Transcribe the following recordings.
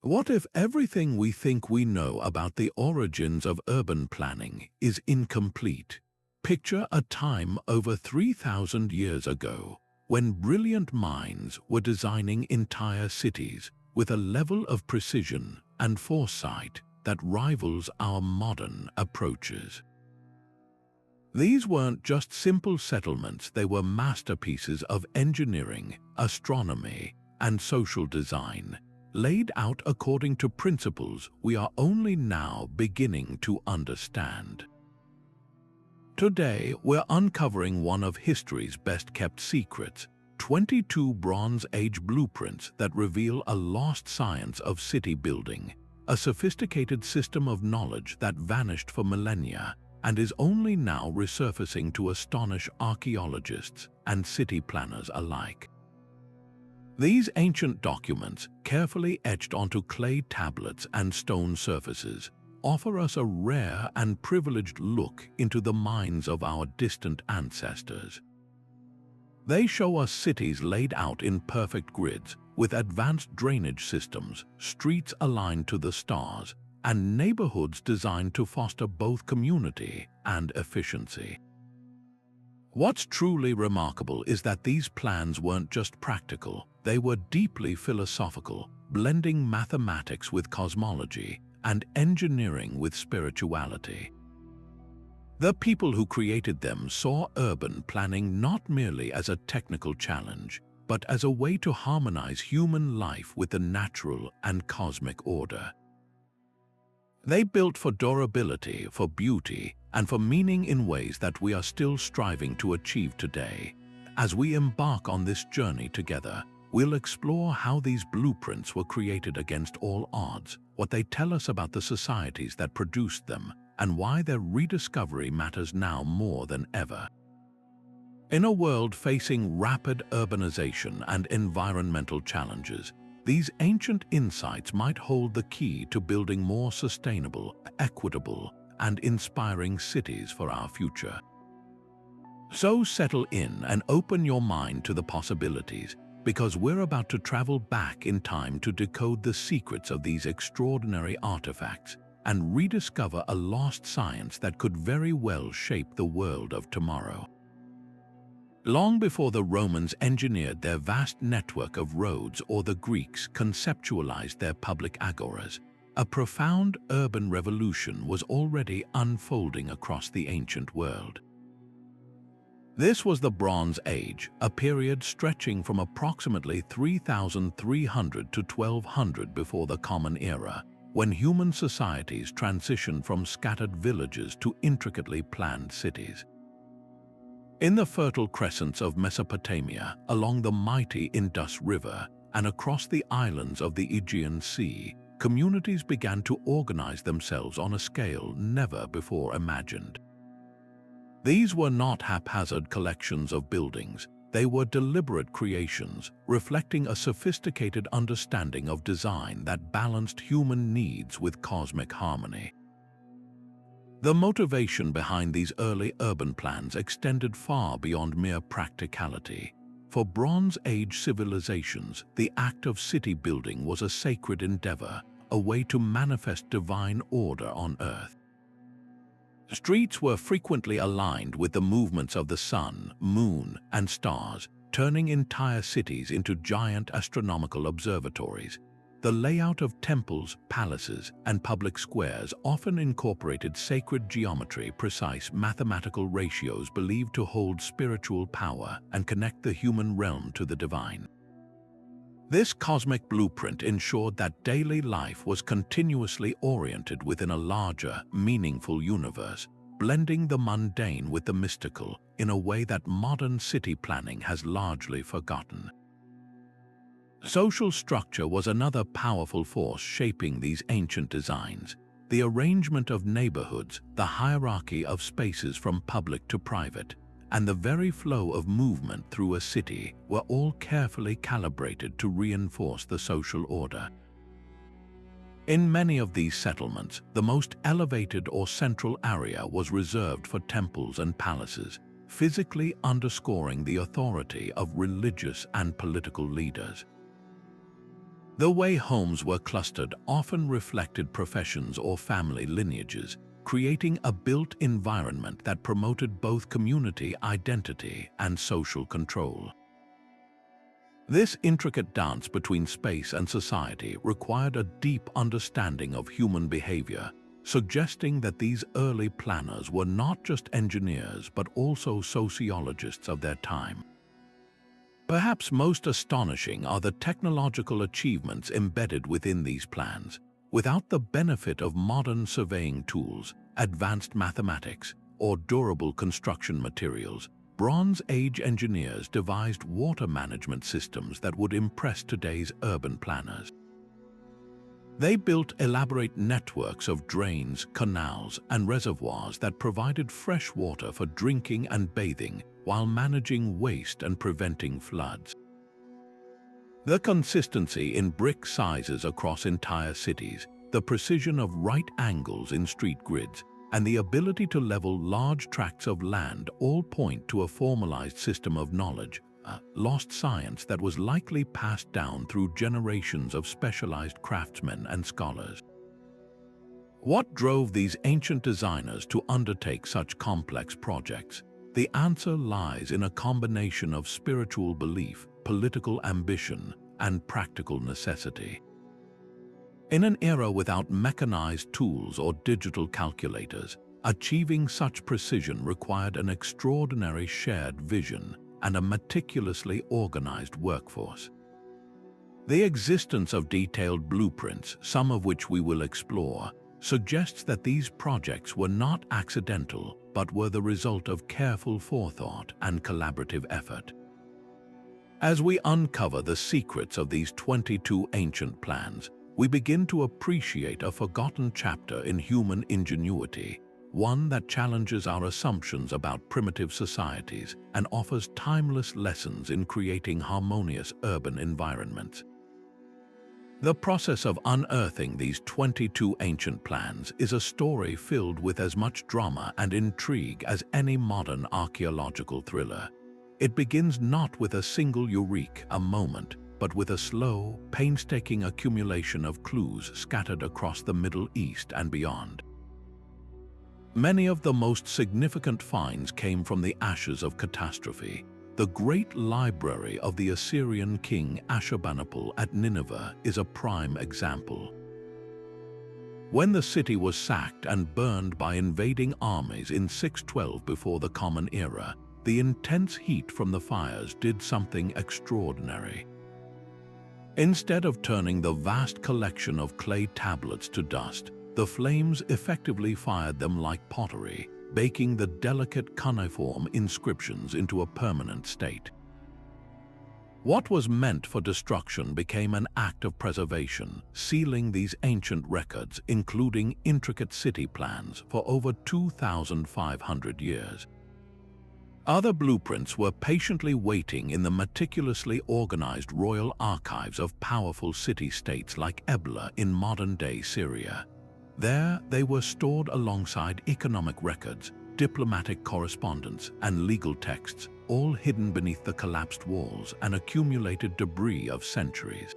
What if everything we think we know about the origins of urban planning is incomplete? Picture a time over 3,000 years ago when brilliant minds were designing entire cities with a level of precision and foresight that rivals our modern approaches. These weren't just simple settlements, they were masterpieces of engineering, astronomy, and social design, laid out according to principles we are only now beginning to understand. Today, we're uncovering one of history's best-kept secrets, 22 Bronze Age blueprints that reveal a lost science of city building, a sophisticated system of knowledge that vanished for millennia and is only now resurfacing to astonish archaeologists and city planners alike. These ancient documents, carefully etched onto clay tablets and stone surfaces, offer us a rare and privileged look into the minds of our distant ancestors. They show us cities laid out in perfect grids, with advanced drainage systems, streets aligned to the stars, and neighborhoods designed to foster both community and efficiency. What's truly remarkable is that these plans weren't just practical, they were deeply philosophical, blending mathematics with cosmology and engineering with spirituality. The people who created them saw urban planning not merely as a technical challenge, but as a way to harmonize human life with the natural and cosmic order. They built for durability, for beauty, and for meaning in ways that we are still striving to achieve today. As we embark on this journey together, we'll explore how these blueprints were created against all odds, what they tell us about the societies that produced them, and why their rediscovery matters now more than ever. In a world facing rapid urbanization and environmental challenges, these ancient insights might hold the key to building more sustainable, equitable, and inspiring cities for our future. So settle in and open your mind to the possibilities, because we're about to travel back in time to decode the secrets of these extraordinary artifacts and rediscover a lost science that could very well shape the world of tomorrow. Long before the Romans engineered their vast network of roads or the Greeks conceptualized their public agoras, a profound urban revolution was already unfolding across the ancient world. This was the Bronze Age, a period stretching from approximately 3,300 to 1200 before the Common Era, when human societies transitioned from scattered villages to intricately planned cities. In the fertile crescents of Mesopotamia, along the mighty Indus River, and across the islands of the Aegean Sea, communities began to organize themselves on a scale never before imagined. These were not haphazard collections of buildings, they were deliberate creations, reflecting a sophisticated understanding of design that balanced human needs with cosmic harmony. The motivation behind these early urban plans extended far beyond mere practicality. For Bronze Age civilizations, the act of city building was a sacred endeavor, a way to manifest divine order on Earth. Streets were frequently aligned with the movements of the sun, moon, and stars, turning entire cities into giant astronomical observatories. The layout of temples, palaces, and public squares often incorporated sacred geometry, precise mathematical ratios believed to hold spiritual power and connect the human realm to the divine. This cosmic blueprint ensured that daily life was continuously oriented within a larger, meaningful universe, blending the mundane with the mystical in a way that modern city planning has largely forgotten. Social structure was another powerful force shaping these ancient designs. The arrangement of neighborhoods, the hierarchy of spaces from public to private, and the very flow of movement through a city were all carefully calibrated to reinforce the social order. In many of these settlements, the most elevated or central area was reserved for temples and palaces, physically underscoring the authority of religious and political leaders. The way homes were clustered often reflected professions or family lineages, creating a built environment that promoted both community identity and social control. This intricate dance between space and society required a deep understanding of human behavior, suggesting that these early planners were not just engineers but also sociologists of their time. Perhaps most astonishing are the technological achievements embedded within these plans. Without the benefit of modern surveying tools, advanced mathematics, or durable construction materials, Bronze Age engineers devised water management systems that would impress today's urban planners. They built elaborate networks of drains, canals, and reservoirs that provided fresh water for drinking and bathing while managing waste and preventing floods. The consistency in brick sizes across entire cities, the precision of right angles in street grids, and the ability to level large tracts of land all point to a formalized system of knowledge, a lost science that was likely passed down through generations of specialized craftsmen and scholars. What drove these ancient designers to undertake such complex projects? The answer lies in a combination of spiritual belief, political ambition, and practical necessity. In an era without mechanized tools or digital calculators, achieving such precision required an extraordinary shared vision and a meticulously organized workforce. The existence of detailed blueprints, some of which we will explore, suggests that these projects were not accidental but were the result of careful forethought and collaborative effort. As we uncover the secrets of these 22 ancient plans, we begin to appreciate a forgotten chapter in human ingenuity, one that challenges our assumptions about primitive societies and offers timeless lessons in creating harmonious urban environments. The process of unearthing these 22 ancient plans is a story filled with as much drama and intrigue as any modern archaeological thriller. It begins not with a single eureka moment, but with a slow, painstaking accumulation of clues scattered across the Middle East and beyond. Many of the most significant finds came from the ashes of catastrophe. The great library of the Assyrian king Ashurbanipal at Nineveh is a prime example. When the city was sacked and burned by invading armies in 612 before the Common Era, the intense heat from the fires did something extraordinary. Instead of turning the vast collection of clay tablets to dust, the flames effectively fired them like pottery, baking the delicate cuneiform inscriptions into a permanent state. What was meant for destruction became an act of preservation, sealing these ancient records, including intricate city plans, for over 2,500 years. Other blueprints were patiently waiting in the meticulously organized royal archives of powerful city-states like Ebla in modern-day Syria. There, they were stored alongside economic records, diplomatic correspondence, and legal texts, all hidden beneath the collapsed walls and accumulated debris of centuries.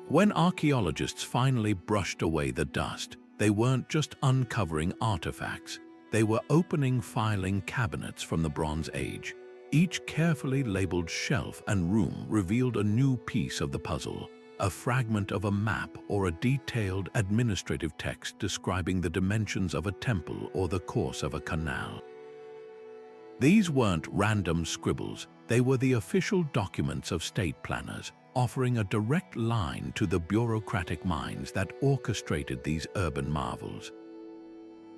When archaeologists finally brushed away the dust, they weren't just uncovering artifacts, they were opening filing cabinets from the Bronze Age. Each carefully labeled shelf and room revealed a new piece of the puzzle, a fragment of a map or a detailed administrative text describing the dimensions of a temple or the course of a canal. These weren't random scribbles, they were the official documents of state planners, offering a direct line to the bureaucratic minds that orchestrated these urban marvels.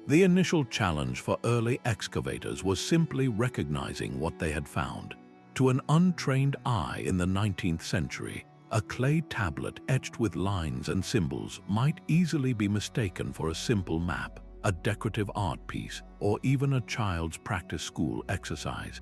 The initial challenge for early excavators was simply recognizing what they had found. To an untrained eye in the 19th century, a clay tablet etched with lines and symbols might easily be mistaken for a simple map, a decorative art piece, or even a child's practice school exercise.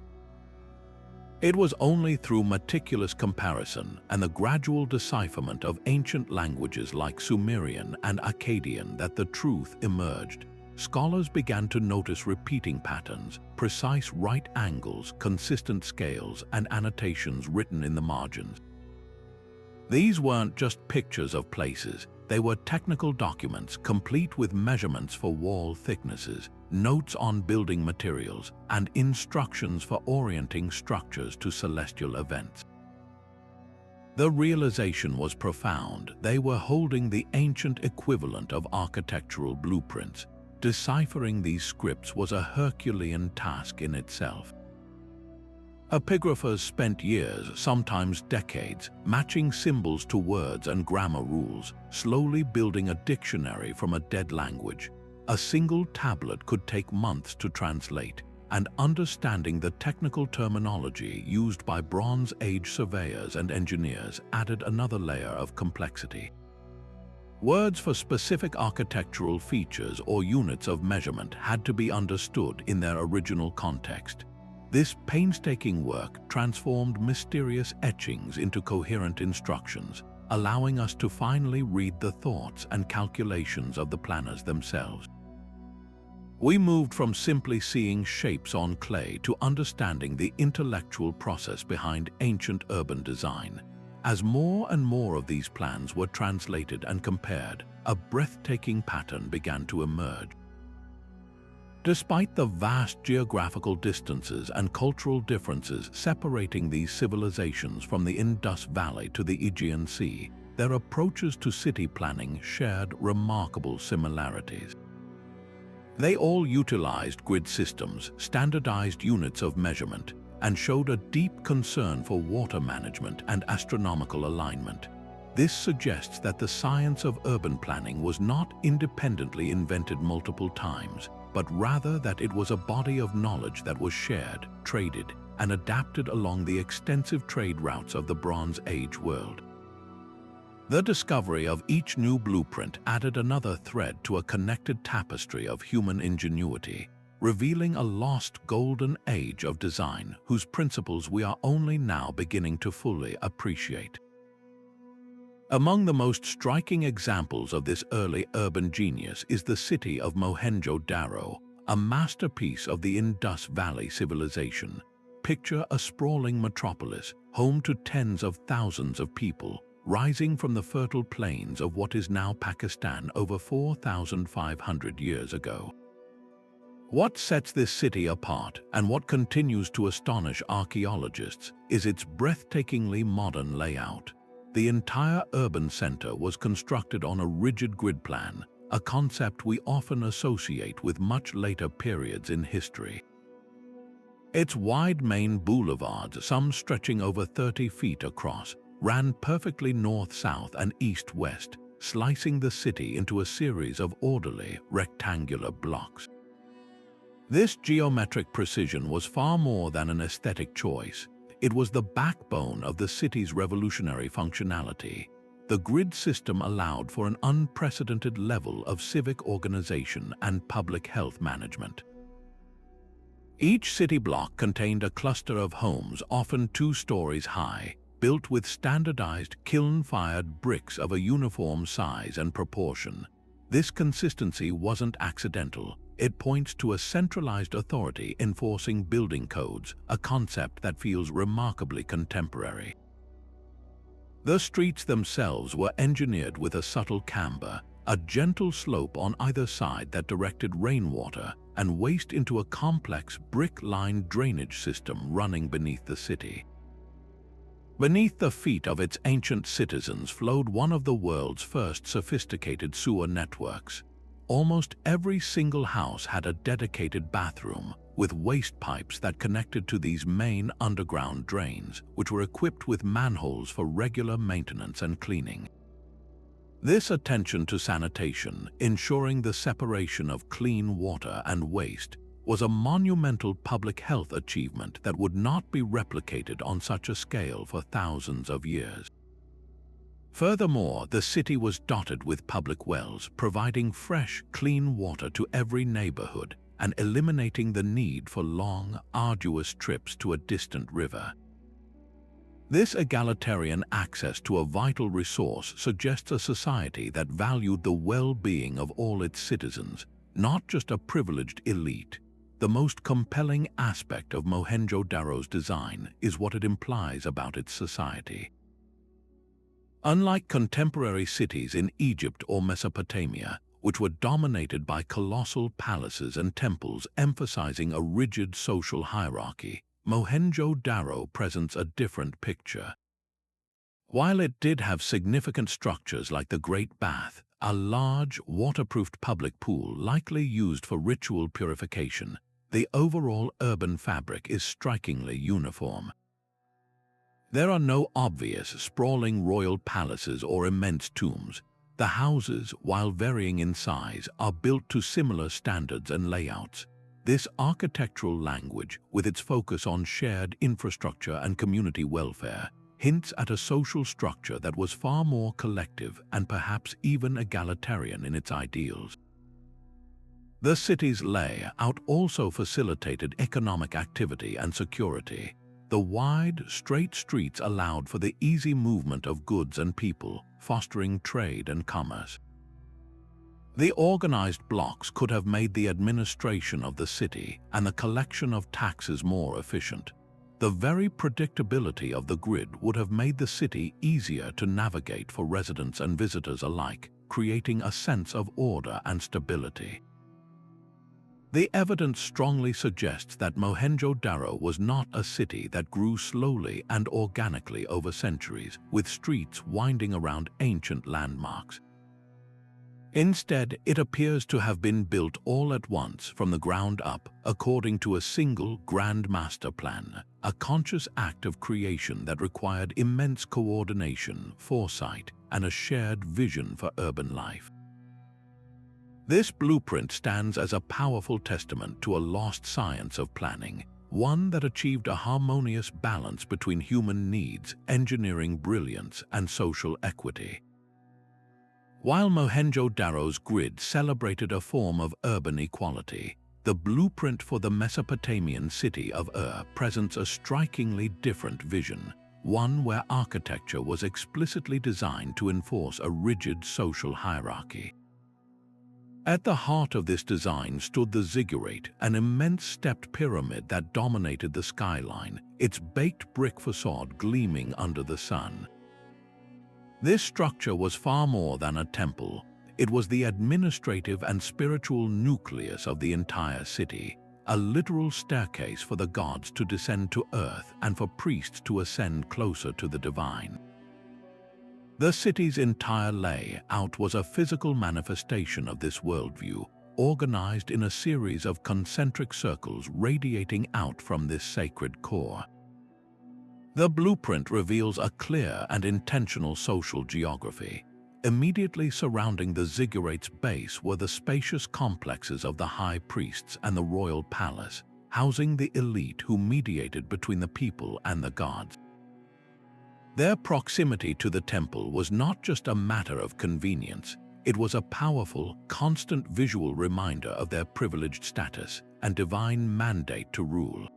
It was only through meticulous comparison and the gradual decipherment of ancient languages like Sumerian and Akkadian that the truth emerged. Scholars began to notice repeating patterns, precise right angles, consistent scales, and annotations written in the margins. These weren't just pictures of places, they were technical documents complete with measurements for wall thicknesses, notes on building materials, and instructions for orienting structures to celestial events. The realization was profound. They were holding the ancient equivalent of architectural blueprints. Deciphering these scripts was a Herculean task in itself. Epigraphers spent years, sometimes decades, matching symbols to words and grammar rules, slowly building a dictionary from a dead language. A single tablet could take months to translate, and understanding the technical terminology used by Bronze Age surveyors and engineers added another layer of complexity. Words for specific architectural features or units of measurement had to be understood in their original context. This painstaking work transformed mysterious etchings into coherent instructions, allowing us to finally read the thoughts and calculations of the planners themselves. We moved from simply seeing shapes on clay to understanding the intellectual process behind ancient urban design. As more and more of these plans were translated and compared, a breathtaking pattern began to emerge. Despite the vast geographical distances and cultural differences separating these civilizations from the Indus Valley to the Aegean Sea, their approaches to city planning shared remarkable similarities. They all utilized grid systems, standardized units of measurement, and showed a deep concern for water management and astronomical alignment. This suggests that the science of urban planning was not independently invented multiple times, but rather that it was a body of knowledge that was shared, traded, and adapted along the extensive trade routes of the Bronze Age world. The discovery of each new blueprint added another thread to a connected tapestry of human ingenuity, revealing a lost golden age of design whose principles we are only now beginning to fully appreciate. Among the most striking examples of this early urban genius is the city of Mohenjo-Daro, a masterpiece of the Indus Valley civilization. Picture a sprawling metropolis, home to tens of thousands of people, rising from the fertile plains of what is now Pakistan over 4,500 years ago. What sets this city apart, and what continues to astonish archaeologists, is its breathtakingly modern layout. The entire urban center was constructed on a rigid grid plan, a concept we often associate with much later periods in history. Its wide main boulevards, some stretching over 30 feet across, ran perfectly north-south and east-west, slicing the city into a series of orderly, rectangular blocks. This geometric precision was far more than an aesthetic choice. It was the backbone of the city's revolutionary functionality. The grid system allowed for an unprecedented level of civic organization and public health management. Each city block contained a cluster of homes, often 2 stories high, built with standardized kiln-fired bricks of a uniform size and proportion. This consistency wasn't accidental. It points to a centralized authority enforcing building codes, a concept that feels remarkably contemporary. The streets themselves were engineered with a subtle camber, a gentle slope on either side that directed rainwater and waste into a complex brick-lined drainage system running beneath the city. Beneath the feet of its ancient citizens flowed one of the world's first sophisticated sewer networks. Almost every single house had a dedicated bathroom, with waste pipes that connected to these main underground drains, which were equipped with manholes for regular maintenance and cleaning. This attention to sanitation, ensuring the separation of clean water and waste, was a monumental public health achievement that would not be replicated on such a scale for thousands of years. Furthermore, the city was dotted with public wells, providing fresh, clean water to every neighborhood and eliminating the need for long, arduous trips to a distant river. This egalitarian access to a vital resource suggests a society that valued the well-being of all its citizens, not just a privileged elite. The most compelling aspect of Mohenjo-Daro's design is what it implies about its society. Unlike contemporary cities in Egypt or Mesopotamia, which were dominated by colossal palaces and temples emphasizing a rigid social hierarchy, Mohenjo-Daro presents a different picture. While it did have significant structures like the Great Bath, a large, waterproofed public pool likely used for ritual purification, the overall urban fabric is strikingly uniform. There are no obvious, sprawling royal palaces or immense tombs. The houses, while varying in size, are built to similar standards and layouts. This architectural language, with its focus on shared infrastructure and community welfare, hints at a social structure that was far more collective and perhaps even egalitarian in its ideals. The city's layout also facilitated economic activity and security. The wide, straight streets allowed for the easy movement of goods and people, fostering trade and commerce. The organized blocks could have made the administration of the city and the collection of taxes more efficient. The very predictability of the grid would have made the city easier to navigate for residents and visitors alike, creating a sense of order and stability. The evidence strongly suggests that Mohenjo-Daro was not a city that grew slowly and organically over centuries, with streets winding around ancient landmarks. Instead, it appears to have been built all at once from the ground up, according to a single grand master plan, a conscious act of creation that required immense coordination, foresight, and a shared vision for urban life. This blueprint stands as a powerful testament to a lost science of planning, one that achieved a harmonious balance between human needs, engineering brilliance, and social equity. While Mohenjo-Daro's grid celebrated a form of urban equality, the blueprint for the Mesopotamian city of presents a strikingly different vision, one where architecture was explicitly designed to enforce a rigid social hierarchy. At the heart of this design stood the ziggurat, an immense stepped pyramid that dominated the skyline, its baked brick facade gleaming under the sun. This structure was far more than a temple. It was the administrative and spiritual nucleus of the entire city, a literal staircase for the gods to descend to earth and for priests to ascend closer to the divine. The city's entire layout was a physical manifestation of this worldview, organized in a series of concentric circles radiating out from this sacred core. The blueprint reveals a clear and intentional social geography. Immediately surrounding the ziggurat's base were the spacious complexes of the high priests and the royal palace, housing the elite who mediated between the people and the gods. Their proximity to the temple was not just a matter of convenience, it was a powerful, constant visual reminder of their privileged status and divine mandate to rule.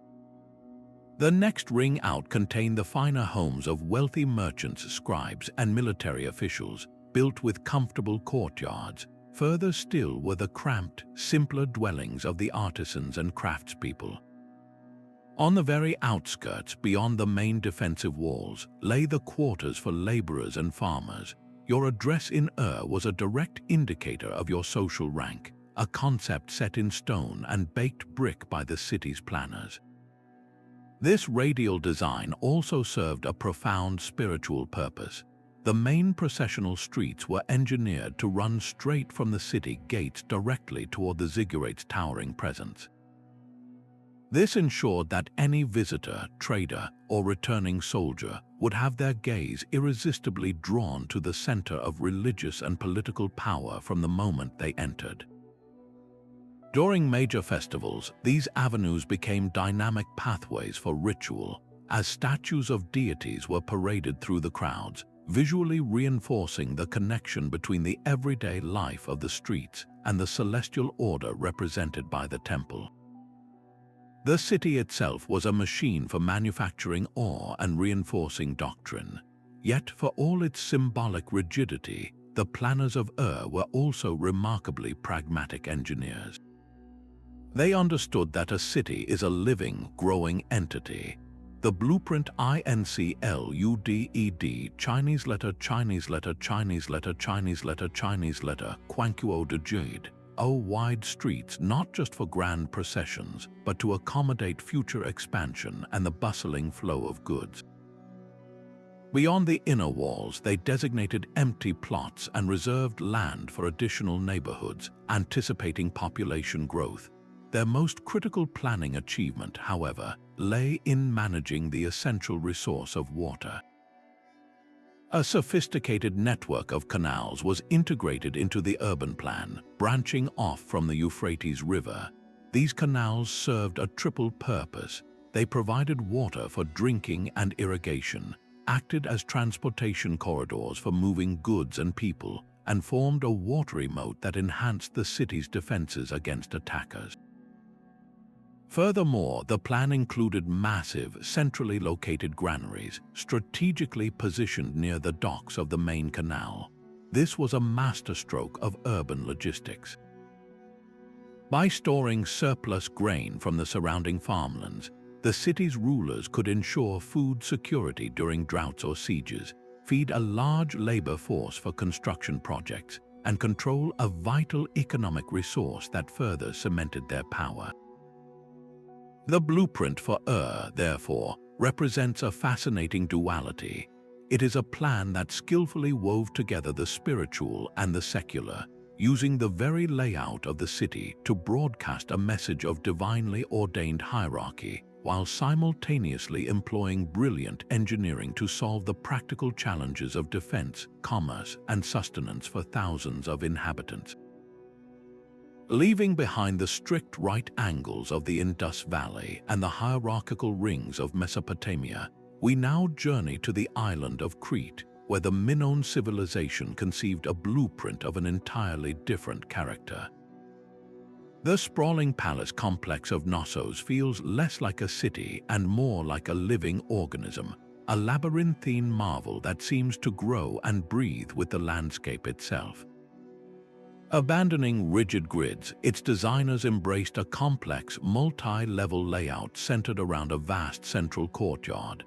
The next ring out contained the finer homes of wealthy merchants, scribes, and military officials, built with comfortable courtyards. Further still were the cramped, simpler dwellings of the artisans and craftspeople. On the very outskirts, beyond the main defensive walls, lay the quarters for laborers and farmers. Your address in was a direct indicator of your social rank, a concept set in stone and baked brick by the city's planners. This radial design also served a profound spiritual purpose. The main processional streets were engineered to run straight from the city gates directly toward the ziggurat's towering presence. This ensured that any visitor, trader, or returning soldier would have their gaze irresistibly drawn to the center of religious and political power from the moment they entered. During major festivals, these avenues became dynamic pathways for ritual, as statues of deities were paraded through the crowds, visually reinforcing the connection between the everyday life of the streets and the celestial order represented by the temple. The city itself was a machine for manufacturing awe and reinforcing doctrine. Yet, for all its symbolic rigidity, the planners of were also remarkably pragmatic engineers. They understood that a city is a living, growing entity. The blueprint INCLUDED Chinese letter Chinese letter Chinese letter Chinese letter Chinese letter Quanquo de Jade, wide streets not just for grand processions, but to accommodate future expansion and the bustling flow of goods. Beyond the inner walls, they designated empty plots and reserved land for additional neighborhoods, anticipating population growth. Their most critical planning achievement, however, lay in managing the essential resource of water. A sophisticated network of canals was integrated into the urban plan, branching off from the Euphrates River. These canals served a triple purpose. They provided water for drinking and irrigation, acted as transportation corridors for moving goods and people, and formed a watery moat that enhanced the city's defenses against attackers. Furthermore, the plan included massive, centrally located granaries, strategically positioned near the docks of the main canal. This was a masterstroke of urban logistics. By storing surplus grain from the surrounding farmlands, the city's rulers could ensure food security during droughts or sieges, feed a large labor force for construction projects, and control a vital economic resource that further cemented their power. The blueprint for therefore, represents a fascinating duality. It is a plan that skillfully wove together the spiritual and the secular, using the very layout of the city to broadcast a message of divinely ordained hierarchy, while simultaneously employing brilliant engineering to solve the practical challenges of defense, commerce, and sustenance for thousands of inhabitants. Leaving behind the strict right angles of the Indus Valley and the hierarchical rings of Mesopotamia, we now journey to the island of Crete, where the Minoan civilization conceived a blueprint of an entirely different character. The sprawling palace complex of Knossos feels less like a city and more like a living organism, a labyrinthine marvel that seems to grow and breathe with the landscape itself. Abandoning rigid grids, its designers embraced a complex, multi-level layout centered around a vast central courtyard.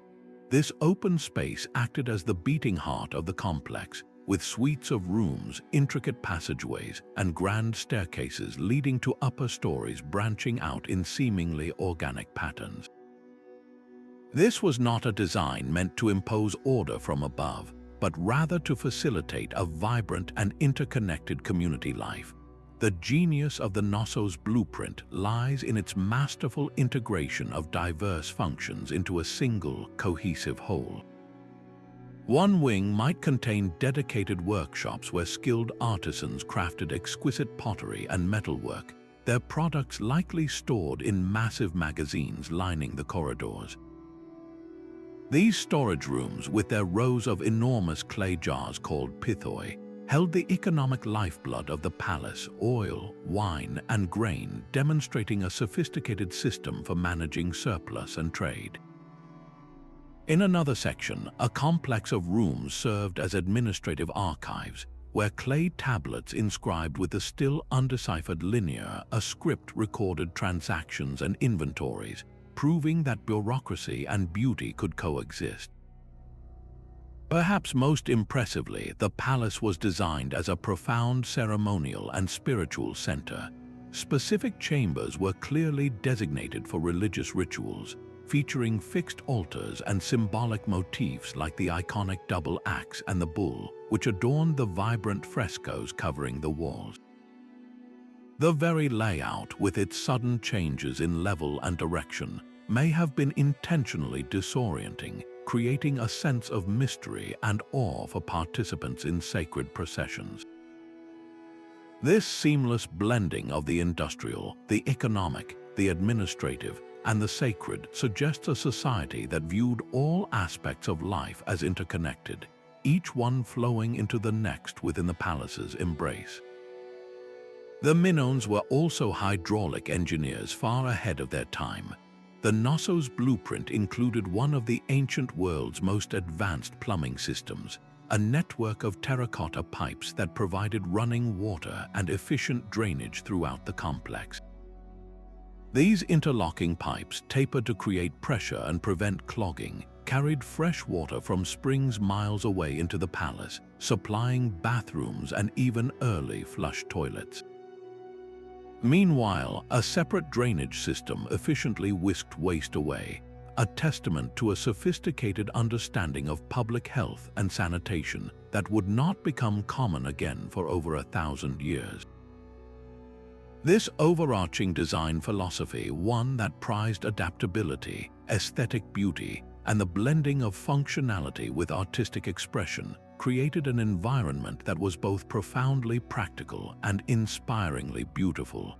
This open space acted as the beating heart of the complex, with suites of rooms, intricate passageways, and grand staircases leading to upper stories branching out in seemingly organic patterns. This was not a design meant to impose order from above, but rather to facilitate a vibrant and interconnected community life. The genius of the Knossos blueprint lies in its masterful integration of diverse functions into a single, cohesive whole. One wing might contain dedicated workshops where skilled artisans crafted exquisite pottery and metalwork, their products likely stored in massive magazines lining the corridors. These storage rooms, with their rows of enormous clay jars called pithoi, held the economic lifeblood of the palace: oil, wine, and grain, demonstrating a sophisticated system for managing surplus and trade. In another section, a complex of rooms served as administrative archives, where clay tablets inscribed with the still undeciphered linear, a script recorded transactions and inventories, proving that bureaucracy and beauty could coexist. Perhaps most impressively, the palace was designed as a profound ceremonial and spiritual center. Specific chambers were clearly designated for religious rituals, featuring fixed altars and symbolic motifs like the iconic double axe and the bull, which adorned the vibrant frescoes covering the walls. The very layout, with its sudden changes in level and direction, may have been intentionally disorienting, creating a sense of mystery and awe for participants in sacred processions. This seamless blending of the industrial, the economic, the administrative, and the sacred suggests a society that viewed all aspects of life as interconnected, each one flowing into the next within the palace's embrace. The Minoans were also hydraulic engineers far ahead of their time. The Knossos blueprint included one of the ancient world's most advanced plumbing systems, a network of terracotta pipes that provided running water and efficient drainage throughout the complex. These interlocking pipes, tapered to create pressure and prevent clogging, carried fresh water from springs miles away into the palace, supplying bathrooms and even early flush toilets. Meanwhile, a separate drainage system efficiently whisked waste away, a testament to a sophisticated understanding of public health and sanitation that would not become common again for over 1,000 years. This overarching design philosophy, one that prized adaptability, aesthetic beauty, and the blending of functionality with artistic expression, created an environment that was both profoundly practical and inspiringly beautiful.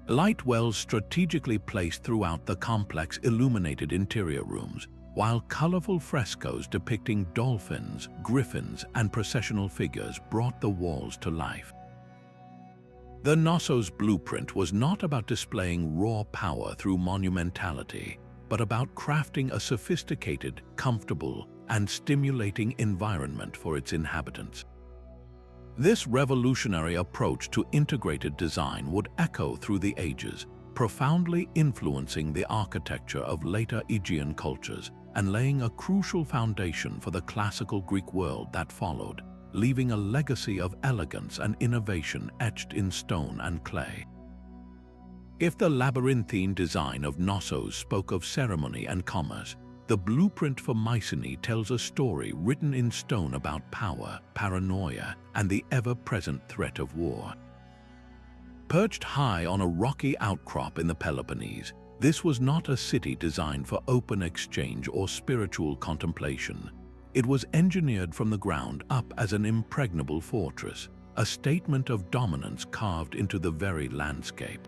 Light wells strategically placed throughout the complex illuminated interior rooms, while colorful frescoes depicting dolphins, griffins, and processional figures brought the walls to life. The Knossos blueprint was not about displaying raw power through monumentality, but about crafting a sophisticated, comfortable, and stimulating environment for its inhabitants. This revolutionary approach to integrated design would echo through the ages, profoundly influencing the architecture of later Aegean cultures and laying a crucial foundation for the classical Greek world that followed, leaving a legacy of elegance and innovation etched in stone and clay. If the labyrinthine design of Knossos spoke of ceremony and commerce, the blueprint for Mycenae tells a story written in stone about power, paranoia, and the ever-present threat of war. Perched high on a rocky outcrop in the Peloponnese, this was not a city designed for open exchange or spiritual contemplation. It was engineered from the ground up as an impregnable fortress, a statement of dominance carved into the very landscape.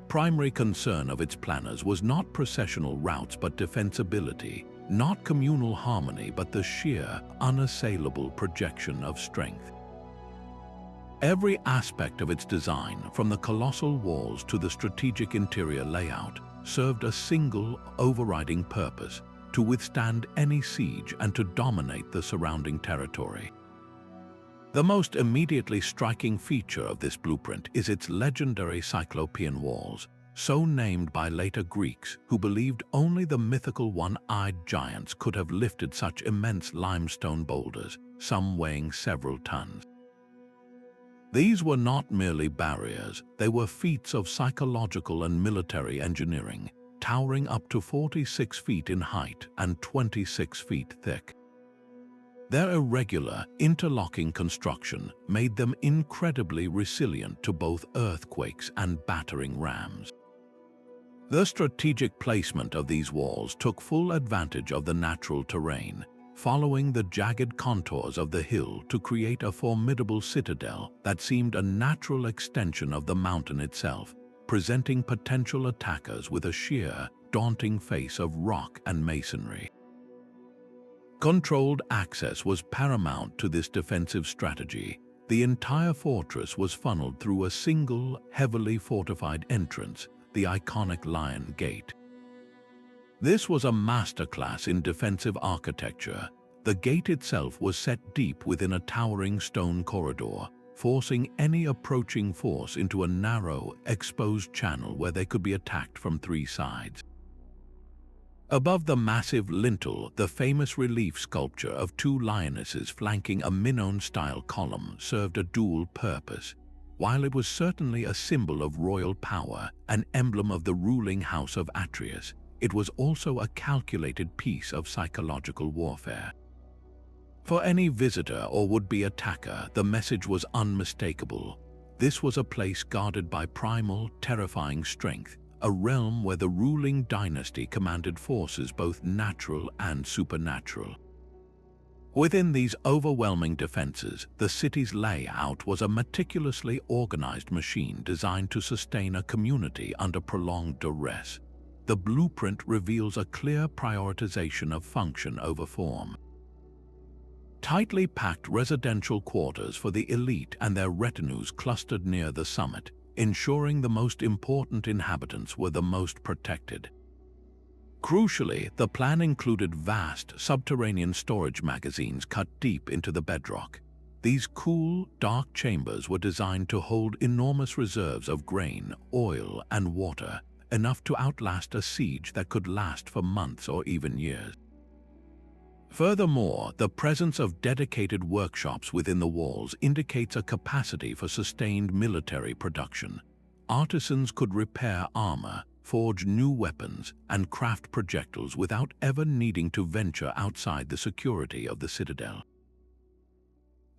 Primary concern of its planners was not processional routes but defensibility, not communal harmony but the sheer, unassailable projection of strength. Every aspect of its design, from the colossal walls to the strategic interior layout, served a single, overriding purpose: to withstand any siege and to dominate the surrounding territory. The most immediately striking feature of this blueprint is its legendary Cyclopean walls, so named by later Greeks who believed only the mythical one-eyed giants could have lifted such immense limestone boulders, some weighing several tons. These were not merely barriers, they were feats of psychological and military engineering, towering up to 46 feet in height and 26 feet thick. Their irregular, interlocking construction made them incredibly resilient to both earthquakes and battering rams. The strategic placement of these walls took full advantage of the natural terrain, following the jagged contours of the hill to create a formidable citadel that seemed a natural extension of the mountain itself, presenting potential attackers with a sheer, daunting face of rock and masonry. Controlled access was paramount to this defensive strategy. The entire fortress was funneled through a single, heavily fortified entrance, the iconic Lion Gate. This was a masterclass in defensive architecture. The gate itself was set deep within a towering stone corridor, forcing any approaching force into a narrow, exposed channel where they could be attacked from three sides. Above the massive lintel, the famous relief sculpture of two lionesses flanking a Minoan-style column served a dual purpose. While it was certainly a symbol of royal power, an emblem of the ruling house of Atreus, it was also a calculated piece of psychological warfare. For any visitor or would-be attacker, the message was unmistakable. This was a place guarded by primal, terrifying strength, a realm where the ruling dynasty commanded forces both natural and supernatural. Within these overwhelming defenses, the city's layout was a meticulously organized machine designed to sustain a community under prolonged duress. The blueprint reveals a clear prioritization of function over form. Tightly packed residential quarters for the elite and their retinues clustered near the summit, ensuring the most important inhabitants were the most protected. Crucially, the plan included vast subterranean storage magazines cut deep into the bedrock. These cool, dark chambers were designed to hold enormous reserves of grain, oil, and water, enough to outlast a siege that could last for months or even years. Furthermore, the presence of dedicated workshops within the walls indicates a capacity for sustained military production. Artisans could repair armor, forge new weapons, and craft projectiles without ever needing to venture outside the security of the citadel.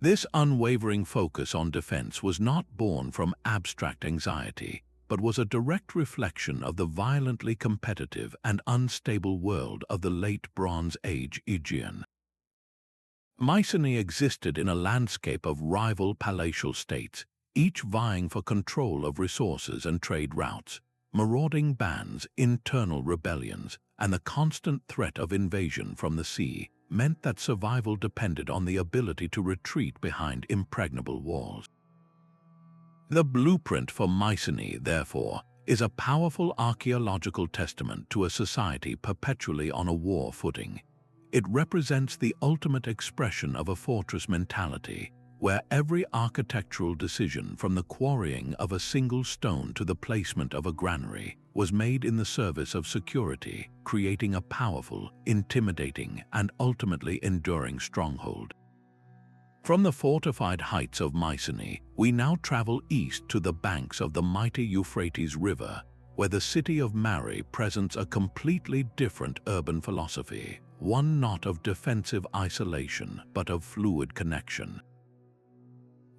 This unwavering focus on defense was not born from abstract anxiety, but was a direct reflection of the violently competitive and unstable world of the late Bronze Age Aegean. Mycenae existed in a landscape of rival palatial states, each vying for control of resources and trade routes. Marauding bands, internal rebellions, and the constant threat of invasion from the sea meant that survival depended on the ability to retreat behind impregnable walls. The blueprint for Mycenae, therefore, is a powerful archaeological testament to a society perpetually on a war footing. It represents the ultimate expression of a fortress mentality, where every architectural decision, from the quarrying of a single stone to the placement of a granary, was made in the service of security, creating a powerful, intimidating, and ultimately enduring stronghold. From the fortified heights of Mycenae, we now travel east to the banks of the mighty Euphrates River, where the city of Mari presents a completely different urban philosophy, one not of defensive isolation but of fluid connection.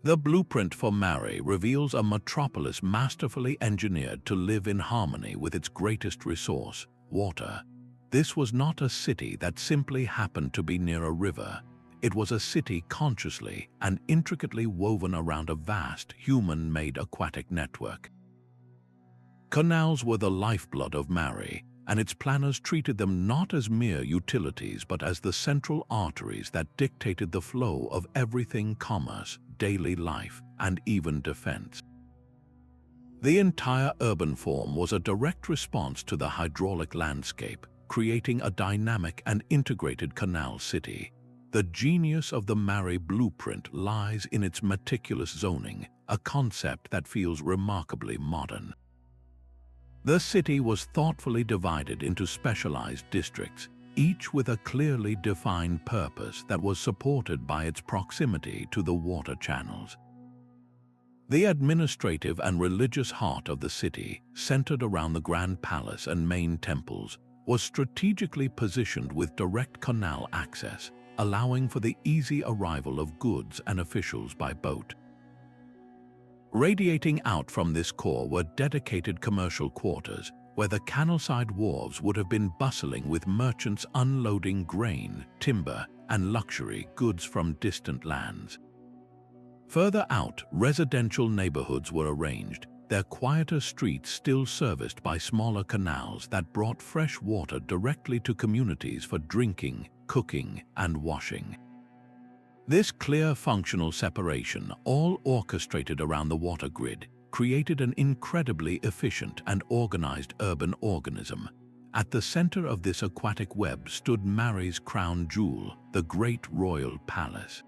The blueprint for Mari reveals a metropolis masterfully engineered to live in harmony with its greatest resource, water. This was not a city that simply happened to be near a river. It was a city consciously and intricately woven around a vast, human-made aquatic network. Canals were the lifeblood of Mari, and its planners treated them not as mere utilities but as the central arteries that dictated the flow of everything: commerce, daily life, and even defense. The entire urban form was a direct response to the hydraulic landscape, creating a dynamic and integrated canal city. The genius of the Mari blueprint lies in its meticulous zoning, a concept that feels remarkably modern. The city was thoughtfully divided into specialized districts, each with a clearly defined purpose that was supported by its proximity to the water channels. The administrative and religious heart of the city, centered around the Grand Palace and main temples, was strategically positioned with direct canal access, allowing for the easy arrival of goods and officials by boat. Radiating out from this core were dedicated commercial quarters, where the canal-side wharves would have been bustling with merchants unloading grain, timber, and luxury goods from distant lands. Further out, residential neighborhoods were arranged, their quieter streets still serviced by smaller canals that brought fresh water directly to communities for drinking, cooking, and washing. This clear functional separation, all orchestrated around the water grid, created an incredibly efficient and organized urban organism. At the center of this aquatic web stood Mari's crown jewel, the Great Royal Palace.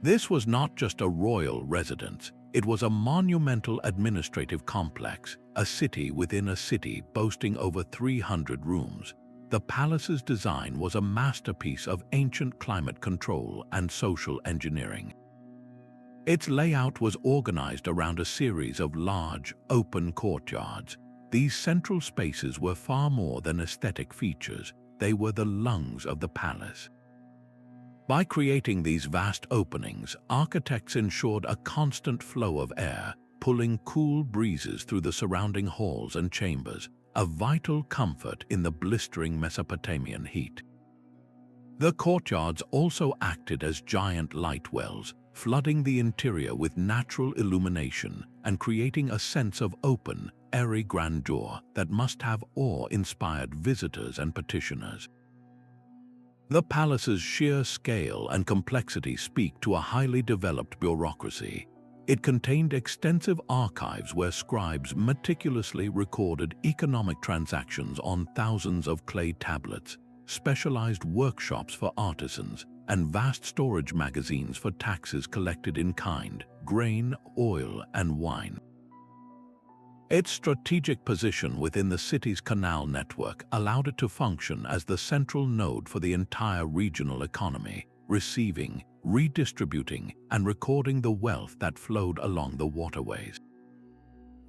This was not just a royal residence, it was a monumental administrative complex, a city within a city boasting over 300 rooms. The palace's design was a masterpiece of ancient climate control and social engineering. Its layout was organized around a series of large, open courtyards. These central spaces were far more than aesthetic features, they were the lungs of the palace. By creating these vast openings, architects ensured a constant flow of air, pulling cool breezes through the surrounding halls and chambers, a vital comfort in the blistering Mesopotamian heat. The courtyards also acted as giant light wells, flooding the interior with natural illumination and creating a sense of open, airy grandeur that must have awe-inspired visitors and petitioners. The palace's sheer scale and complexity speak to a highly developed bureaucracy. It contained extensive archives where scribes meticulously recorded economic transactions on thousands of clay tablets, specialized workshops for artisans, and vast storage magazines for taxes collected in kind, grain, oil, and wine. Its strategic position within the city's canal network allowed it to function as the central node for the entire regional economy, receiving, redistributing, and recording the wealth that flowed along the waterways.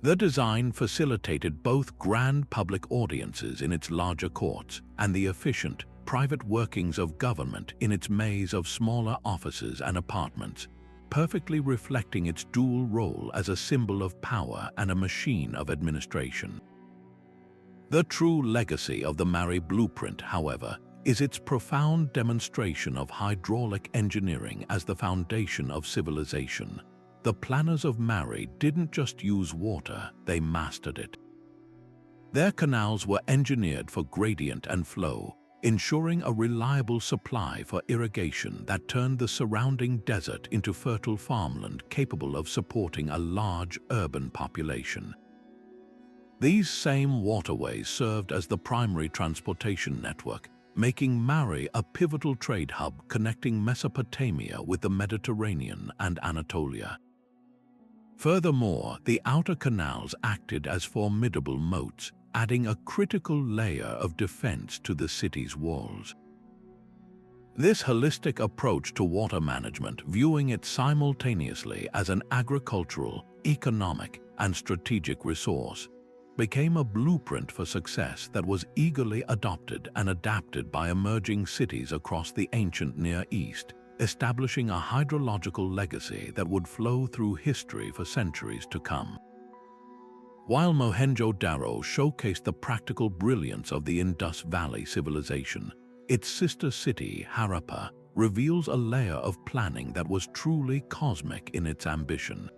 The design facilitated both grand public audiences in its larger courts and the efficient, private workings of government in its maze of smaller offices and apartments, perfectly reflecting its dual role as a symbol of power and a machine of administration. The true legacy of the Mari blueprint, however, is its profound demonstration of hydraulic engineering as the foundation of civilization. The planners of Mari didn't just use water, they mastered it. Their canals were engineered for gradient and flow, ensuring a reliable supply for irrigation that turned the surrounding desert into fertile farmland capable of supporting a large urban population. These same waterways served as the primary transportation network, making Mari a pivotal trade hub connecting Mesopotamia with the Mediterranean and Anatolia. Furthermore, the outer canals acted as formidable moats, adding a critical layer of defense to the city's walls. This holistic approach to water management, viewing it simultaneously as an agricultural, economic, and strategic resource, became a blueprint for success that was eagerly adopted and adapted by emerging cities across the ancient Near East, establishing a hydrological legacy that would flow through history for centuries to come. While Mohenjo-Daro showcased the practical brilliance of the Indus Valley civilization, its sister city, Harappa, reveals a layer of planning that was truly cosmic in its ambition.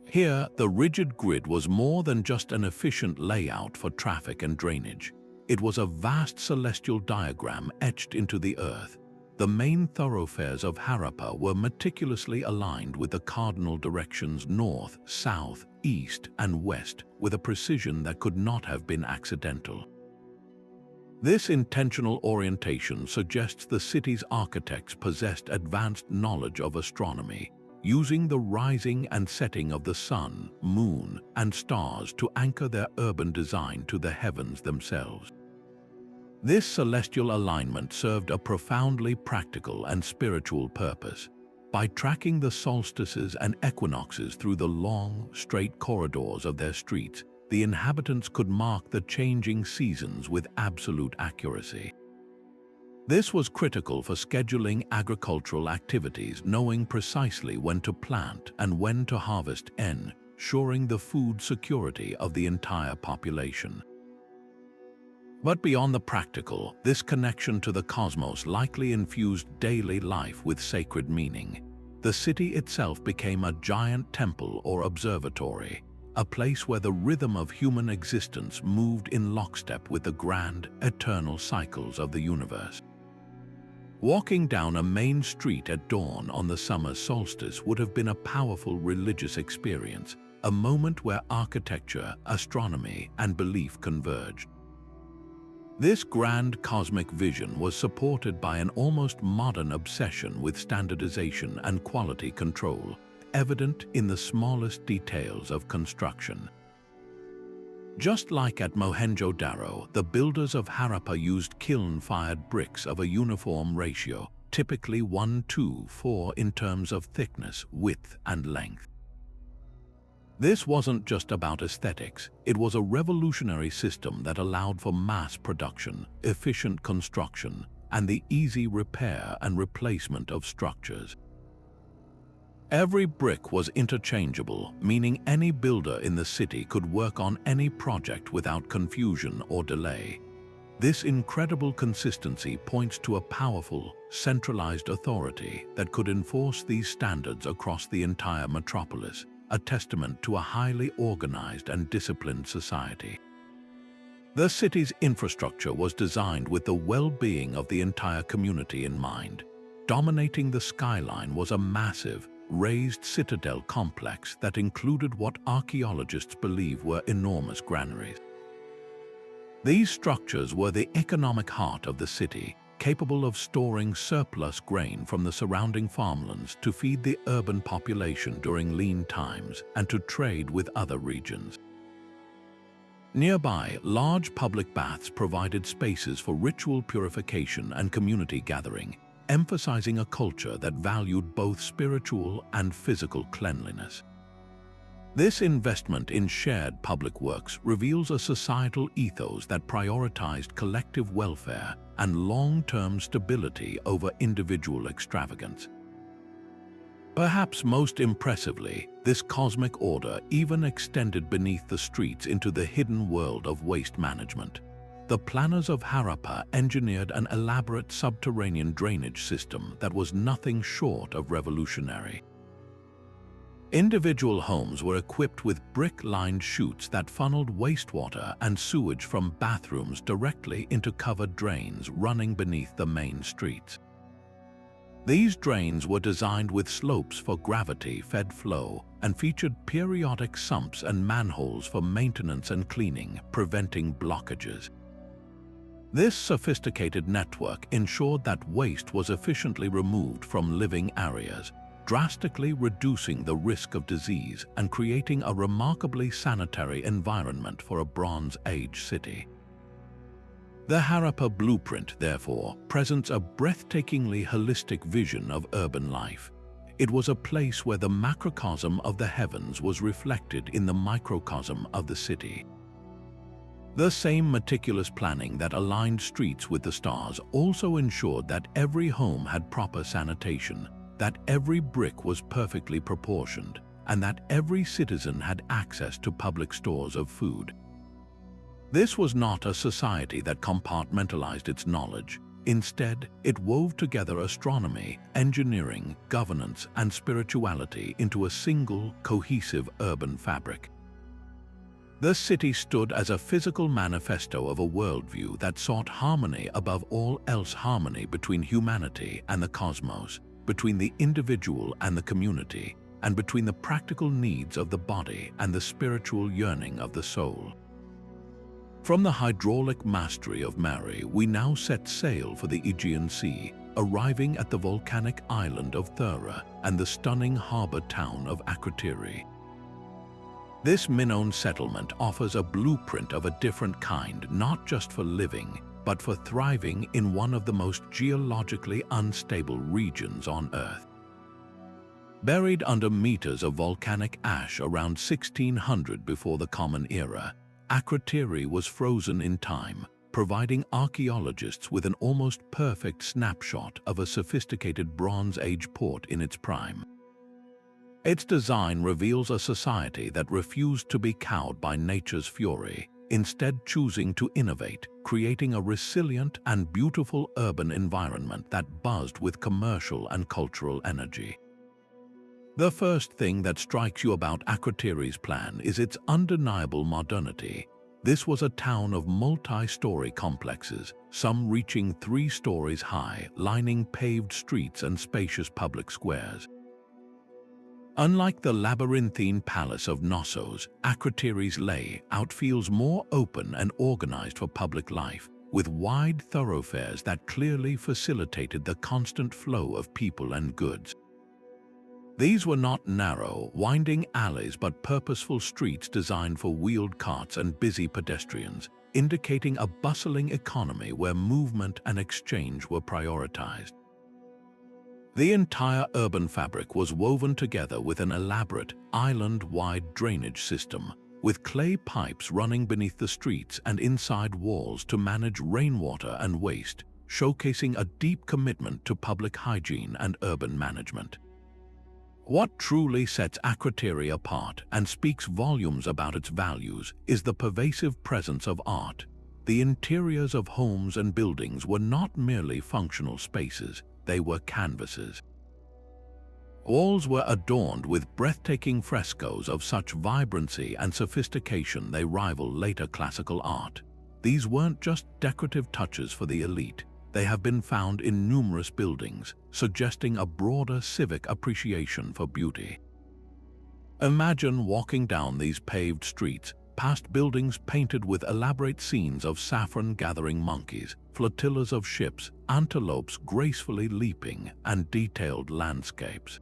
Here, the rigid grid was more than just an efficient layout for traffic and drainage. It was a vast celestial diagram etched into the earth. The main thoroughfares of Harappa were meticulously aligned with the cardinal directions north, south, east, and west, with a precision that could not have been accidental. This intentional orientation suggests the city's architects possessed advanced knowledge of astronomy, using the rising and setting of the sun, moon, and stars to anchor their urban design to the heavens themselves. This celestial alignment served a profoundly practical and spiritual purpose. By tracking the solstices and equinoxes through the long, straight corridors of their streets, the inhabitants could mark the changing seasons with absolute accuracy. This was critical for scheduling agricultural activities, knowing precisely when to plant and when to harvest, ensuring the food security of the entire population. But beyond the practical, this connection to the cosmos likely infused daily life with sacred meaning. The city itself became a giant temple or observatory, a place where the rhythm of human existence moved in lockstep with the grand, eternal cycles of the universe. Walking down a main street at dawn on the summer solstice would have been a powerful religious experience, a moment where architecture, astronomy, and belief converged. This grand cosmic vision was supported by an almost modern obsession with standardization and quality control, evident in the smallest details of construction. Just like at Mohenjo-Daro, the builders of Harappa used kiln-fired bricks of a uniform ratio, typically 1:4 in terms of thickness, width, and length. This wasn't just about aesthetics, it was a revolutionary system that allowed for mass production, efficient construction, and the easy repair and replacement of structures. Every brick was interchangeable, meaning any builder in the city could work on any project without confusion or delay. This incredible consistency points to a powerful, centralized authority that could enforce these standards across the entire metropolis, a testament to a highly organized and disciplined society. The city's infrastructure was designed with the well-being of the entire community in mind. Dominating the skyline was a massive, raised citadel complex that included what archaeologists believe were enormous granaries. These structures were the economic heart of the city, capable of storing surplus grain from the surrounding farmlands to feed the urban population during lean times and to trade with other regions. Nearby, large public baths provided spaces for ritual purification and community gathering, emphasizing a culture that valued both spiritual and physical cleanliness. This investment in shared public works reveals a societal ethos that prioritized collective welfare and long-term stability over individual extravagance. Perhaps most impressively, this cosmic order even extended beneath the streets into the hidden world of waste management. The planners of Harappa engineered an elaborate subterranean drainage system that was nothing short of revolutionary. Individual homes were equipped with brick-lined chutes that funneled wastewater and sewage from bathrooms directly into covered drains running beneath the main streets. These drains were designed with slopes for gravity-fed flow and featured periodic sumps and manholes for maintenance and cleaning, preventing blockages. This sophisticated network ensured that waste was efficiently removed from living areas, drastically reducing the risk of disease and creating a remarkably sanitary environment for a Bronze Age city. The Harappa blueprint, therefore, presents a breathtakingly holistic vision of urban life. It was a place where the macrocosm of the heavens was reflected in the microcosm of the city. The same meticulous planning that aligned streets with the stars also ensured that every home had proper sanitation, that every brick was perfectly proportioned, and that every citizen had access to public stores of food. This was not a society that compartmentalized its knowledge. Instead, it wove together astronomy, engineering, governance, and spirituality into a single, cohesive urban fabric. The city stood as a physical manifesto of a worldview that sought harmony above all else, harmony between humanity and the cosmos, between the individual and the community, and between the practical needs of the body and the spiritual yearning of the soul. From the hydraulic mastery of Mary, we now set sail for the Aegean Sea, arriving at the volcanic island of Thera and the stunning harbor town of Akrotiri. This Minoan settlement offers a blueprint of a different kind, not just for living, but for thriving in one of the most geologically unstable regions on Earth. Buried under meters of volcanic ash around 1600 before the Common Era, Akrotiri was frozen in time, providing archaeologists with an almost perfect snapshot of a sophisticated Bronze Age port in its prime. Its design reveals a society that refused to be cowed by nature's fury, instead choosing to innovate, creating a resilient and beautiful urban environment that buzzed with commercial and cultural energy. The first thing that strikes you about Akrotiri's plan is its undeniable modernity. This was a town of multi-story complexes, some reaching 3 stories high, lining paved streets and spacious public squares. Unlike the labyrinthine palace of Knossos, Akrotiri's layout feels more open and organized for public life, with wide thoroughfares that clearly facilitated the constant flow of people and goods. These were not narrow, winding alleys but purposeful streets designed for wheeled carts and busy pedestrians, indicating a bustling economy where movement and exchange were prioritized. The entire urban fabric was woven together with an elaborate, island-wide drainage system, with clay pipes running beneath the streets and inside walls to manage rainwater and waste, showcasing a deep commitment to public hygiene and urban management. What truly sets Akrotiri apart and speaks volumes about its values is the pervasive presence of art. The interiors of homes and buildings were not merely functional spaces, they were canvases. Walls were adorned with breathtaking frescoes of such vibrancy and sophistication they rival later classical art. These weren't just decorative touches for the elite. They have been found in numerous buildings, suggesting a broader civic appreciation for beauty. Imagine walking down these paved streets, past buildings painted with elaborate scenes of saffron-gathering monkeys, flotillas of ships, antelopes gracefully leaping, and detailed landscapes.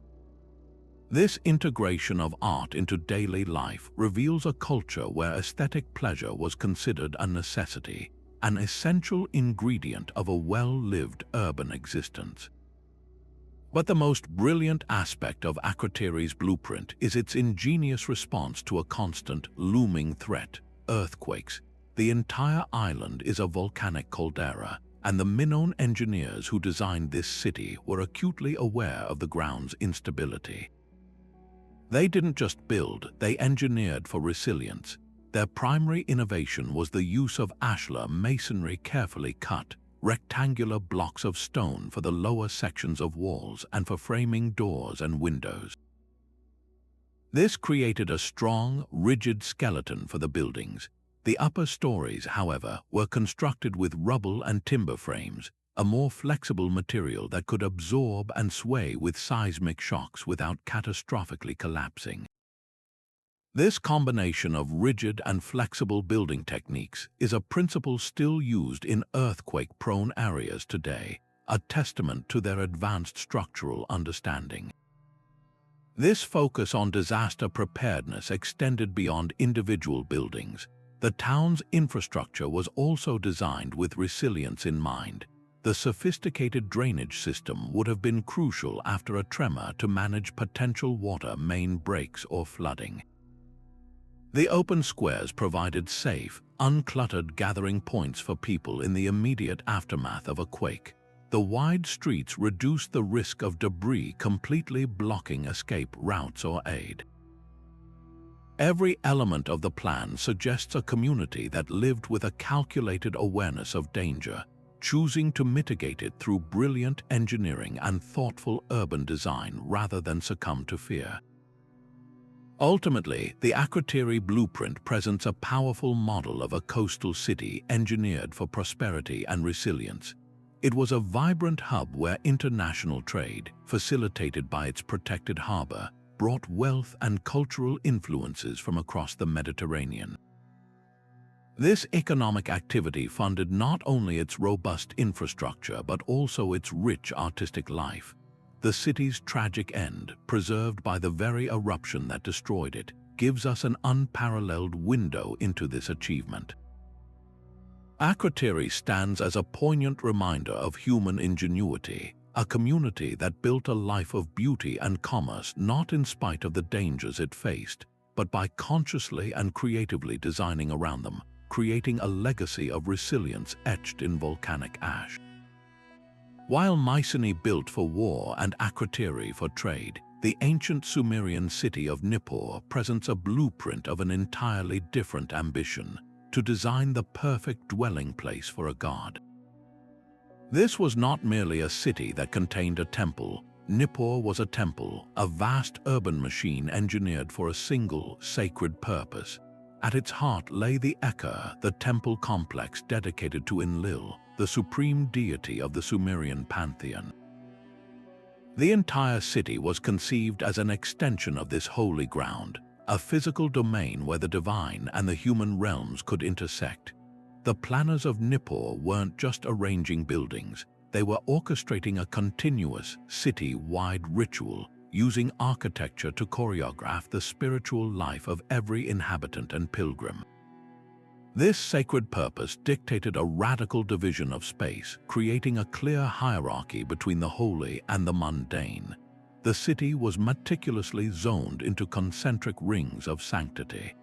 This integration of art into daily life reveals a culture where aesthetic pleasure was considered a necessity, an essential ingredient of a well-lived urban existence. But the most brilliant aspect of Akrotiri's blueprint is its ingenious response to a constant, looming threat: earthquakes. The entire island is a volcanic caldera, and the Minoan engineers who designed this city were acutely aware of the ground's instability. They didn't just build, they engineered for resilience. Their primary innovation was the use of ashlar masonry, carefully cut, rectangular blocks of stone for the lower sections of walls and for framing doors and windows. This created a strong, rigid skeleton for the buildings. The upper stories, however, were constructed with rubble and timber frames, a more flexible material that could absorb and sway with seismic shocks without catastrophically collapsing. This combination of rigid and flexible building techniques is a principle still used in earthquake-prone areas today, a testament to their advanced structural understanding. This focus on disaster preparedness extended beyond individual buildings. The town's infrastructure was also designed with resilience in mind. The sophisticated drainage system would have been crucial after a tremor to manage potential water main breaks or flooding. The open squares provided safe, uncluttered gathering points for people in the immediate aftermath of a quake. The wide streets reduced the risk of debris completely blocking escape routes or aid. Every element of the plan suggests a community that lived with a calculated awareness of danger, choosing to mitigate it through brilliant engineering and thoughtful urban design rather than succumb to fear. Ultimately, the Akrotiri blueprint presents a powerful model of a coastal city engineered for prosperity and resilience. It was a vibrant hub where international trade, facilitated by its protected harbor, brought wealth and cultural influences from across the Mediterranean. This economic activity funded not only its robust infrastructure but also its rich artistic life. The city's tragic end, preserved by the very eruption that destroyed it, gives us an unparalleled window into this achievement. Akrotiri stands as a poignant reminder of human ingenuity, a community that built a life of beauty and commerce not in spite of the dangers it faced, but by consciously and creatively designing around them, creating a legacy of resilience etched in volcanic ash. While Mycenae built for war and Akrotiri for trade, the ancient Sumerian city of Nippur presents a blueprint of an entirely different ambition: to design the perfect dwelling place for a god. This was not merely a city that contained a temple. Nippur was a temple, a vast urban machine engineered for a single, sacred purpose. At its heart lay the Ekka, the temple complex dedicated to Enlil, the supreme deity of the Sumerian pantheon. The entire city was conceived as an extension of this holy ground, a physical domain where the divine and the human realms could intersect. The planners of Nippur weren't just arranging buildings, they were orchestrating a continuous, city-wide ritual, using architecture to choreograph the spiritual life of every inhabitant and pilgrim. This sacred purpose dictated a radical division of space, creating a clear hierarchy between the holy and the mundane. The city was meticulously zoned into concentric rings of sanctity.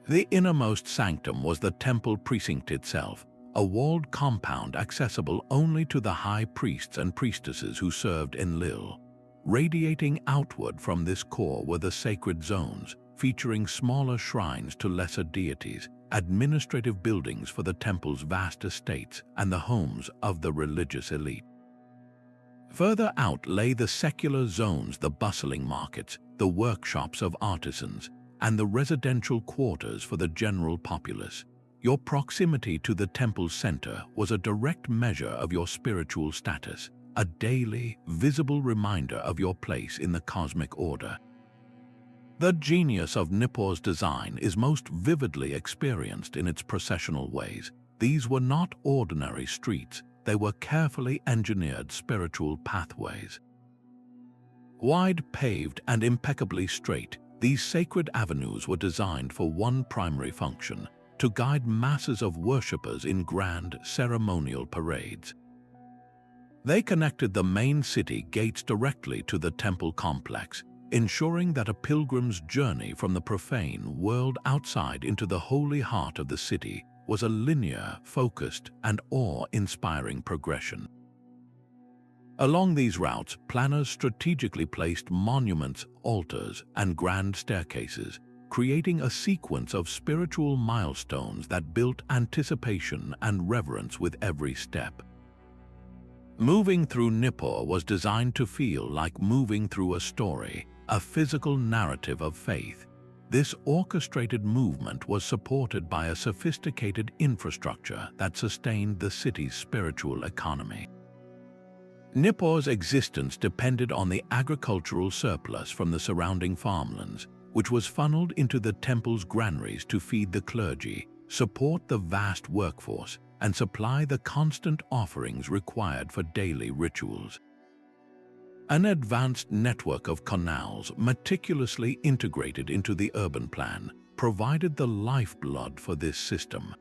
The innermost sanctum was the temple precinct itself, a walled compound accessible only to the high priests and priestesses who served Enlil. Radiating outward from this core were the sacred zones, featuring smaller shrines to lesser deities, administrative buildings for the temple's vast estates, and the homes of the religious elite. Further out lay the secular zones, the bustling markets, the workshops of artisans, and the residential quarters for the general populace. Your proximity to the temple's center was a direct measure of your spiritual status, a daily, visible reminder of your place in the cosmic order. The genius of Nippur's design is most vividly experienced in its processional ways. These were not ordinary streets, they were carefully engineered spiritual pathways. Wide, paved, and impeccably straight, these sacred avenues were designed for one primary function: to guide masses of worshippers in grand ceremonial parades. They connected the main city gates directly to the temple complex, ensuring that a pilgrim's journey from the profane world outside into the holy heart of the city was a linear, focused, and awe-inspiring progression. Along these routes, planners strategically placed monuments, altars, and grand staircases, creating a sequence of spiritual milestones that built anticipation and reverence with every step. Moving through Nippur was designed to feel like moving through a story, a physical narrative of faith. This orchestrated movement was supported by a sophisticated infrastructure that sustained the city's spiritual economy. Nippur's existence depended on the agricultural surplus from the surrounding farmlands, which was funneled into the temple's granaries to feed the clergy, support the vast workforce, and supply the constant offerings required for daily rituals. An advanced network of canals, meticulously integrated into the urban plan, provided the lifeblood for this system.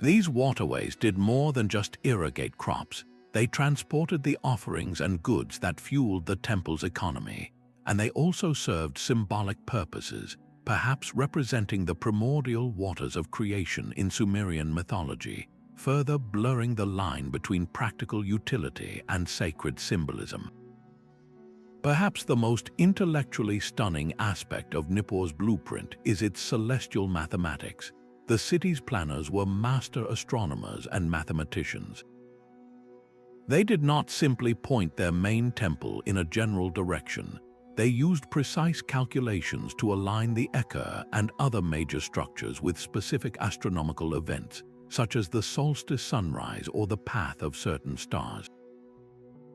These waterways did more than just irrigate crops. They transported the offerings and goods that fueled the temple's economy, and they also served symbolic purposes, perhaps representing the primordial waters of creation in Sumerian mythology, further blurring the line between practical utility and sacred symbolism. Perhaps the most intellectually stunning aspect of Nippur's blueprint is its celestial mathematics. The city's planners were master astronomers and mathematicians. They did not simply point their main temple in a general direction. They used precise calculations to align the Ekka and other major structures with specific astronomical events, such as the solstice sunrise or the path of certain stars.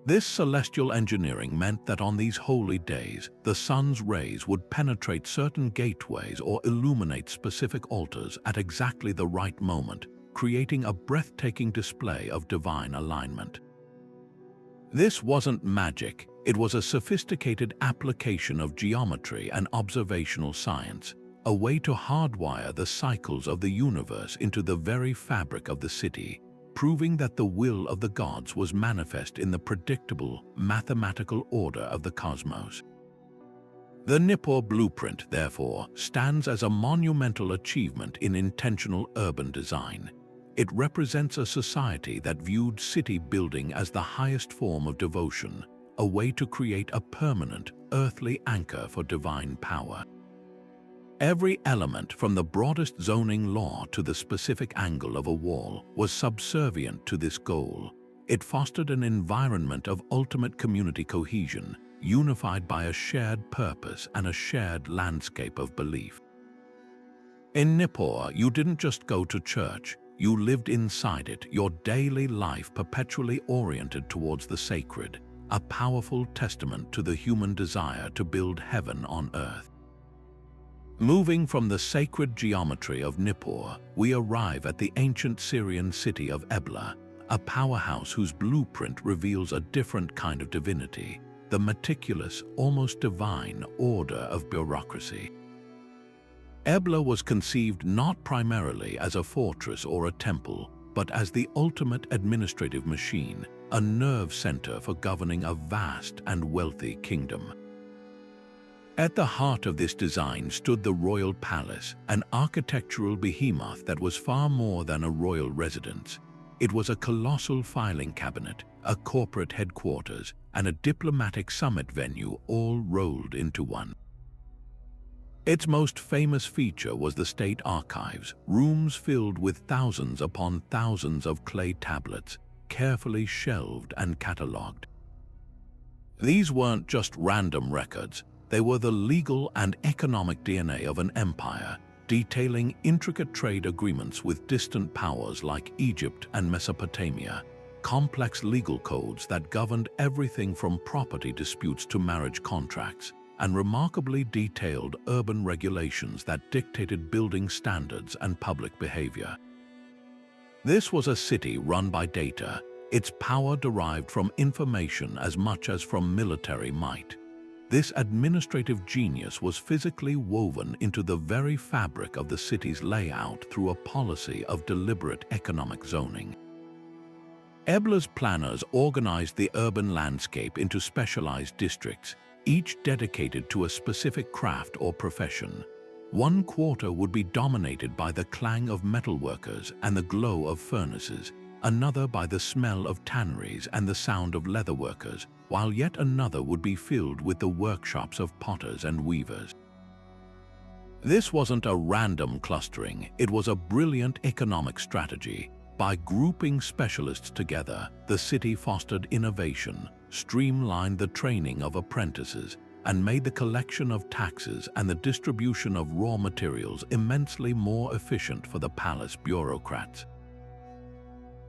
This celestial engineering meant that on these holy days, the sun's rays would penetrate certain gateways or illuminate specific altars at exactly the right moment, creating a breathtaking display of divine alignment. This wasn't magic, it was a sophisticated application of geometry and observational science, a way to hardwire the cycles of the universe into the very fabric of the city, proving that the will of the gods was manifest in the predictable, mathematical order of the cosmos. The Nippur blueprint, therefore, stands as a monumental achievement in intentional urban design. It represents a society that viewed city building as the highest form of devotion, a way to create a permanent, earthly anchor for divine power. Every element, from the broadest zoning law to the specific angle of a wall, was subservient to this goal. It fostered an environment of ultimate community cohesion, unified by a shared purpose and a shared landscape of belief. In Nippur, you didn't just go to church, you lived inside it, your daily life perpetually oriented towards the sacred, a powerful testament to the human desire to build heaven on earth. Moving from the sacred geometry of Nippur, we arrive at the ancient Syrian city of Ebla, a powerhouse whose blueprint reveals a different kind of divinity, the meticulous, almost divine order of bureaucracy. Ebla was conceived not primarily as a fortress or a temple, but as the ultimate administrative machine, a nerve center for governing a vast and wealthy kingdom. At the heart of this design stood the royal palace, an architectural behemoth that was far more than a royal residence. It was a colossal filing cabinet, a corporate headquarters, and a diplomatic summit venue all rolled into one. Its most famous feature was the state archives, rooms filled with thousands upon thousands of clay tablets, carefully shelved and catalogued. These weren't just random records, they were the legal and economic DNA of an empire, detailing intricate trade agreements with distant powers like Egypt and Mesopotamia, complex legal codes that governed everything from property disputes to marriage contracts, and remarkably detailed urban regulations that dictated building standards and public behavior. This was a city run by data, its power derived from information as much as from military might. This administrative genius was physically woven into the very fabric of the city's layout through a policy of deliberate economic zoning. Ebla's planners organized the urban landscape into specialized districts, each dedicated to a specific craft or profession. One quarter would be dominated by the clang of metalworkers and the glow of furnaces, another by the smell of tanneries and the sound of leatherworkers, while yet another would be filled with the workshops of potters and weavers. This wasn't a random clustering, it was a brilliant economic strategy. By grouping specialists together, the city fostered innovation, streamlined the training of apprentices, and made the collection of taxes and the distribution of raw materials immensely more efficient for the palace bureaucrats.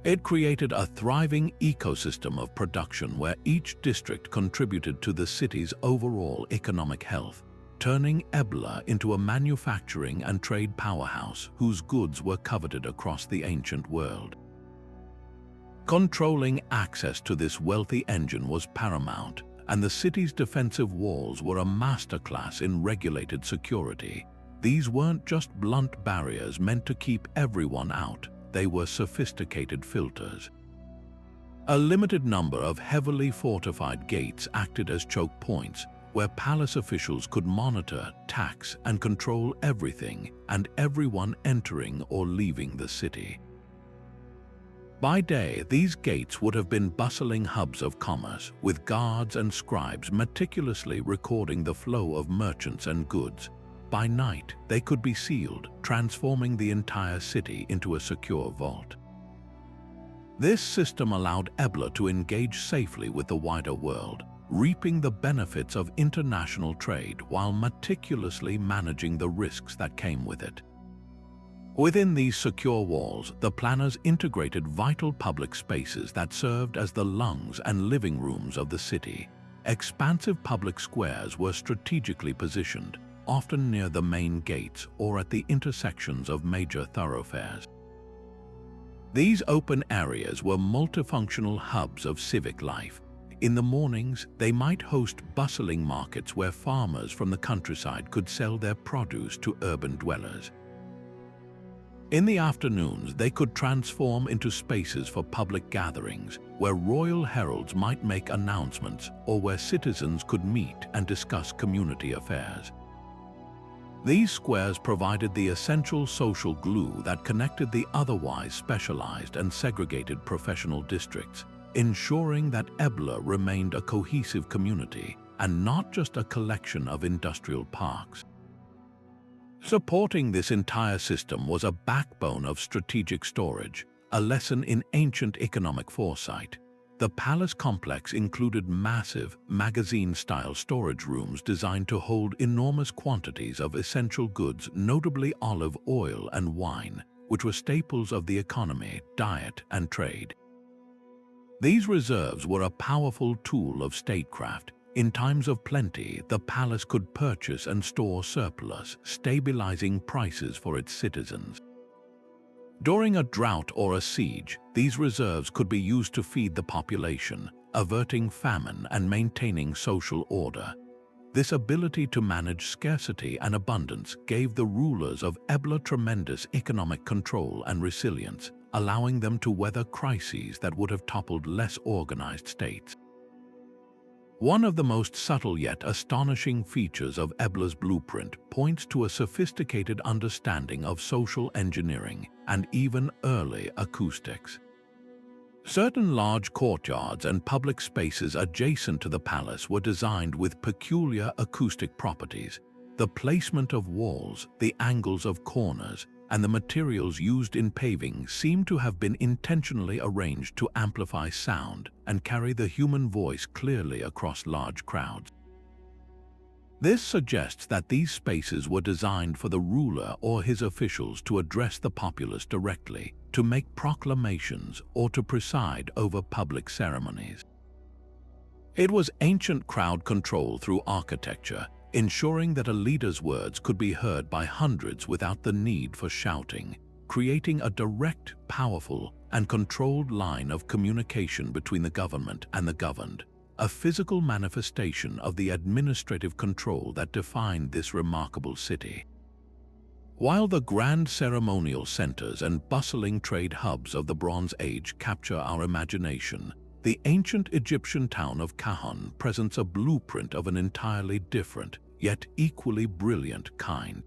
It created a thriving ecosystem of production where each district contributed to the city's overall economic health, turning Ebla into a manufacturing and trade powerhouse whose goods were coveted across the ancient world. Controlling access to this wealthy engine was paramount, and the city's defensive walls were a masterclass in regulated security. These weren't just blunt barriers meant to keep everyone out, they were sophisticated filters. A limited number of heavily fortified gates acted as choke points, where palace officials could monitor, tax, and control everything and everyone entering or leaving the city. By day, these gates would have been bustling hubs of commerce, with guards and scribes meticulously recording the flow of merchants and goods. By night, they could be sealed, transforming the entire city into a secure vault. This system allowed Ebla to engage safely with the wider world, reaping the benefits of international trade while meticulously managing the risks that came with it. Within these secure walls, the planners integrated vital public spaces that served as the lungs and living rooms of the city. Expansive public squares were strategically positioned, often near the main gates or at the intersections of major thoroughfares. These open areas were multifunctional hubs of civic life. In the mornings, they might host bustling markets where farmers from the countryside could sell their produce to urban dwellers. In the afternoons, they could transform into spaces for public gatherings, where royal heralds might make announcements or where citizens could meet and discuss community affairs. These squares provided the essential social glue that connected the otherwise specialized and segregated professional districts, ensuring that Ebla remained a cohesive community and not just a collection of industrial parks. Supporting this entire system was a backbone of strategic storage, a lesson in ancient economic foresight. The palace complex included massive, magazine-style storage rooms designed to hold enormous quantities of essential goods, notably olive oil and wine, which were staples of the economy, diet, and trade. These reserves were a powerful tool of statecraft. In times of plenty, the palace could purchase and store surplus, stabilizing prices for its citizens. During a drought or a siege, these reserves could be used to feed the population, averting famine and maintaining social order. This ability to manage scarcity and abundance gave the rulers of Ebla tremendous economic control and resilience, allowing them to weather crises that would have toppled less organized states. One of the most subtle yet astonishing features of Ebla's blueprint points to a sophisticated understanding of social engineering and even early acoustics. Certain large courtyards and public spaces adjacent to the palace were designed with peculiar acoustic properties. The placement of walls, the angles of corners, and the materials used in paving seem to have been intentionally arranged to amplify sound and carry the human voice clearly across large crowds. This suggests that these spaces were designed for the ruler or his officials to address the populace directly, to make proclamations, or to preside over public ceremonies. It was ancient crowd control through architecture, ensuring that a leader's words could be heard by hundreds without the need for shouting, creating a direct, powerful, and controlled line of communication between the government and the governed, a physical manifestation of the administrative control that defined this remarkable city. While the grand ceremonial centers and bustling trade hubs of the Bronze Age capture our imagination, the ancient Egyptian town of Kahun presents a blueprint of an entirely different, yet equally brilliant kind.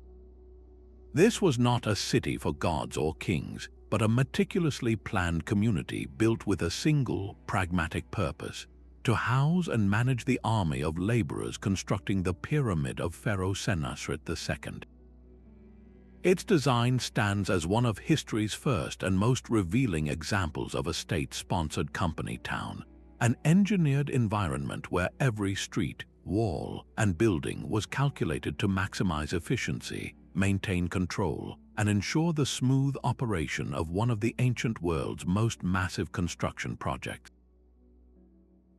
This was not a city for gods or kings, but a meticulously planned community built with a single, pragmatic purpose: to house and manage the army of laborers constructing the pyramid of Pharaoh Senusret II. Its design stands as one of history's first and most revealing examples of a state-sponsored company town, an engineered environment where every street, wall, and building was calculated to maximize efficiency, maintain control, and ensure the smooth operation of one of the ancient world's most massive construction projects.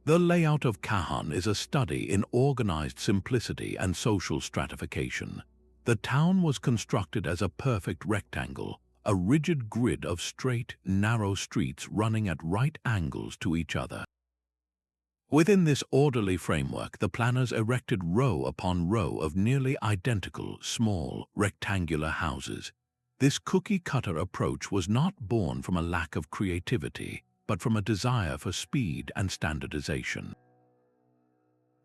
The layout of Kahun is a study in organized simplicity and social stratification. The town was constructed as a perfect rectangle, a rigid grid of straight, narrow streets running at right angles to each other. Within this orderly framework, the planners erected row upon row of nearly identical, small, rectangular houses. This cookie-cutter approach was not born from a lack of creativity, but from a desire for speed and standardization.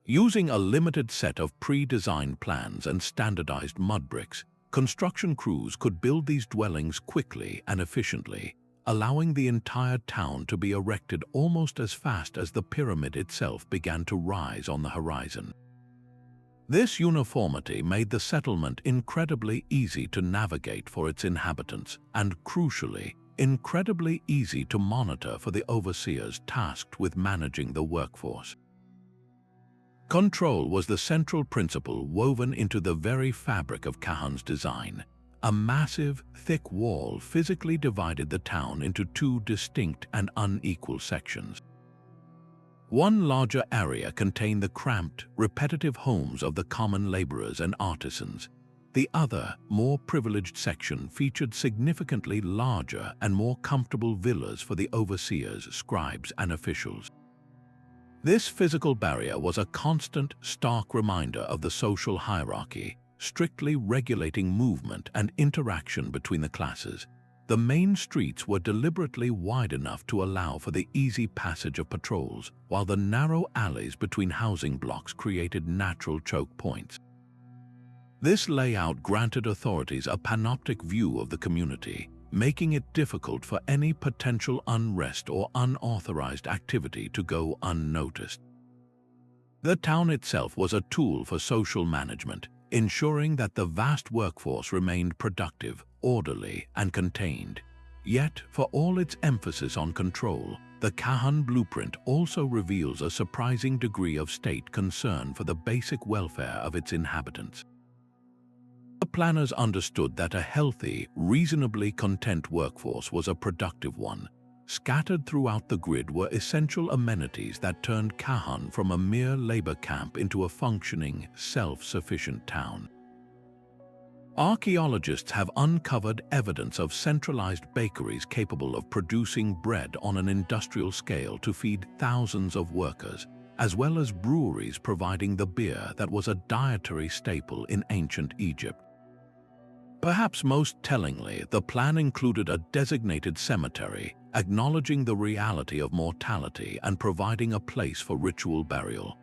Using a limited set of pre-designed plans and standardized mud bricks, construction crews could build these dwellings quickly and efficiently, allowing the entire town to be erected almost as fast as the pyramid itself began to rise on the horizon. This uniformity made the settlement incredibly easy to navigate for its inhabitants and, crucially, incredibly easy to monitor for the overseers tasked with managing the workforce. Control was the central principle woven into the very fabric of Kahun's design. A massive, thick wall physically divided the town into two distinct and unequal sections. One larger area contained the cramped, repetitive homes of the common laborers and artisans. The other, more privileged section featured significantly larger and more comfortable villas for the overseers, scribes, and officials. This physical barrier was a constant, stark reminder of the social hierarchy, strictly regulating movement and interaction between the classes. The main streets were deliberately wide enough to allow for the easy passage of patrols, while the narrow alleys between housing blocks created natural choke points. This layout granted authorities a panoptic view of the community, making it difficult for any potential unrest or unauthorized activity to go unnoticed. The town itself was a tool for social management, ensuring that the vast workforce remained productive, orderly, and contained. Yet, for all its emphasis on control, the Kahun blueprint also reveals a surprising degree of state concern for the basic welfare of its inhabitants. The planners understood that a healthy, reasonably content workforce was a productive one. Scattered throughout the grid were essential amenities that turned Kahun from a mere labor camp into a functioning, self-sufficient town. Archaeologists have uncovered evidence of centralized bakeries capable of producing bread on an industrial scale to feed thousands of workers, as well as breweries providing the beer that was a dietary staple in ancient Egypt. Perhaps most tellingly, the plan included a designated cemetery, acknowledging the reality of mortality and providing a place for ritual burial.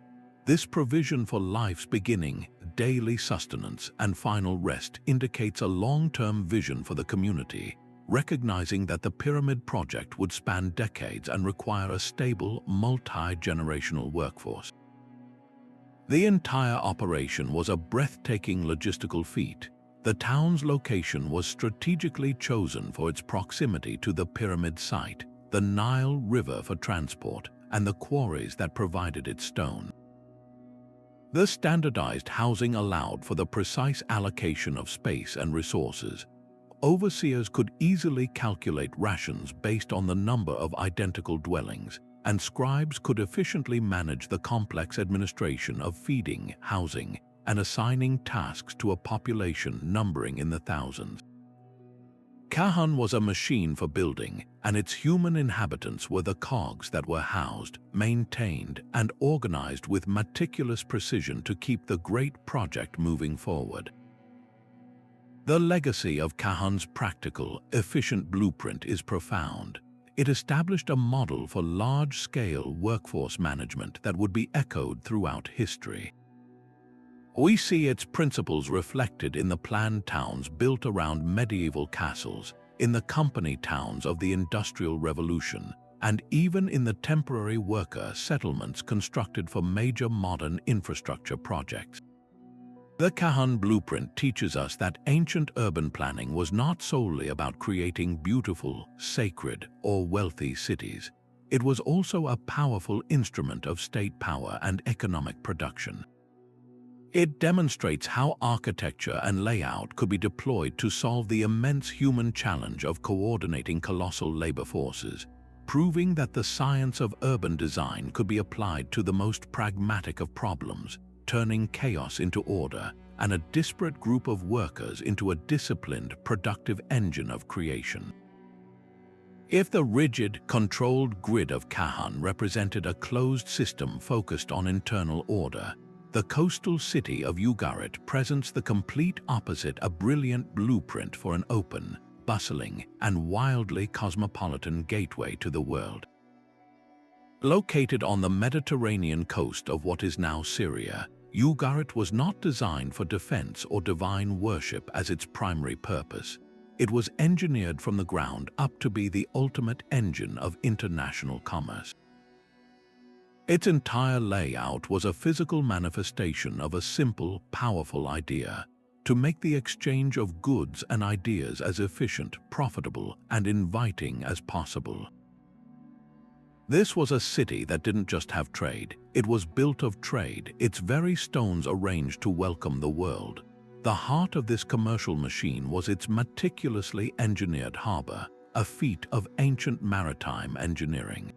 This provision for life's beginning, daily sustenance, and final rest indicates a long-term vision for the community, recognizing that the pyramid project would span decades and require a stable, multi-generational workforce. The entire operation was a breathtaking logistical feat. The town's location was strategically chosen for its proximity to the pyramid site, the Nile River for transport, and the quarries that provided its stone. The standardized housing allowed for the precise allocation of space and resources. Overseers could easily calculate rations based on the number of identical dwellings, and scribes could efficiently manage the complex administration of feeding, housing, and assigning tasks to a population numbering in the thousands. Kahun was a machine for building, and its human inhabitants were the cogs that were housed, maintained, and organized with meticulous precision to keep the great project moving forward. The legacy of Kahun's practical, efficient blueprint is profound. It established a model for large-scale workforce management that would be echoed throughout history. We see its principles reflected in the planned towns built around medieval castles, in the company towns of the Industrial Revolution, and even in the temporary worker settlements constructed for major modern infrastructure projects. The Kahun blueprint teaches us that ancient urban planning was not solely about creating beautiful, sacred, or wealthy cities. It was also a powerful instrument of state power and economic production. It demonstrates how architecture and layout could be deployed to solve the immense human challenge of coordinating colossal labor forces, proving that the science of urban design could be applied to the most pragmatic of problems, turning chaos into order and a disparate group of workers into a disciplined, productive engine of creation. If the rigid, controlled grid of Kahun represented a closed system focused on internal order, the coastal city of Ugarit presents the complete opposite, a brilliant blueprint for an open, bustling, and wildly cosmopolitan gateway to the world. Located on the Mediterranean coast of what is now Syria, Ugarit was not designed for defense or divine worship as its primary purpose. It was engineered from the ground up to be the ultimate engine of international commerce. Its entire layout was a physical manifestation of a simple, powerful idea: to make the exchange of goods and ideas as efficient, profitable, and inviting as possible. This was a city that didn't just have trade, it was built of trade, its very stones arranged to welcome the world. The heart of this commercial machine was its meticulously engineered harbor, a feat of ancient maritime engineering.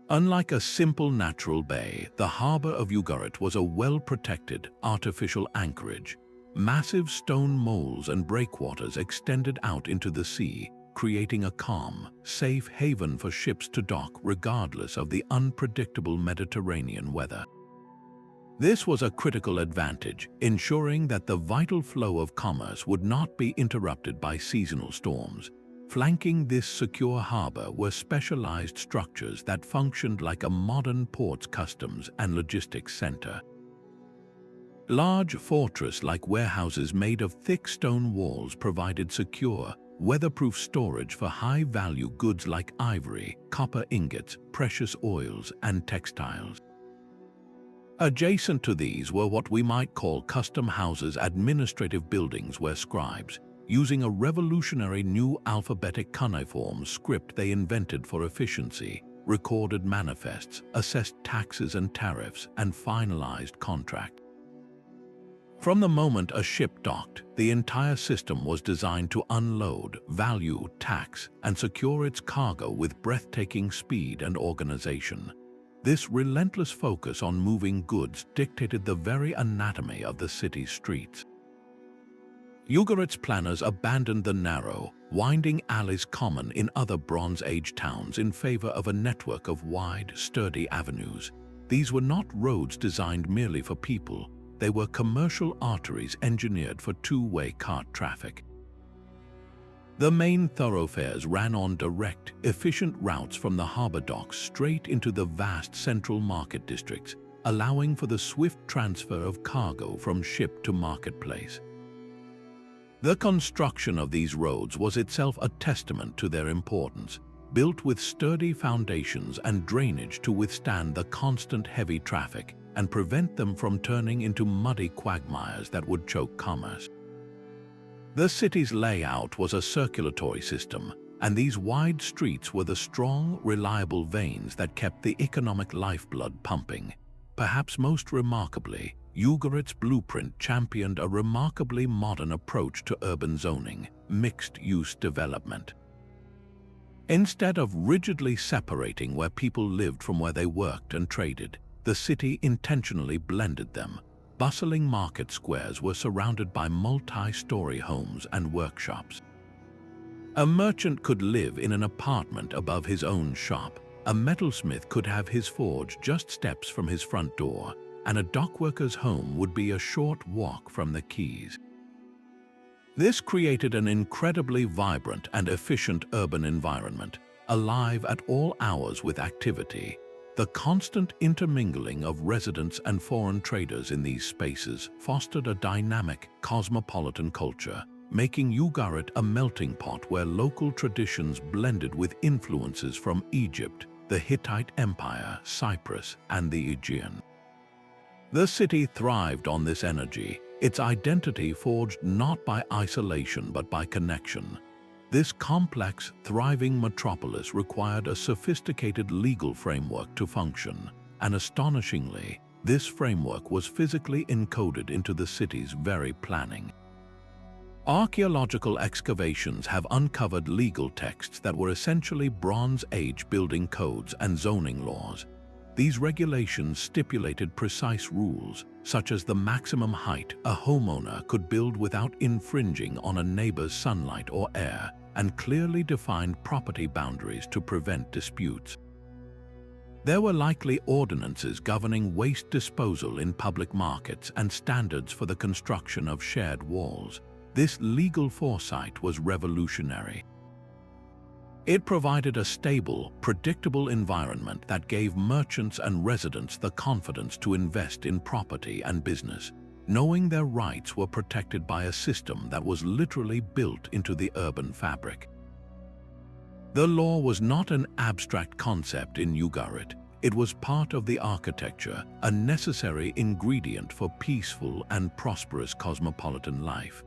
Unlike a simple natural bay, the harbor of Ugarit was a well-protected, artificial anchorage. Massive stone moles and breakwaters extended out into the sea, creating a calm, safe haven for ships to dock regardless of the unpredictable Mediterranean weather. This was a critical advantage, ensuring that the vital flow of commerce would not be interrupted by seasonal storms. Flanking this secure harbor were specialized structures that functioned like a modern port's customs and logistics center. Large fortress-like warehouses made of thick stone walls provided secure, weatherproof storage for high-value goods like ivory, copper ingots, precious oils, and textiles. Adjacent to these were what we might call custom houses, administrative buildings where scribes, using a revolutionary new alphabetic cuneiform script they invented for efficiency, recorded manifests, assessed taxes and tariffs, and finalized contracts. From the moment a ship docked, the entire system was designed to unload, value, tax, and secure its cargo with breathtaking speed and organization. This relentless focus on moving goods dictated the very anatomy of the city's streets. Ugarit's planners abandoned the narrow, winding alleys common in other Bronze Age towns in favor of a network of wide, sturdy avenues. These were not roads designed merely for people, they were commercial arteries engineered for two-way cart traffic. The main thoroughfares ran on direct, efficient routes from the harbor docks straight into the vast central market districts, allowing for the swift transfer of cargo from ship to marketplace. The construction of these roads was itself a testament to their importance, built with sturdy foundations and drainage to withstand the constant heavy traffic and prevent them from turning into muddy quagmires that would choke commerce. The city's layout was a circulatory system, and these wide streets were the strong, reliable veins that kept the economic lifeblood pumping. Perhaps most remarkably, Ugarit's blueprint championed a remarkably modern approach to urban zoning, mixed-use development. Instead of rigidly separating where people lived from where they worked and traded, the city intentionally blended them. bustling market squares were surrounded by multi-story homes and workshops. A merchant could live in an apartment above his own shop, a metalsmith could have his forge just steps from his front door, and a dockworker's home would be a short walk from the quays. This created an incredibly vibrant and efficient urban environment, alive at all hours with activity. The constant intermingling of residents and foreign traders in these spaces fostered a dynamic, cosmopolitan culture, making Ugarit a melting pot where local traditions blended with influences from Egypt, the Hittite Empire, Cyprus, and the Aegean. The city thrived on this energy, its identity forged not by isolation but by connection. This complex, thriving metropolis required a sophisticated legal framework to function, and astonishingly, this framework was physically encoded into the city's very planning. Archaeological excavations have uncovered legal texts that were essentially Bronze Age building codes and zoning laws. These regulations stipulated precise rules, such as the maximum height a homeowner could build without infringing on a neighbor's sunlight or air, and clearly defined property boundaries to prevent disputes. There were likely ordinances governing waste disposal in public markets and standards for the construction of shared walls. This legal foresight was revolutionary. It provided a stable, predictable environment that gave merchants and residents the confidence to invest in property and business, knowing their rights were protected by a system that was literally built into the urban fabric. The law was not an abstract concept in Ugarit. It was part of the architecture, a necessary ingredient for peaceful and prosperous cosmopolitan life.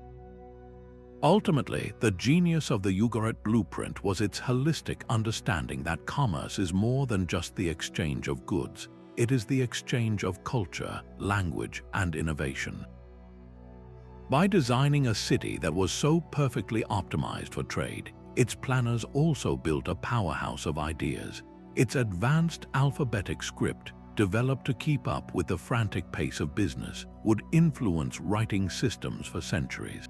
Ultimately, the genius of the Ugarit blueprint was its holistic understanding that commerce is more than just the exchange of goods. It is the exchange of culture, language, and innovation. By designing a city that was so perfectly optimized for trade, its planners also built a powerhouse of ideas. Its advanced alphabetic script, developed to keep up with the frantic pace of business, would influence writing systems for centuries.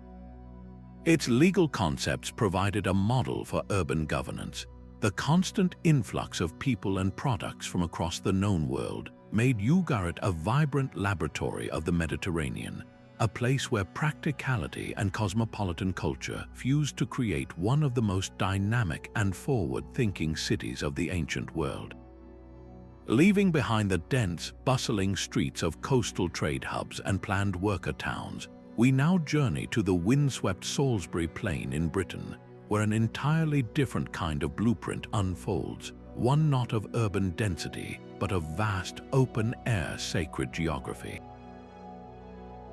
Its legal concepts provided a model for urban governance. The constant influx of people and products from across the known world made Ugarit a vibrant laboratory of the Mediterranean, a place where practicality and cosmopolitan culture fused to create one of the most dynamic and forward-thinking cities of the ancient world. Leaving behind the dense, bustling streets of coastal trade hubs and planned worker towns, we now journey to the windswept Salisbury Plain in Britain, where an entirely different kind of blueprint unfolds, one not of urban density, but of vast, open-air sacred geography.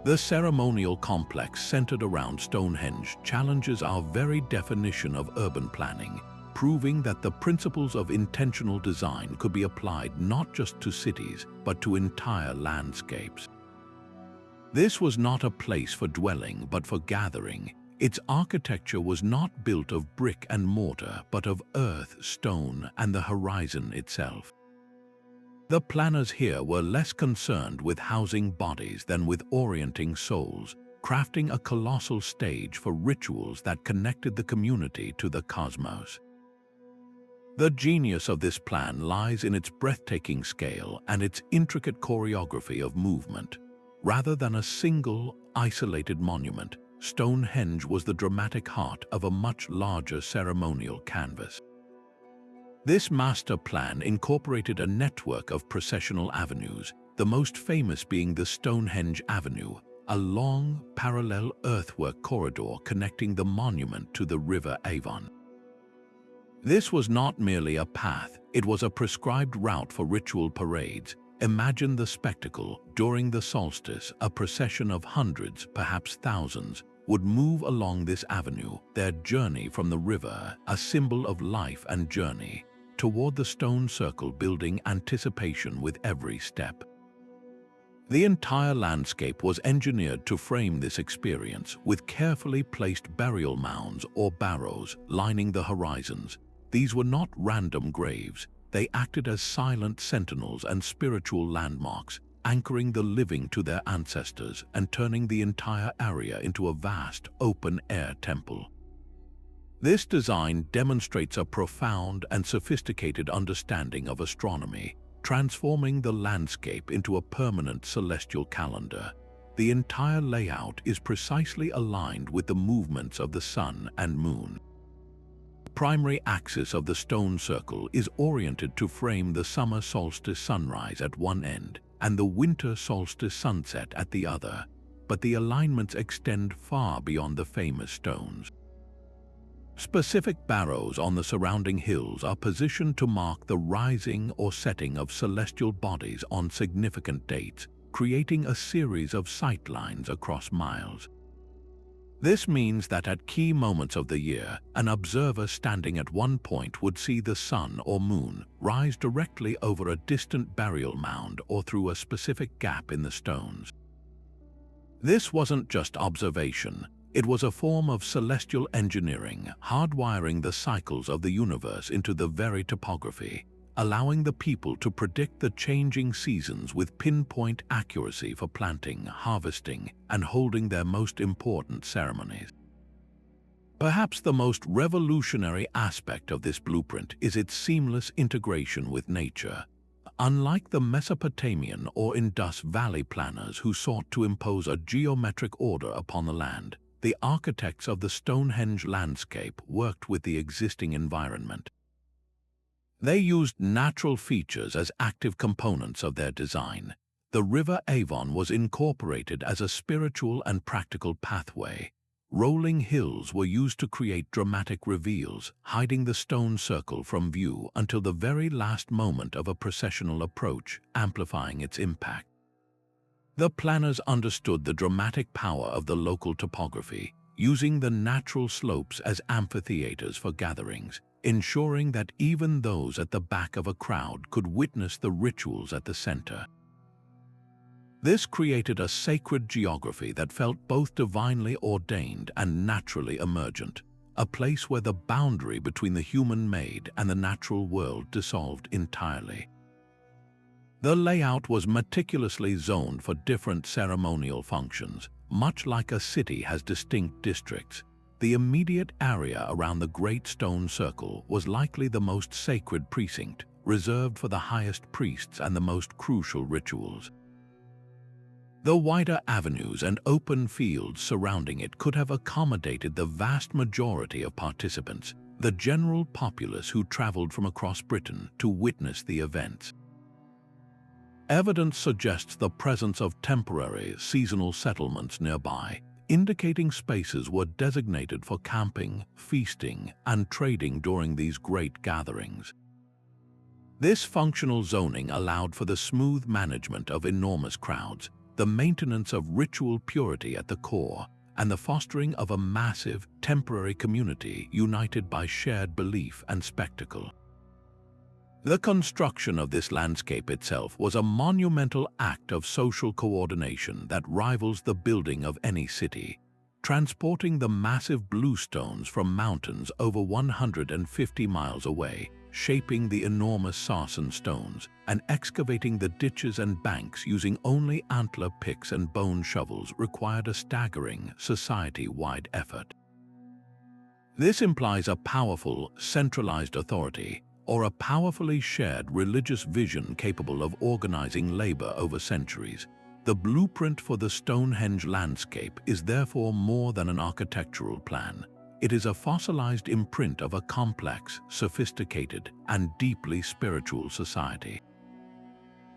The ceremonial complex centered around Stonehenge challenges our very definition of urban planning, proving that the principles of intentional design could be applied not just to cities, but to entire landscapes. This was not a place for dwelling, but for gathering. Its architecture was not built of brick and mortar, but of earth, stone, and the horizon itself. The planners here were less concerned with housing bodies than with orienting souls, crafting a colossal stage for rituals that connected the community to the cosmos. The genius of this plan lies in its breathtaking scale and its intricate choreography of movement. Rather than a single, isolated monument, Stonehenge was the dramatic heart of a much larger ceremonial canvas. This master plan incorporated a network of processional avenues, the most famous being the Stonehenge Avenue, a long, parallel earthwork corridor connecting the monument to the River Avon. This was not merely a path, it was a prescribed route for ritual parades. Imagine the spectacle. During the solstice, a procession of hundreds, perhaps thousands, would move along this avenue, their journey from the river, a symbol of life and journey, toward the stone circle, building anticipation with every step. The entire landscape was engineered to frame this experience, with carefully placed burial mounds or barrows lining the horizons. These were not random graves. They acted as silent sentinels and spiritual landmarks, anchoring the living to their ancestors and turning the entire area into a vast, open-air temple. This design demonstrates a profound and sophisticated understanding of astronomy, transforming the landscape into a permanent celestial calendar. The entire layout is precisely aligned with the movements of the sun and moon. The primary axis of the stone circle is oriented to frame the summer solstice sunrise at one end and the winter solstice sunset at the other, but the alignments extend far beyond the famous stones. Specific barrows on the surrounding hills are positioned to mark the rising or setting of celestial bodies on significant dates, creating a series of sightlines across miles. This means that at key moments of the year, an observer standing at one point would see the sun or moon rise directly over a distant burial mound or through a specific gap in the stones. This wasn't just observation. It was a form of celestial engineering, hardwiring the cycles of the universe into the very topography, allowing the people to predict the changing seasons with pinpoint accuracy for planting, harvesting, and holding their most important ceremonies. Perhaps the most revolutionary aspect of this blueprint is its seamless integration with nature. Unlike the Mesopotamian or Indus Valley planners who sought to impose a geometric order upon the land, the architects of the Stonehenge landscape worked with the existing environment. They used natural features as active components of their design. The River Avon was incorporated as a spiritual and practical pathway. Rolling hills were used to create dramatic reveals, hiding the stone circle from view until the very last moment of a processional approach, amplifying its impact. The planners understood the dramatic power of the local topography, using the natural slopes as amphitheaters for gatherings, ensuring that even those at the back of a crowd could witness the rituals at the center. This created a sacred geography that felt both divinely ordained and naturally emergent, a place where the boundary between the human-made and the natural world dissolved entirely. The layout was meticulously zoned for different ceremonial functions. Much like a city has distinct districts, the immediate area around the Great Stone Circle was likely the most sacred precinct, reserved for the highest priests and the most crucial rituals. The wider avenues and open fields surrounding it could have accommodated the vast majority of participants, the general populace who traveled from across Britain to witness the events. Evidence suggests the presence of temporary, seasonal settlements nearby, indicating spaces were designated for camping, feasting, and trading during these great gatherings. This functional zoning allowed for the smooth management of enormous crowds, the maintenance of ritual purity at the core, and the fostering of a massive, temporary community united by shared belief and spectacle. The construction of this landscape itself was a monumental act of social coordination that rivals the building of any city. Transporting the massive bluestones from mountains over 150 miles away, shaping the enormous sarsen stones, and excavating the ditches and banks using only antler picks and bone shovels required a staggering, society-wide effort. This implies a powerful, centralized authority, or a powerfully shared religious vision capable of organizing labor over centuries. The blueprint for the Stonehenge landscape is therefore more than an architectural plan. It is a fossilized imprint of a complex, sophisticated, and deeply spiritual society.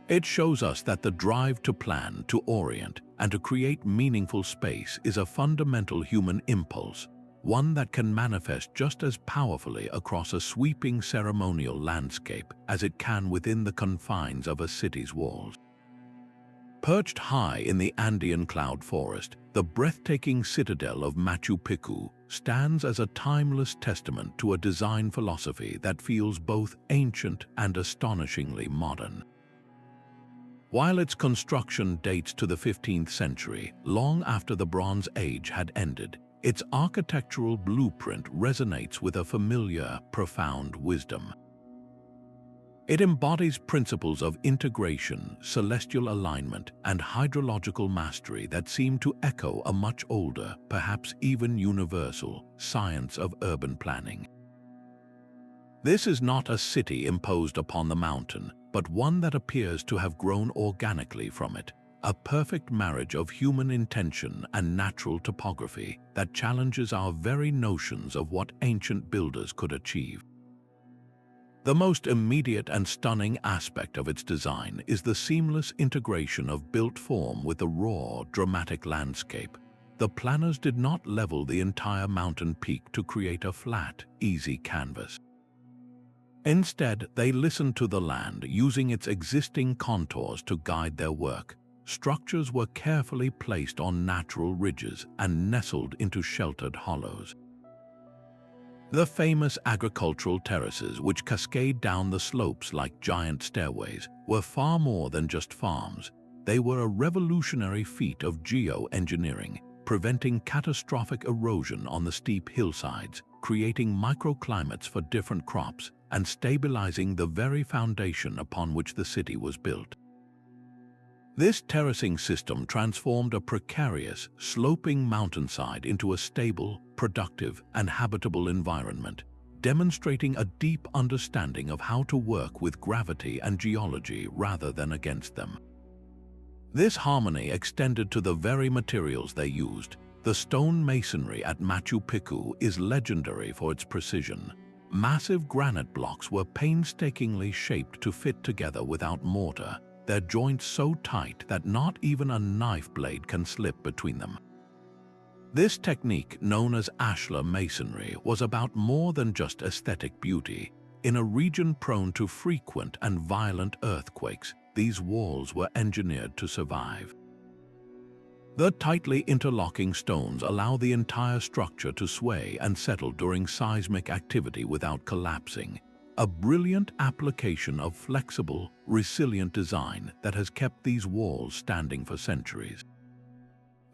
It shows us that the drive to plan, to orient, and to create meaningful space is a fundamental human impulse, one that can manifest just as powerfully across a sweeping ceremonial landscape as it can within the confines of a city's walls. Perched high in the Andean cloud forest, the breathtaking citadel of Machu Picchu stands as a timeless testament to a design philosophy that feels both ancient and astonishingly modern. While its construction dates to the 15th century, long after the Bronze Age had ended, its architectural blueprint resonates with a familiar, profound wisdom. It embodies principles of integration, celestial alignment, and hydrological mastery that seem to echo a much older, perhaps even universal, science of urban planning. This is not a city imposed upon the mountain, but one that appears to have grown organically from it, a perfect marriage of human intention and natural topography that challenges our very notions of what ancient builders could achieve. The most immediate and stunning aspect of its design is the seamless integration of built form with the raw, dramatic landscape. The planners did not level the entire mountain peak to create a flat, easy canvas. Instead, they listened to the land, using its existing contours to guide their work. Structures were carefully placed on natural ridges and nestled into sheltered hollows. The famous agricultural terraces, which cascade down the slopes like giant stairways, were far more than just farms. They were a revolutionary feat of geoengineering, preventing catastrophic erosion on the steep hillsides, creating microclimates for different crops, and stabilizing the very foundation upon which the city was built. This terracing system transformed a precarious, sloping mountainside into a stable, productive, and habitable environment, demonstrating a deep understanding of how to work with gravity and geology rather than against them. This harmony extended to the very materials they used. The stone masonry at Machu Picchu is legendary for its precision. Massive granite blocks were painstakingly shaped to fit together without mortar, their joints so tight that not even a knife blade can slip between them. This technique, known as ashlar masonry, was about more than just aesthetic beauty. In a region prone to frequent and violent earthquakes, these walls were engineered to survive. The tightly interlocking stones allow the entire structure to sway and settle during seismic activity without collapsing, a brilliant application of flexible, resilient design that has kept these walls standing for centuries.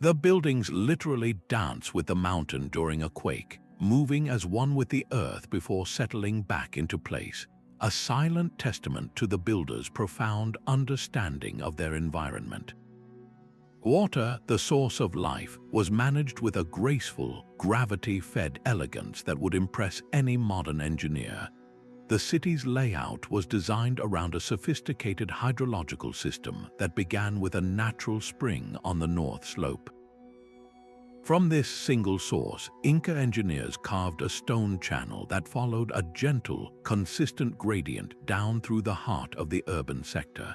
The buildings literally dance with the mountain during a quake, moving as one with the earth before settling back into place, a silent testament to the builders' profound understanding of their environment. Water, the source of life, was managed with a graceful, gravity-fed elegance that would impress any modern engineer. The city's layout was designed around a sophisticated hydrological system that began with a natural spring on the north slope. From this single source, Inca engineers carved a stone channel that followed a gentle, consistent gradient down through the heart of the urban sector.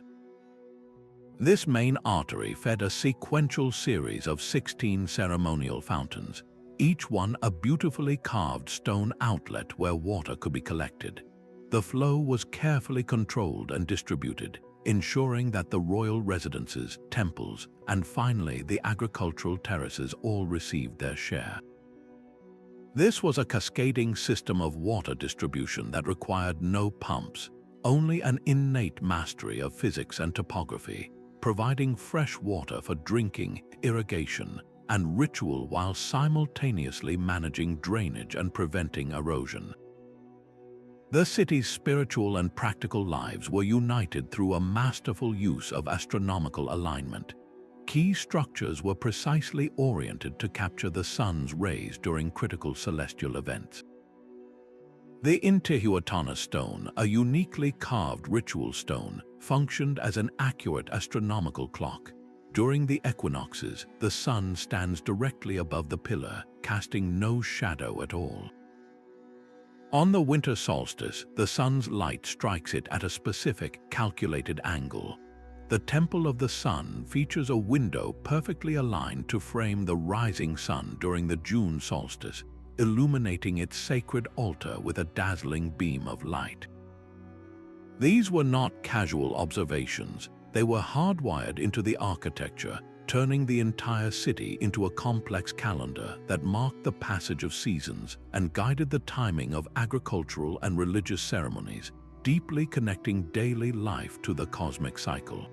This main artery fed a sequential series of 16 ceremonial fountains, each one a beautifully carved stone outlet where water could be collected. The flow was carefully controlled and distributed, ensuring that the royal residences, temples, and finally the agricultural terraces all received their share. This was a cascading system of water distribution that required no pumps, only an innate mastery of physics and topography, providing fresh water for drinking, irrigation, and ritual while simultaneously managing drainage and preventing erosion. The city's spiritual and practical lives were united through a masterful use of astronomical alignment. Key structures were precisely oriented to capture the sun's rays during critical celestial events. The Teotihuacan stone, a uniquely carved ritual stone, functioned as an accurate astronomical clock. During the equinoxes, the sun stands directly above the pillar, casting no shadow at all. On the winter solstice, the sun's light strikes it at a specific, calculated angle. The Temple of the Sun features a window perfectly aligned to frame the rising sun during the June solstice, illuminating its sacred altar with a dazzling beam of light. These were not casual observations. They were hardwired into the architecture, turning the entire city into a complex calendar that marked the passage of seasons and guided the timing of agricultural and religious ceremonies, deeply connecting daily life to the cosmic cycle.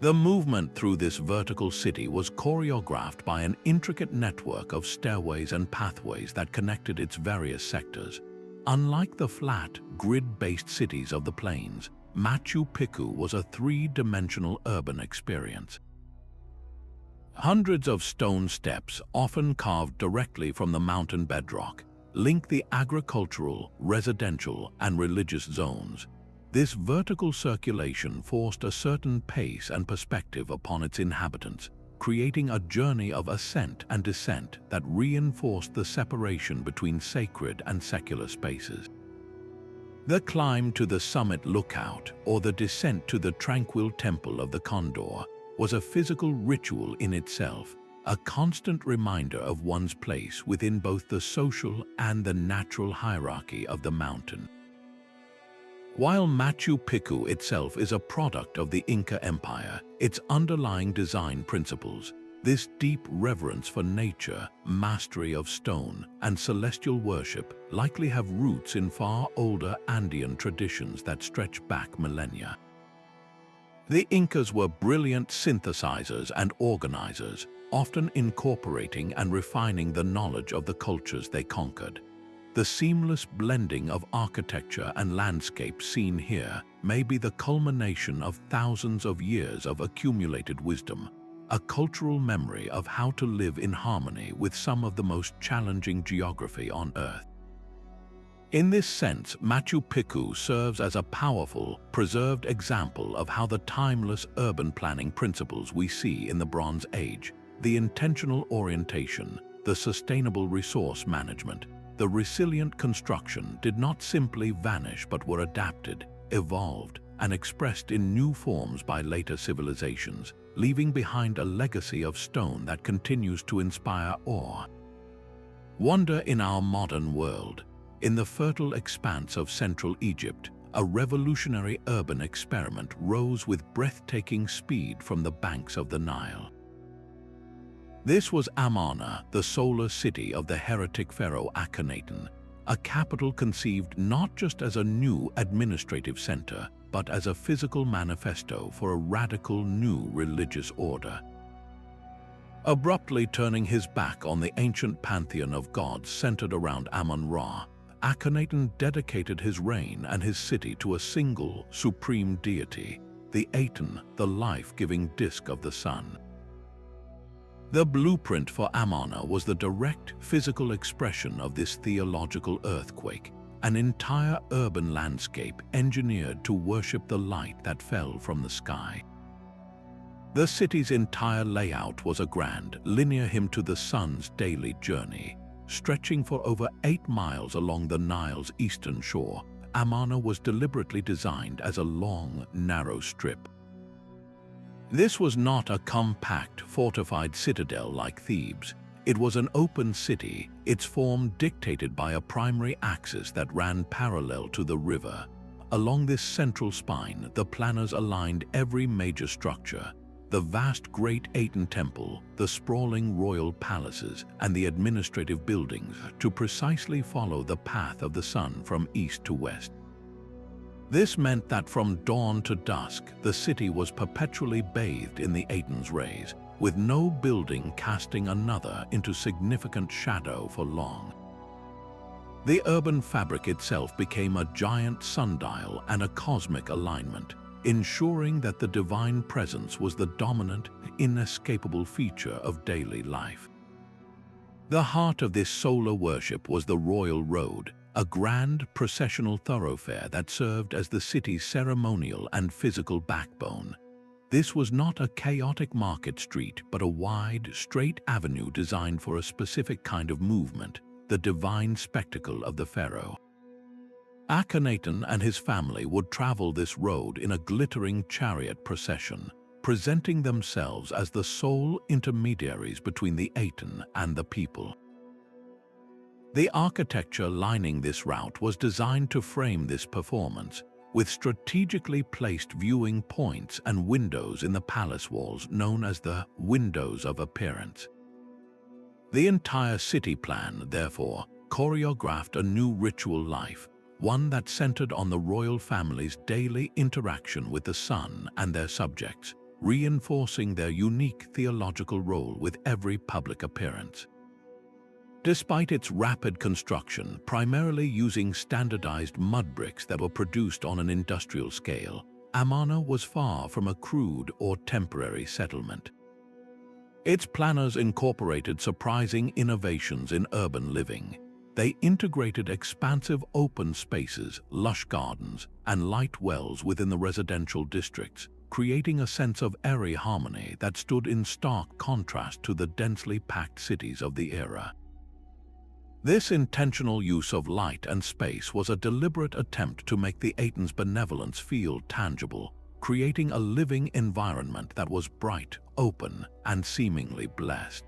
The movement through this vertical city was choreographed by an intricate network of stairways and pathways that connected its various sectors. Unlike the flat, grid-based cities of the plains, Machu Picchu was a three-dimensional urban experience. Hundreds of stone steps, often carved directly from the mountain bedrock, link the agricultural, residential, and religious zones. This vertical circulation forced a certain pace and perspective upon its inhabitants, creating a journey of ascent and descent that reinforced the separation between sacred and secular spaces. The climb to the summit lookout, or the descent to the tranquil temple of the Condor, was a physical ritual in itself, a constant reminder of one's place within both the social and the natural hierarchy of the mountain. While Machu Picchu itself is a product of the Inca Empire, its underlying design principles, this deep reverence for nature, mastery of stone, and celestial worship likely have roots in far older Andean traditions that stretch back millennia. The Incas were brilliant synthesizers and organizers, often incorporating and refining the knowledge of the cultures they conquered. The seamless blending of architecture and landscape seen here may be the culmination of thousands of years of accumulated wisdom, a cultural memory of how to live in harmony with some of the most challenging geography on Earth. In this sense, Machu Picchu serves as a powerful, preserved example of how the timeless urban planning principles we see in the Bronze Age, the intentional orientation, the sustainable resource management, the resilient construction did not simply vanish but were adapted, evolved, and expressed in new forms by later civilizations, leaving behind a legacy of stone that continues to inspire awe. Wonder in our modern world. In the fertile expanse of Central Egypt, a revolutionary urban experiment rose with breathtaking speed from the banks of the Nile. This was Amarna, the solar city of the heretic pharaoh Akhenaten, a capital conceived not just as a new administrative center, but as a physical manifesto for a radical new religious order. Abruptly turning his back on the ancient pantheon of gods centered around Amun-Ra, Akhenaten dedicated his reign and his city to a single, supreme deity, the Aten, the life-giving disk of the sun. The blueprint for Amarna was the direct physical expression of this theological earthquake, an entire urban landscape engineered to worship the light that fell from the sky. The city's entire layout was a grand, linear hymn to the sun's daily journey. Stretching for over 8 miles along the Nile's eastern shore, Amarna was deliberately designed as a long, narrow strip. This was not a compact, fortified citadel like Thebes. It was an open city, its form dictated by a primary axis that ran parallel to the river. Along this central spine, the planners aligned every major structure: the vast Great Aten Temple, the sprawling royal palaces, and the administrative buildings, to precisely follow the path of the sun from east to west. This meant that from dawn to dusk, the city was perpetually bathed in the Aten's rays, with no building casting another into significant shadow for long. The urban fabric itself became a giant sundial and a cosmic alignment, ensuring that the divine presence was the dominant, inescapable feature of daily life. The heart of this solar worship was the Royal Road, a grand processional thoroughfare that served as the city's ceremonial and physical backbone. This was not a chaotic market street, but a wide, straight avenue designed for a specific kind of movement, the divine spectacle of the pharaoh. Akhenaten and his family would travel this road in a glittering chariot procession, presenting themselves as the sole intermediaries between the Aten and the people. The architecture lining this route was designed to frame this performance, with strategically placed viewing points and windows in the palace walls known as the windows of appearance. The entire city plan, therefore, choreographed a new ritual life, one that centered on the royal family's daily interaction with the sun and their subjects, reinforcing their unique theological role with every public appearance. Despite its rapid construction, primarily using standardized mud bricks that were produced on an industrial scale, Amarna was far from a crude or temporary settlement. Its planners incorporated surprising innovations in urban living. They integrated expansive open spaces, lush gardens, and light wells within the residential districts, creating a sense of airy harmony that stood in stark contrast to the densely packed cities of the era. This intentional use of light and space was a deliberate attempt to make the Aten's benevolence feel tangible, creating a living environment that was bright, open, and seemingly blessed.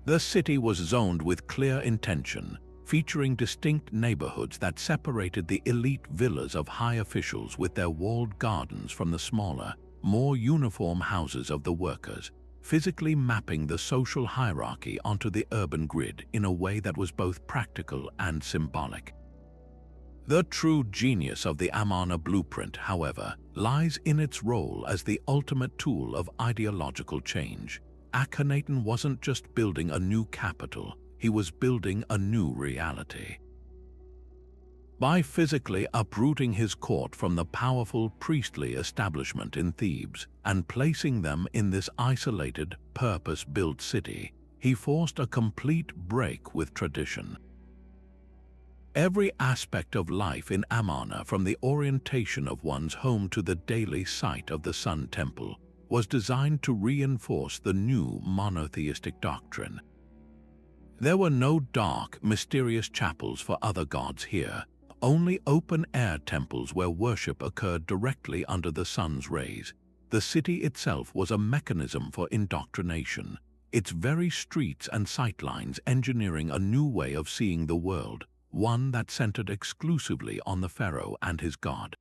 The city was zoned with clear intention, featuring distinct neighborhoods that separated the elite villas of high officials with their walled gardens from the smaller, more uniform houses of the workers, physically mapping the social hierarchy onto the urban grid in a way that was both practical and symbolic. The true genius of the Amarna blueprint, however, lies in its role as the ultimate tool of ideological change. Akhenaten wasn't just building a new capital, he was building a new reality. By physically uprooting his court from the powerful priestly establishment in Thebes and placing them in this isolated, purpose-built city, he forced a complete break with tradition. Every aspect of life in Amarna, from the orientation of one's home to the daily site of the Sun Temple, was designed to reinforce the new monotheistic doctrine. There were no dark, mysterious chapels for other gods here, only open-air temples where worship occurred directly under the sun's rays. The city itself was a mechanism for indoctrination, its very streets and sightlines engineering a new way of seeing the world, one that centered exclusively on the pharaoh and his god.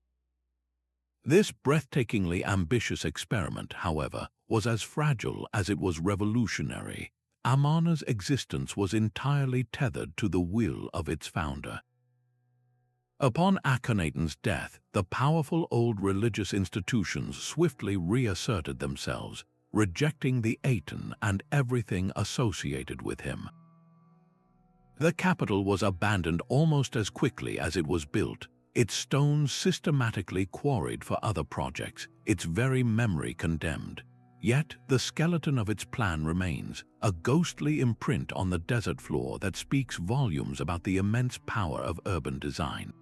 This breathtakingly ambitious experiment, however, was as fragile as it was revolutionary. Amarna's existence was entirely tethered to the will of its founder. Upon Akhenaten's death, the powerful old religious institutions swiftly reasserted themselves, rejecting the Aten and everything associated with him. The capital was abandoned almost as quickly as it was built, its stones systematically quarried for other projects, its very memory condemned. Yet the skeleton of its plan remains, a ghostly imprint on the desert floor that speaks volumes about the immense power of urban design.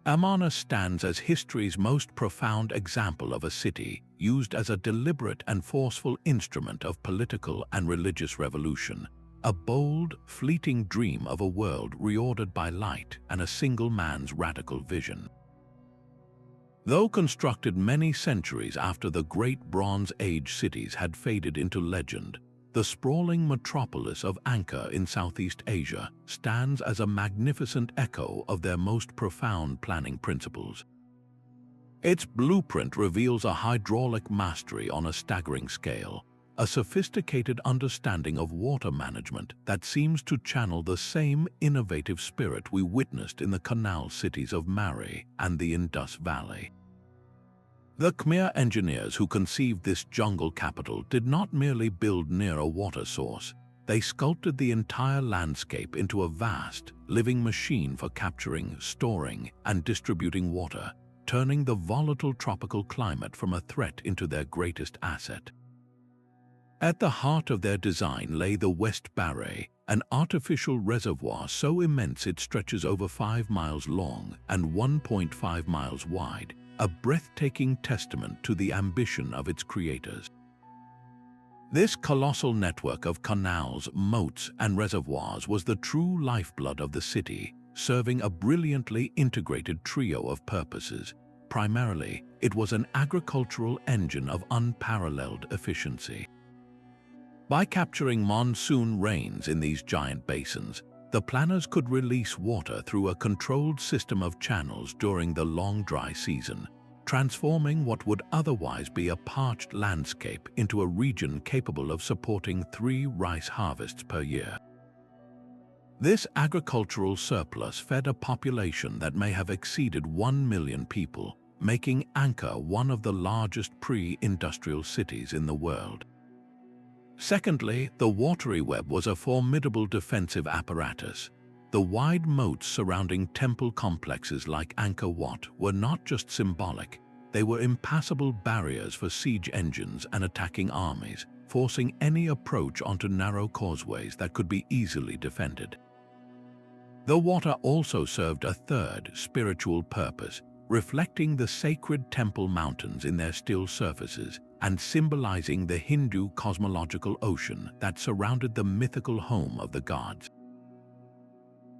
Amarna stands as history's most profound example of a city used as a deliberate and forceful instrument of political and religious revolution, a bold, fleeting dream of a world reordered by light and a single man's radical vision. Though constructed many centuries after the great Bronze Age cities had faded into legend, the sprawling metropolis of Angkor in Southeast Asia stands as a magnificent echo of their most profound planning principles. Its blueprint reveals a hydraulic mastery on a staggering scale, a sophisticated understanding of water management that seems to channel the same innovative spirit we witnessed in the canal cities of Mari and the Indus Valley. The Khmer engineers who conceived this jungle capital did not merely build near a water source, they sculpted the entire landscape into a vast, living machine for capturing, storing, and distributing water, turning the volatile tropical climate from a threat into their greatest asset. At the heart of their design lay the West Barre, an artificial reservoir so immense it stretches over 5 miles long and 1.5 miles wide, a breathtaking testament to the ambition of its creators. This colossal network of canals, moats, and reservoirs was the true lifeblood of the city, serving a brilliantly integrated trio of purposes. Primarily, it was an agricultural engine of unparalleled efficiency. By capturing monsoon rains in these giant basins, the planners could release water through a controlled system of channels during the long dry season, transforming what would otherwise be a parched landscape into a region capable of supporting 3 rice harvests per year. This agricultural surplus fed a population that may have exceeded 1 million people, making Angkor one of the largest pre-industrial cities in the world. Secondly, the watery web was a formidable defensive apparatus. The wide moats surrounding temple complexes like Angkor Wat were not just symbolic, they were impassable barriers for siege engines and attacking armies, forcing any approach onto narrow causeways that could be easily defended. The water also served a third spiritual purpose, reflecting the sacred temple mountains in their still surfaces and symbolizing the Hindu cosmological ocean that surrounded the mythical home of the gods.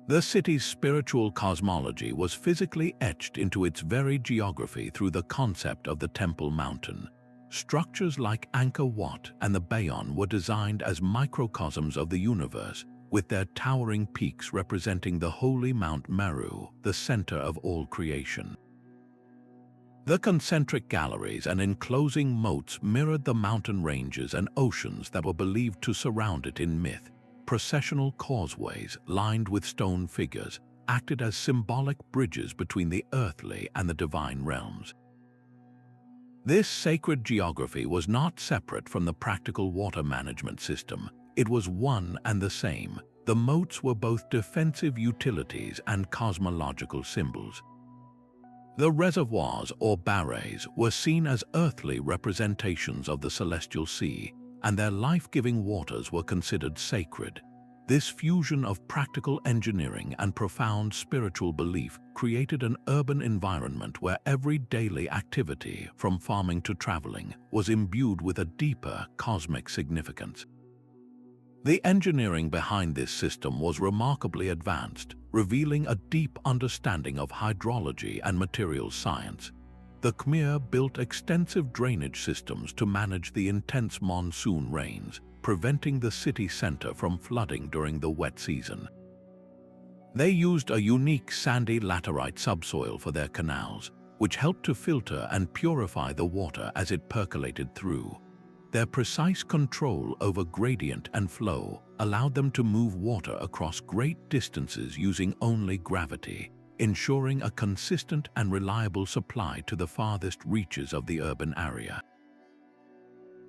The city's spiritual cosmology was physically etched into its very geography through the concept of the Temple Mountain. Structures like Angkor Wat and the Bayon were designed as microcosms of the universe, with their towering peaks representing the holy Mount Meru, the center of all creation. The concentric galleries and enclosing moats mirrored the mountain ranges and oceans that were believed to surround it in myth. Processional causeways, lined with stone figures, acted as symbolic bridges between the earthly and the divine realms. This sacred geography was not separate from the practical water management system. It was one and the same. The moats were both defensive utilities and cosmological symbols. The reservoirs, or barrays, were seen as earthly representations of the celestial sea, and their life-giving waters were considered sacred. This fusion of practical engineering and profound spiritual belief created an urban environment where every daily activity, from farming to traveling, was imbued with a deeper cosmic significance. The engineering behind this system was remarkably advanced, revealing a deep understanding of hydrology and materials science. The Khmer built extensive drainage systems to manage the intense monsoon rains, preventing the city center from flooding during the wet season. They used a unique sandy laterite subsoil for their canals, which helped to filter and purify the water as it percolated through. Their precise control over gradient and flow allowed them to move water across great distances using only gravity, ensuring a consistent and reliable supply to the farthest reaches of the urban area.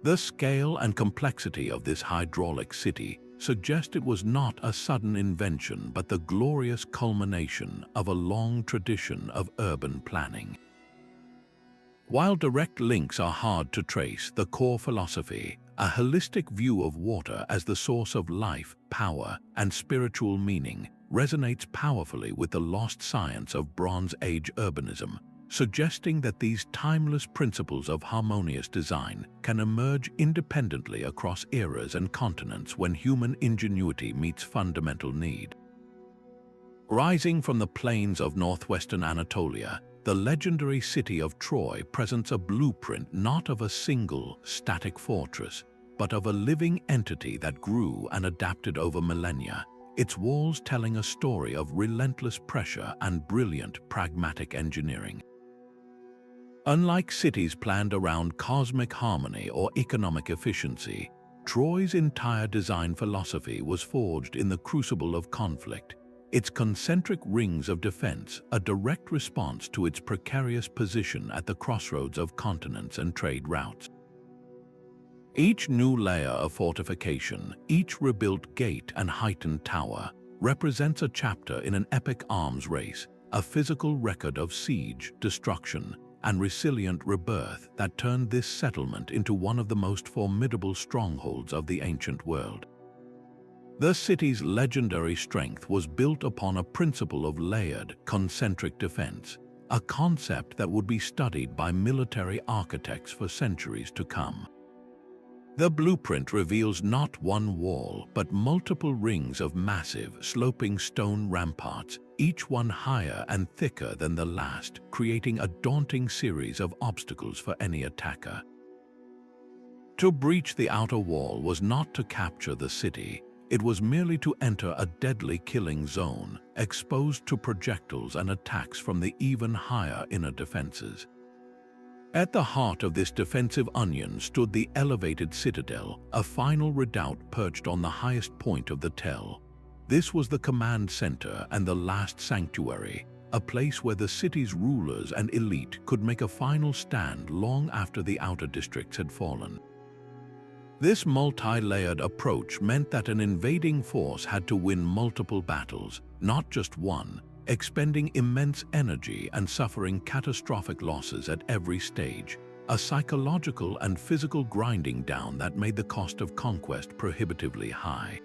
The scale and complexity of this hydraulic city suggest it was not a sudden invention but the glorious culmination of a long tradition of urban planning. While direct links are hard to trace, the core philosophy, a holistic view of water as the source of life, power, and spiritual meaning, resonates powerfully with the lost science of Bronze Age urbanism, suggesting that these timeless principles of harmonious design can emerge independently across eras and continents when human ingenuity meets fundamental need. Rising from the plains of northwestern Anatolia, the legendary city of Troy presents a blueprint not of a single, static fortress, but of a living entity that grew and adapted over millennia, its walls telling a story of relentless pressure and brilliant, pragmatic engineering. Unlike cities planned around cosmic harmony or economic efficiency, Troy's entire design philosophy was forged in the crucible of conflict. Its concentric rings of defense, a direct response to its precarious position at the crossroads of continents and trade routes. Each new layer of fortification, each rebuilt gate and heightened tower, represents a chapter in an epic arms race, a physical record of siege, destruction, and resilient rebirth that turned this settlement into one of the most formidable strongholds of the ancient world. The city's legendary strength was built upon a principle of layered, concentric defense, a concept that would be studied by military architects for centuries to come. The blueprint reveals not one wall, but multiple rings of massive, sloping stone ramparts, each one higher and thicker than the last, creating a daunting series of obstacles for any attacker. To breach the outer wall was not to capture the city. It was merely to enter a deadly killing zone, exposed to projectiles and attacks from the even higher inner defenses. At the heart of this defensive onion stood the elevated citadel, a final redoubt perched on the highest point of the tell. This was the command center and the last sanctuary, a place where the city's rulers and elite could make a final stand long after the outer districts had fallen. This multi-layered approach meant that an invading force had to win multiple battles, not just one, expending immense energy and suffering catastrophic losses at every stage, a psychological and physical grinding down that made the cost of conquest prohibitively high.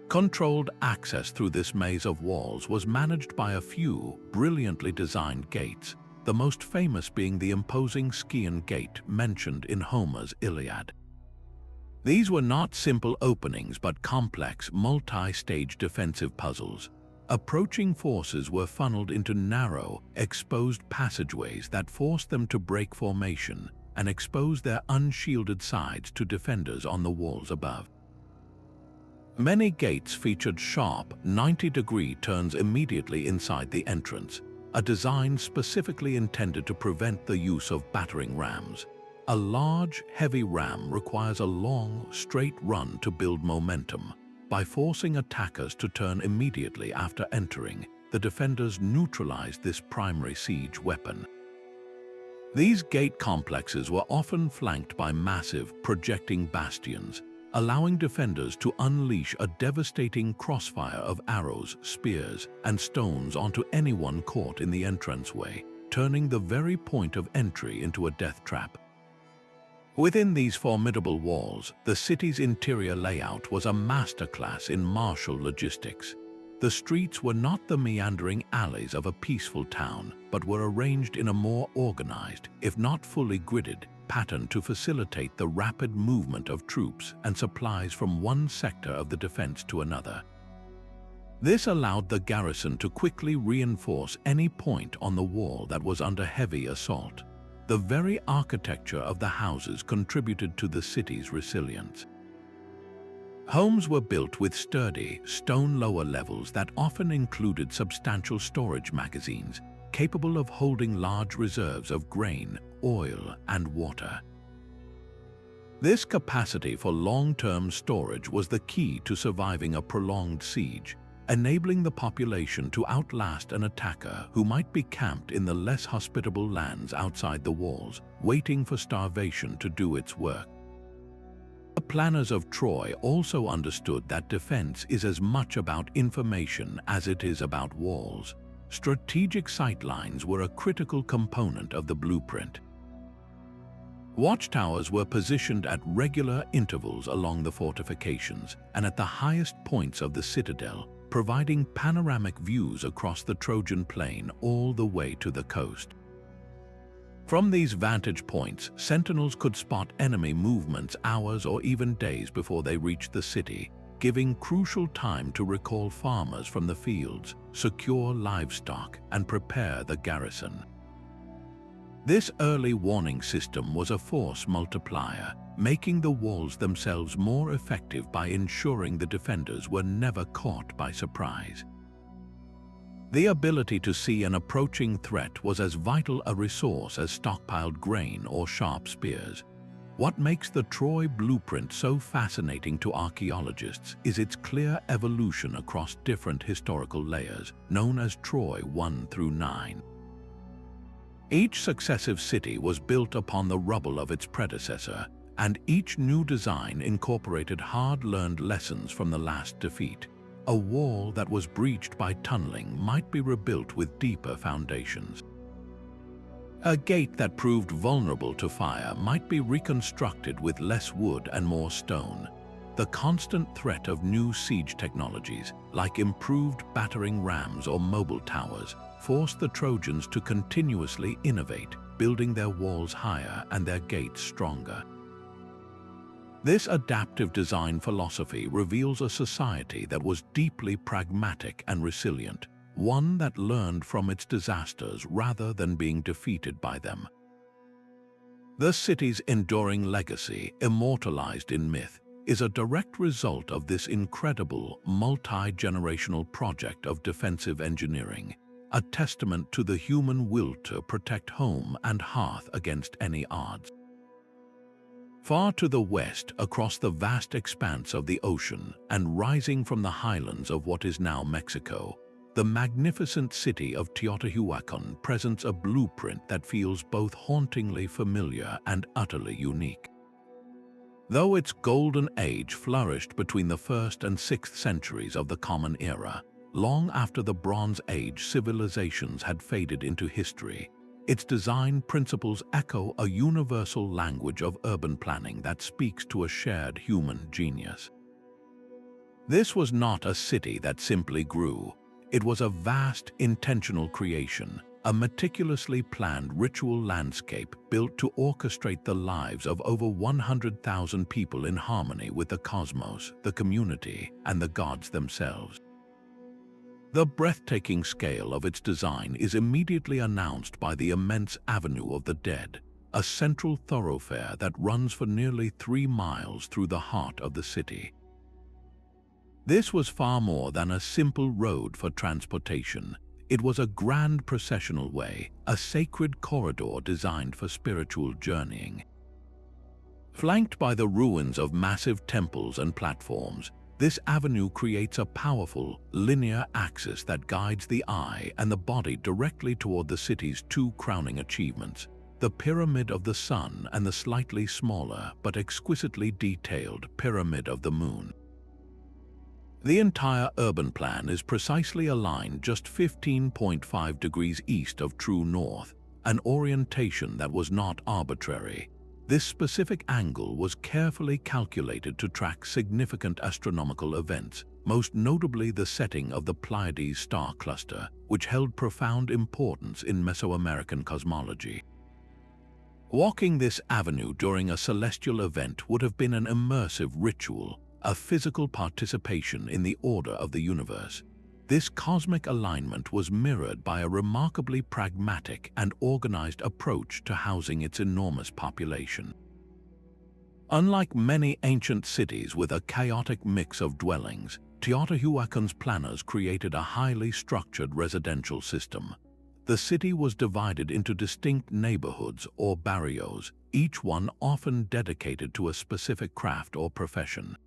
Controlled access through this maze of walls was managed by a few brilliantly designed gates, the most famous being the imposing Scaean Gate mentioned in Homer's Iliad. These were not simple openings but complex, multi-stage defensive puzzles. Approaching forces were funneled into narrow, exposed passageways that forced them to break formation and expose their unshielded sides to defenders on the walls above. Many gates featured sharp, 90-degree turns immediately inside the entrance, a design specifically intended to prevent the use of battering rams. A large, heavy ram requires a long, straight run to build momentum. By forcing attackers to turn immediately after entering, the defenders neutralized this primary siege weapon. These gate complexes were often flanked by massive, projecting bastions, allowing defenders to unleash a devastating crossfire of arrows, spears, and stones onto anyone caught in the entranceway, turning the very point of entry into a death trap. Within these formidable walls, the city's interior layout was a masterclass in martial logistics. The streets were not the meandering alleys of a peaceful town, but were arranged in a more organized, if not fully gridded, pattern to facilitate the rapid movement of troops and supplies from one sector of the defense to another. This allowed the garrison to quickly reinforce any point on the wall that was under heavy assault. The very architecture of the houses contributed to the city's resilience. Homes were built with sturdy, stone lower levels that often included substantial storage magazines, capable of holding large reserves of grain, oil, and water. This capacity for long-term storage was the key to surviving a prolonged siege, enabling the population to outlast an attacker who might be camped in the less hospitable lands outside the walls, waiting for starvation to do its work. The planners of Troy also understood that defense is as much about information as it is about walls. Strategic sightlines were a critical component of the blueprint. Watchtowers were positioned at regular intervals along the fortifications and at the highest points of the citadel, providing panoramic views across the Trojan plain all the way to the coast. From these vantage points, sentinels could spot enemy movements hours or even days before they reached the city, giving crucial time to recall farmers from the fields, secure livestock, and prepare the garrison. This early warning system was a force multiplier, making the walls themselves more effective by ensuring the defenders were never caught by surprise. The ability to see an approaching threat was as vital a resource as stockpiled grain or sharp spears. What makes the Troy blueprint so fascinating to archaeologists is its clear evolution across different historical layers, known as Troy 1 through 9. Each successive city was built upon the rubble of its predecessor, and each new design incorporated hard-learned lessons from the last defeat. A wall that was breached by tunneling might be rebuilt with deeper foundations. A gate that proved vulnerable to fire might be reconstructed with less wood and more stone. The constant threat of new siege technologies, like improved battering rams or mobile towers, forced the Trojans to continuously innovate, building their walls higher and their gates stronger. This adaptive design philosophy reveals a society that was deeply pragmatic and resilient, one that learned from its disasters rather than being defeated by them. The city's enduring legacy, immortalized in myth, is a direct result of this incredible, multi-generational project of defensive engineering, a testament to the human will to protect home and hearth against any odds. Far to the west, across the vast expanse of the ocean and rising from the highlands of what is now Mexico, the magnificent city of Teotihuacan presents a blueprint that feels both hauntingly familiar and utterly unique. Though its golden age flourished between the 1st and 6th centuries of the Common Era, long after the Bronze Age civilizations had faded into history, its design principles echo a universal language of urban planning that speaks to a shared human genius. This was not a city that simply grew. It was a vast, intentional creation, a meticulously planned ritual landscape built to orchestrate the lives of over 100,000 people in harmony with the cosmos, the community, and the gods themselves. The breathtaking scale of its design is immediately announced by the immense Avenue of the Dead, a central thoroughfare that runs for nearly 3 miles through the heart of the city. This was far more than a simple road for transportation. It was a grand processional way, a sacred corridor designed for spiritual journeying. Flanked by the ruins of massive temples and platforms, this avenue creates a powerful, linear axis that guides the eye and the body directly toward the city's 2 crowning achievements, the Pyramid of the Sun and the slightly smaller but exquisitely detailed Pyramid of the Moon. The entire urban plan is precisely aligned just 15.5 degrees east of true north, an orientation that was not arbitrary. This specific angle was carefully calculated to track significant astronomical events, most notably the setting of the Pleiades star cluster, which held profound importance in Mesoamerican cosmology. Walking this avenue during a celestial event would have been an immersive ritual, a physical participation in the order of the universe. This cosmic alignment was mirrored by a remarkably pragmatic and organized approach to housing its enormous population. Unlike many ancient cities with a chaotic mix of dwellings, Teotihuacan's planners created a highly structured residential system. The city was divided into distinct neighborhoods or barrios, each one often dedicated to a specific craft or profession.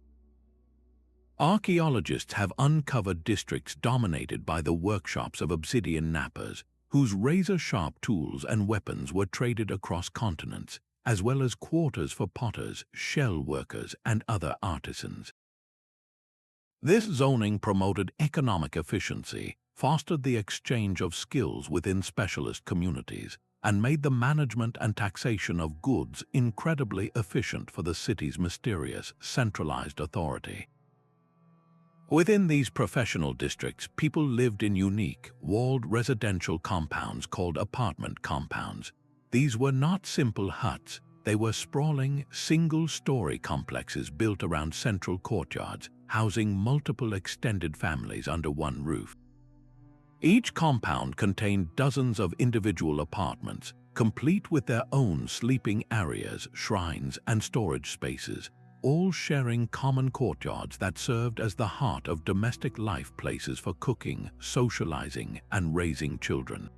Archaeologists have uncovered districts dominated by the workshops of obsidian knappers, whose razor-sharp tools and weapons were traded across continents, as well as quarters for potters, shell workers, and other artisans. This zoning promoted economic efficiency, fostered the exchange of skills within specialist communities, and made the management and taxation of goods incredibly efficient for the city's mysterious, centralized authority. Within these professional districts, people lived in unique, walled residential compounds called apartment compounds. These were not simple huts. They were sprawling, single-story complexes built around central courtyards, housing multiple extended families under one roof. Each compound contained dozens of individual apartments, complete with their own sleeping areas, shrines, and storage spaces, all sharing common courtyards that served as the heart of domestic life, places for cooking, socializing, and raising children.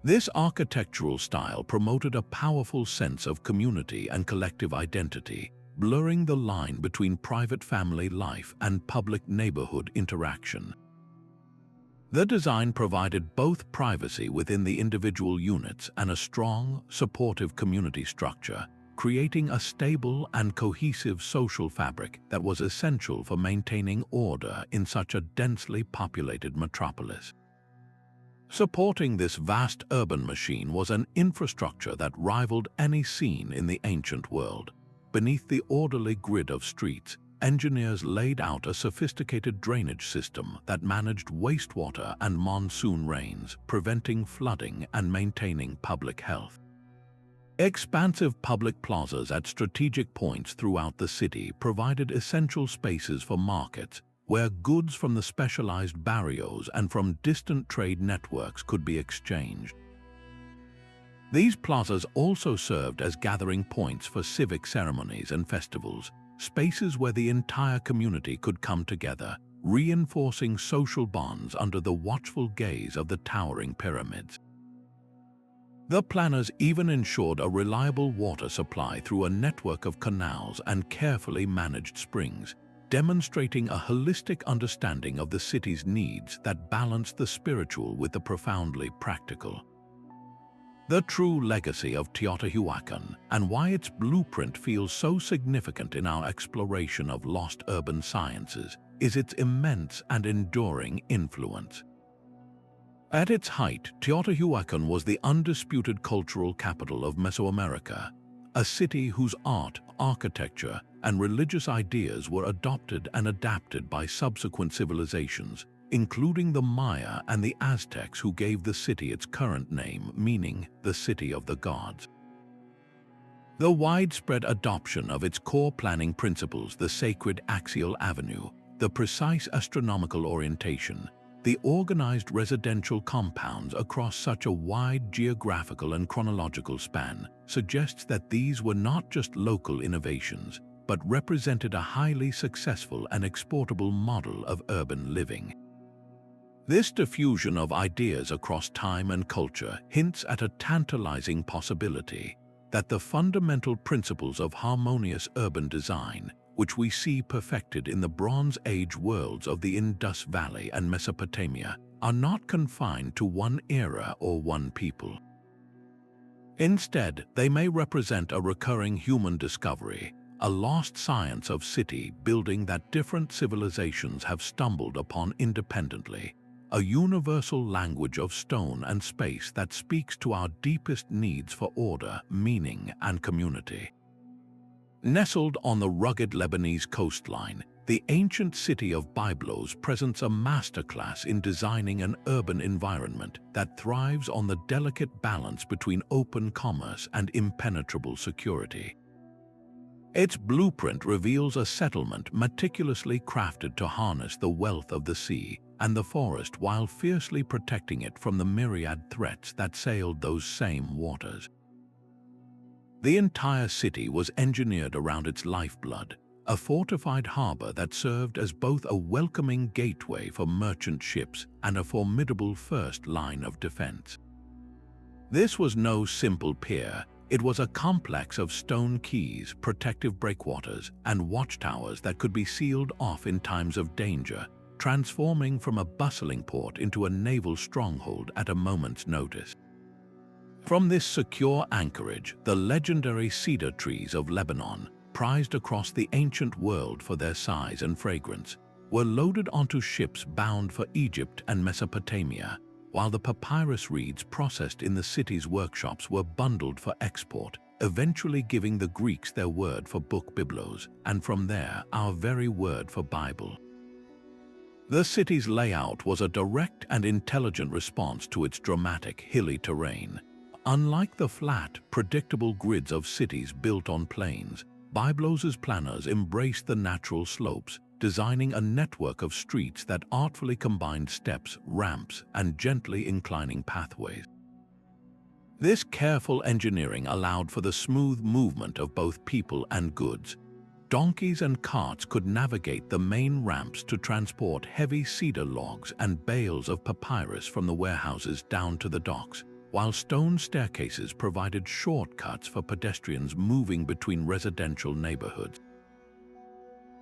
This architectural style promoted a powerful sense of community and collective identity, blurring the line between private family life and public neighborhood interaction. The design provided both privacy within the individual units and a strong, supportive community structure, creating a stable and cohesive social fabric that was essential for maintaining order in such a densely populated metropolis. Supporting this vast urban machine was an infrastructure that rivaled any seen in the ancient world. Beneath the orderly grid of streets, engineers laid out a sophisticated drainage system that managed wastewater and monsoon rains, preventing flooding and maintaining public health. Expansive public plazas at strategic points throughout the city provided essential spaces for markets, where goods from the specialized barrios and from distant trade networks could be exchanged. These plazas also served as gathering points for civic ceremonies and festivals, spaces where the entire community could come together, reinforcing social bonds under the watchful gaze of the towering pyramids. The planners even ensured a reliable water supply through a network of canals and carefully managed springs, demonstrating a holistic understanding of the city's needs that balanced the spiritual with the profoundly practical. The true legacy of Teotihuacan and why its blueprint feels so significant in our exploration of lost urban sciences is its immense and enduring influence. At its height, Teotihuacan was the undisputed cultural capital of Mesoamerica, a city whose art, architecture, and religious ideas were adopted and adapted by subsequent civilizations, including the Maya and the Aztecs, who gave the city its current name, meaning the City of the Gods. The widespread adoption of its core planning principles, the sacred axial avenue, the precise astronomical orientation, the organized residential compounds across such a wide geographical and chronological span, suggests that these were not just local innovations, but represented a highly successful and exportable model of urban living. This diffusion of ideas across time and culture hints at a tantalizing possibility that the fundamental principles of harmonious urban design, which we see perfected in the Bronze Age worlds of the Indus Valley and Mesopotamia, are not confined to one era or one people. Instead, they may represent a recurring human discovery, a lost science of city building that different civilizations have stumbled upon independently, a universal language of stone and space that speaks to our deepest needs for order, meaning, and community. Nestled on the rugged Lebanese coastline, the ancient city of Byblos presents a masterclass in designing an urban environment that thrives on the delicate balance between open commerce and impenetrable security. Its blueprint reveals a settlement meticulously crafted to harness the wealth of the sea and the forest while fiercely protecting it from the myriad threats that sailed those same waters. The entire city was engineered around its lifeblood, a fortified harbor that served as both a welcoming gateway for merchant ships and a formidable first line of defense. This was no simple pier. It was a complex of stone quays, protective breakwaters, and watchtowers that could be sealed off in times of danger, transforming from a bustling port into a naval stronghold at a moment's notice. From this secure anchorage, the legendary cedar trees of Lebanon, prized across the ancient world for their size and fragrance, were loaded onto ships bound for Egypt and Mesopotamia, while the papyrus reeds processed in the city's workshops were bundled for export, eventually giving the Greeks their word for book Byblos, and from there our very word for Bible. The city's layout was a direct and intelligent response to its dramatic, hilly terrain. Unlike the flat, predictable grids of cities built on plains, Byblos's planners embraced the natural slopes, designing a network of streets that artfully combined steps, ramps, and gently inclining pathways. This careful engineering allowed for the smooth movement of both people and goods. Donkeys and carts could navigate the main ramps to transport heavy cedar logs and bales of papyrus from the warehouses down to the docks, while stone staircases provided shortcuts for pedestrians moving between residential neighborhoods.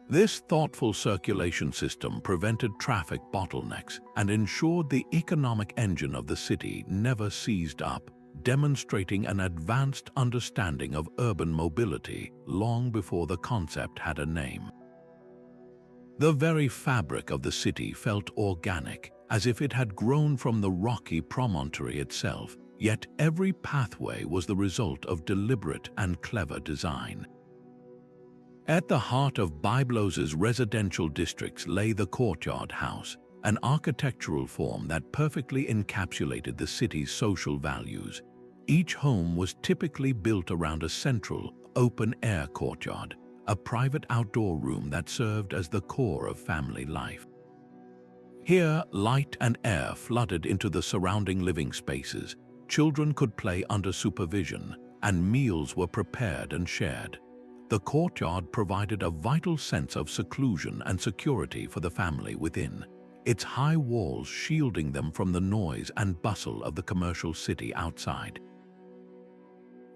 This thoughtful circulation system prevented traffic bottlenecks and ensured the economic engine of the city never seized up, demonstrating an advanced understanding of urban mobility long before the concept had a name. The very fabric of the city felt organic, as if it had grown from the rocky promontory itself, yet every pathway was the result of deliberate and clever design. At the heart of Byblos's residential districts lay the courtyard house, an architectural form that perfectly encapsulated the city's social values. Each home was typically built around a central, open-air courtyard, a private outdoor room that served as the core of family life. Here, light and air flooded into the surrounding living spaces, children could play under supervision, and meals were prepared and shared. The courtyard provided a vital sense of seclusion and security for the family within, its high walls shielding them from the noise and bustle of the commercial city outside.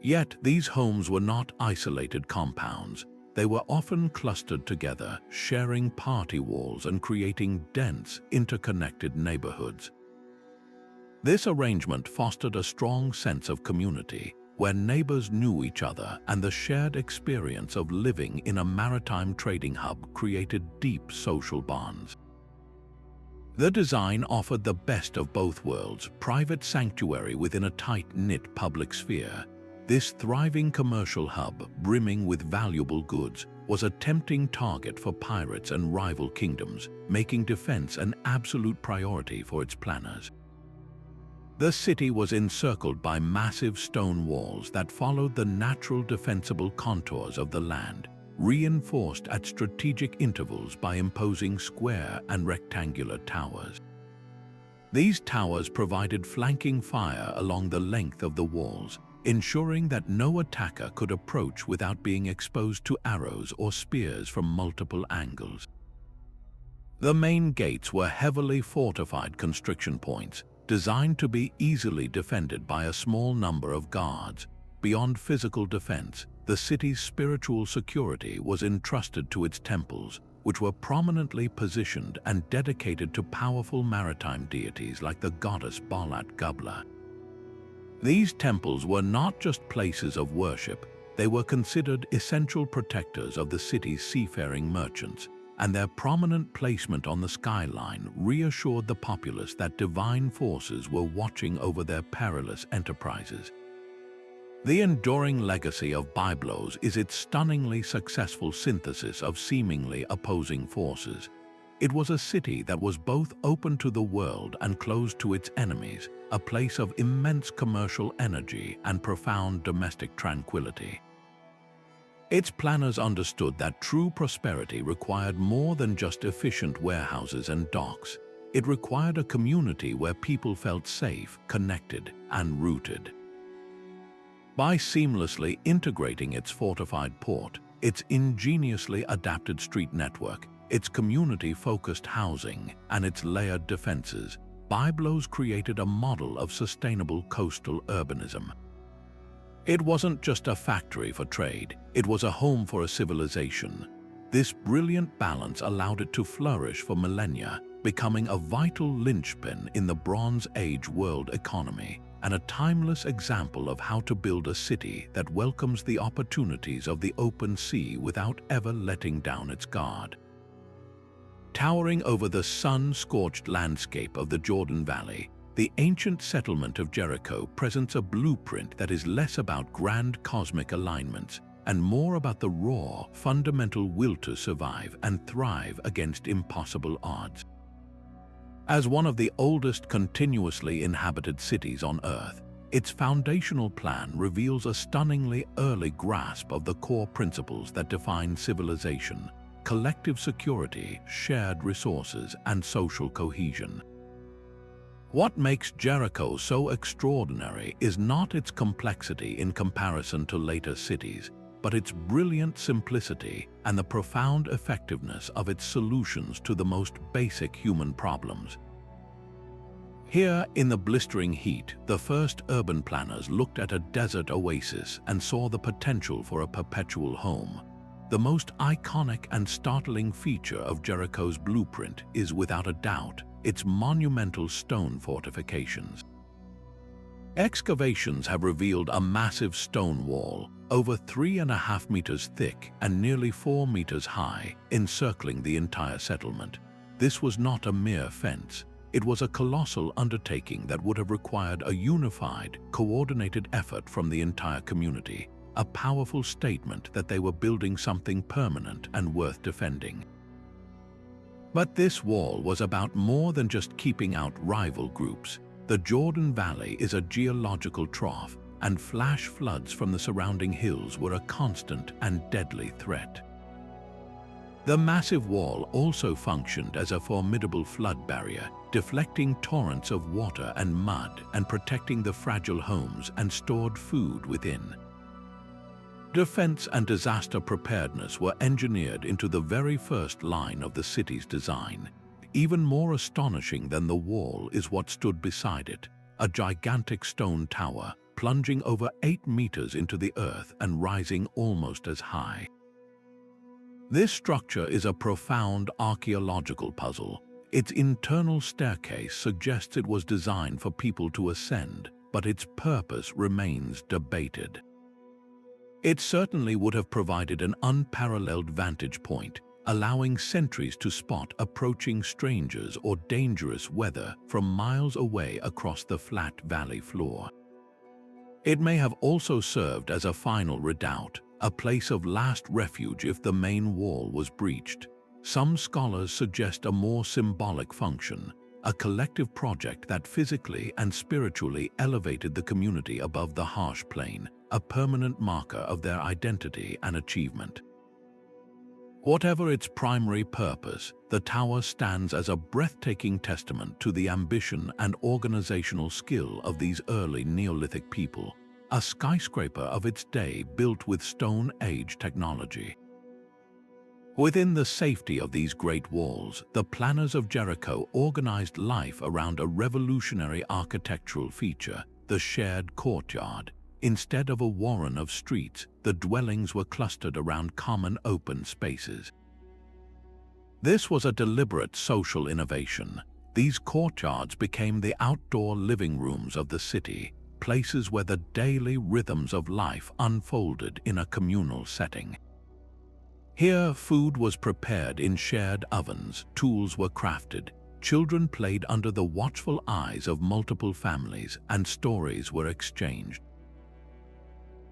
Yet these homes were not isolated compounds. They were often clustered together, sharing party walls and creating dense, interconnected neighborhoods. This arrangement fostered a strong sense of community, where neighbors knew each other, and the shared experience of living in a maritime trading hub created deep social bonds. The design offered the best of both worlds: private sanctuary within a tight-knit public sphere. This thriving commercial hub, brimming with valuable goods, was a tempting target for pirates and rival kingdoms, making defense an absolute priority for its planners. The city was encircled by massive stone walls that followed the natural defensible contours of the land, reinforced at strategic intervals by imposing square and rectangular towers. These towers provided flanking fire along the length of the walls, ensuring that no attacker could approach without being exposed to arrows or spears from multiple angles. The main gates were heavily fortified constriction points, designed to be easily defended by a small number of guards. Beyond physical defense, the city's spiritual security was entrusted to its temples, which were prominently positioned and dedicated to powerful maritime deities like the goddess Balat Gubla. These temples were not just places of worship, they were considered essential protectors of the city's seafaring merchants, and their prominent placement on the skyline reassured the populace that divine forces were watching over their perilous enterprises. The enduring legacy of Byblos is its stunningly successful synthesis of seemingly opposing forces. It was a city that was both open to the world and closed to its enemies, a place of immense commercial energy and profound domestic tranquility. Its planners understood that true prosperity required more than just efficient warehouses and docks. It required a community where people felt safe, connected, and rooted. By seamlessly integrating its fortified port, its ingeniously adapted street network, its community-focused housing, and its layered defenses, Byblos created a model of sustainable coastal urbanism. It wasn't just a factory for trade, it was a home for a civilization. This brilliant balance allowed it to flourish for millennia, becoming a vital linchpin in the Bronze Age world economy, and a timeless example of how to build a city that welcomes the opportunities of the open sea without ever letting down its guard. Towering over the sun-scorched landscape of the Jordan Valley, the ancient settlement of Jericho presents a blueprint that is less about grand cosmic alignments and more about the raw, fundamental will to survive and thrive against impossible odds. As one of the oldest continuously inhabited cities on Earth, its foundational plan reveals a stunningly early grasp of the core principles that define civilization: collective security, shared resources, and social cohesion. What makes Jericho so extraordinary is not its complexity in comparison to later cities, but its brilliant simplicity and the profound effectiveness of its solutions to the most basic human problems. Here, in the blistering heat, the first urban planners looked at a desert oasis and saw the potential for a perpetual home. The most iconic and startling feature of Jericho's blueprint is, without a doubt, its monumental stone fortifications. Excavations have revealed a massive stone wall, over 3.5 meters thick and nearly 4 meters high, encircling the entire settlement. This was not a mere fence. It was a colossal undertaking that would have required a unified, coordinated effort from the entire community, a powerful statement that they were building something permanent and worth defending. But this wall was about more than just keeping out rival groups. The Jordan Valley is a geological trough, and flash floods from the surrounding hills were a constant and deadly threat. The massive wall also functioned as a formidable flood barrier, deflecting torrents of water and mud and protecting the fragile homes and stored food within. Defense and disaster preparedness were engineered into the very first line of the city's design. Even more astonishing than the wall is what stood beside it, a gigantic stone tower plunging over 8 meters into the earth and rising almost as high. This structure is a profound archaeological puzzle. Its internal staircase suggests it was designed for people to ascend, but its purpose remains debated. It certainly would have provided an unparalleled vantage point, allowing sentries to spot approaching strangers or dangerous weather from miles away across the flat valley floor. It may have also served as a final redoubt, a place of last refuge if the main wall was breached. Some scholars suggest a more symbolic function, a collective project that physically and spiritually elevated the community above the harsh plane, a permanent marker of their identity and achievement. Whatever its primary purpose, the tower stands as a breathtaking testament to the ambition and organizational skill of these early Neolithic people, a skyscraper of its day built with Stone Age technology. Within the safety of these great walls, the planners of Jericho organized life around a revolutionary architectural feature, the shared courtyard. Instead of a warren of streets, the dwellings were clustered around common open spaces. This was a deliberate social innovation. These courtyards became the outdoor living rooms of the city, places where the daily rhythms of life unfolded in a communal setting. Here, food was prepared in shared ovens, tools were crafted, children played under the watchful eyes of multiple families, and stories were exchanged.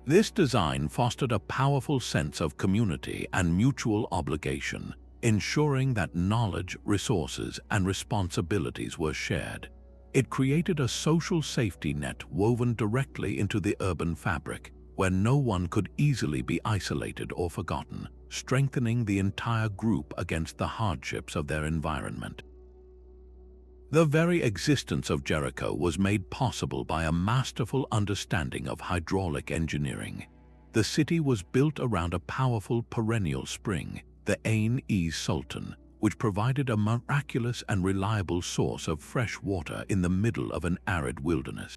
This design fostered a powerful sense of community and mutual obligation, ensuring that knowledge, resources, and responsibilities were shared. It created a social safety net woven directly into the urban fabric, where no one could easily be isolated or forgotten, strengthening the entire group against the hardships of their environment. The very existence of Jericho was made possible by a masterful understanding of hydraulic engineering. The city was built around a powerful perennial spring, the Ain-e-Sultan, which provided a miraculous and reliable source of fresh water in the middle of an arid wilderness.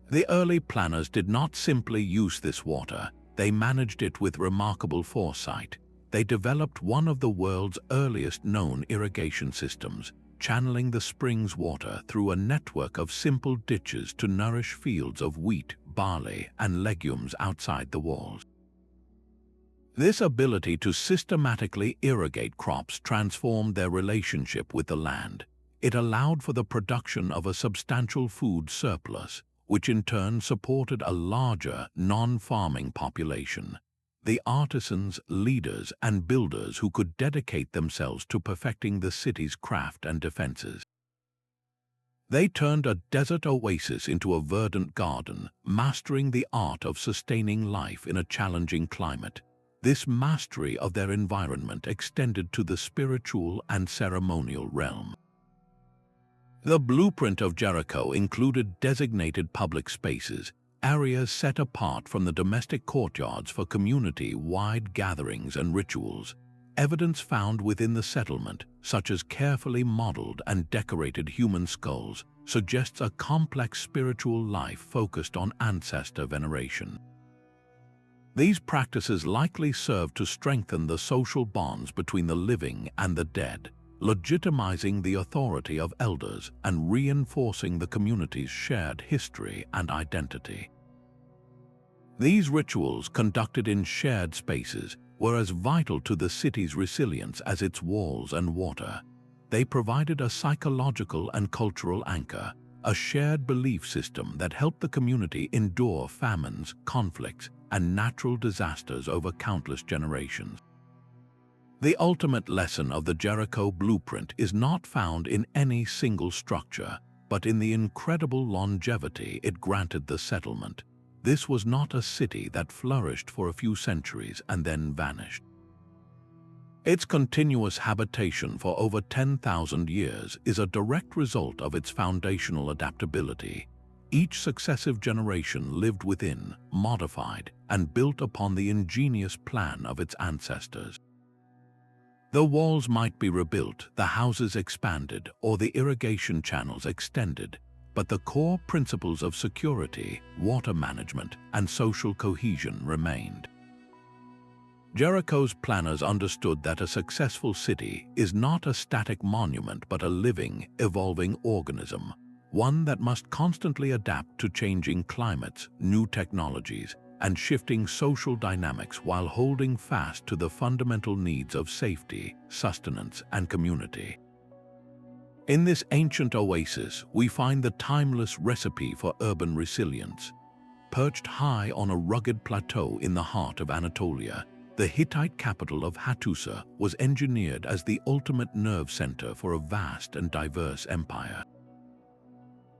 The early planners did not simply use this water, they managed it with remarkable foresight. They developed one of the world's earliest known irrigation systems, channeling the spring's water through a network of simple ditches to nourish fields of wheat, barley, and legumes outside the walls. This ability to systematically irrigate crops transformed their relationship with the land. It allowed for the production of a substantial food surplus, which in turn supported a larger, non-farming population. The artisans, leaders, and builders who could dedicate themselves to perfecting the city's craft and defenses. They turned a desert oasis into a verdant garden, mastering the art of sustaining life in a challenging climate. This mastery of their environment extended to the spiritual and ceremonial realm. The blueprint of Jericho included designated public spaces, areas set apart from the domestic courtyards for community-wide gatherings and rituals. Evidence found within the settlement, such as carefully modeled and decorated human skulls, suggests a complex spiritual life focused on ancestor veneration. These practices likely served to strengthen the social bonds between the living and the dead, legitimizing the authority of elders and reinforcing the community's shared history and identity. These rituals, conducted in shared spaces, were as vital to the city's resilience as its walls and water. They provided a psychological and cultural anchor, a shared belief system that helped the community endure famines, conflicts, and natural disasters over countless generations. The ultimate lesson of the Jericho blueprint is not found in any single structure, but in the incredible longevity it granted the settlement. This was not a city that flourished for a few centuries and then vanished. Its continuous habitation for over 10,000 years is a direct result of its foundational adaptability. Each successive generation lived within, modified, and built upon the ingenious plan of its ancestors. The walls might be rebuilt, the houses expanded, or the irrigation channels extended, but the core principles of security, water management, and social cohesion remained. Jericho's planners understood that a successful city is not a static monument but a living, evolving organism, one that must constantly adapt to changing climates, new technologies, and shifting social dynamics while holding fast to the fundamental needs of safety, sustenance, and community. In this ancient oasis, we find the timeless recipe for urban resilience. Perched high on a rugged plateau in the heart of Anatolia, the Hittite capital of Hattusa was engineered as the ultimate nerve center for a vast and diverse empire.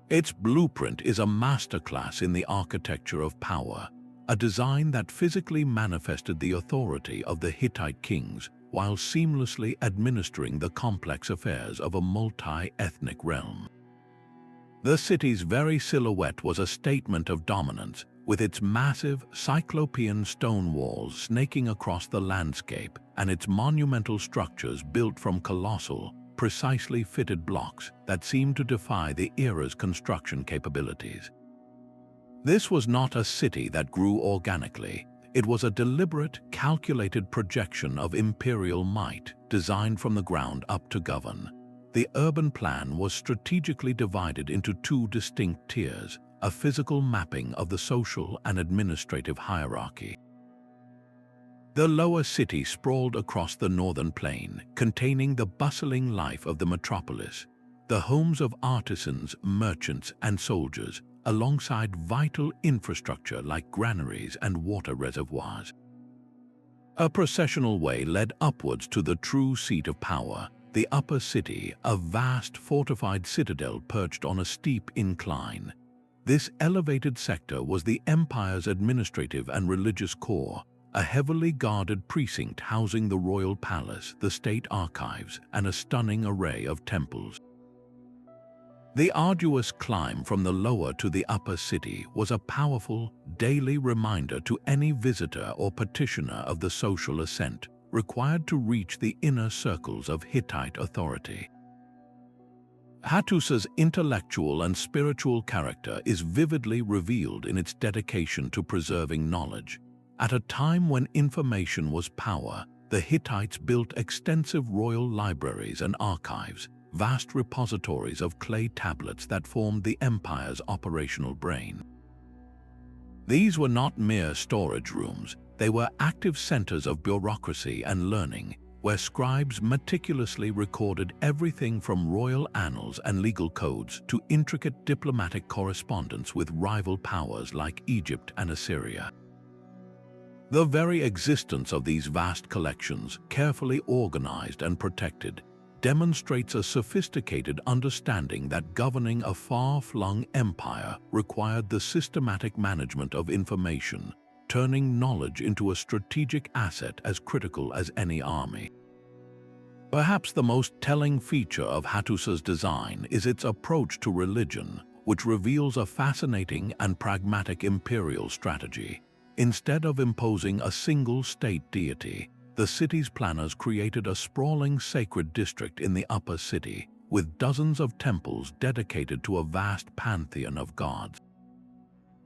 Its blueprint is a masterclass in the architecture of power, a design that physically manifested the authority of the Hittite kings while seamlessly administering the complex affairs of a multi-ethnic realm. The city's very silhouette was a statement of dominance, with its massive, cyclopean stone walls snaking across the landscape and its monumental structures built from colossal, precisely fitted blocks that seemed to defy the era's construction capabilities. This was not a city that grew organically. It was a deliberate, calculated projection of imperial might designed from the ground up to govern. The urban plan was strategically divided into two distinct tiers, a physical mapping of the social and administrative hierarchy. The lower city sprawled across the northern plain, containing the bustling life of the metropolis, the homes of artisans, merchants, and soldiers, alongside vital infrastructure like granaries and water reservoirs. A processional way led upwards to the true seat of power, the upper city, a vast fortified citadel perched on a steep incline. This elevated sector was the empire's administrative and religious core, a heavily guarded precinct housing the royal palace, the state archives, and a stunning array of temples. The arduous climb from the lower to the upper city was a powerful, daily reminder to any visitor or petitioner of the social ascent required to reach the inner circles of Hittite authority. Hattusa's intellectual and spiritual character is vividly revealed in its dedication to preserving knowledge. At a time when information was power, the Hittites built extensive royal libraries and archives, vast repositories of clay tablets that formed the empire's operational brain. These were not mere storage rooms, they were active centers of bureaucracy and learning, where scribes meticulously recorded everything from royal annals and legal codes to intricate diplomatic correspondence with rival powers like Egypt and Assyria. The very existence of these vast collections, carefully organized and protected, demonstrates a sophisticated understanding that governing a far-flung empire required the systematic management of information, turning knowledge into a strategic asset as critical as any army. Perhaps the most telling feature of Hattusa's design is its approach to religion, which reveals a fascinating and pragmatic imperial strategy. Instead of imposing a single state deity, the city's planners created a sprawling sacred district in the upper city, with dozens of temples dedicated to a vast pantheon of gods.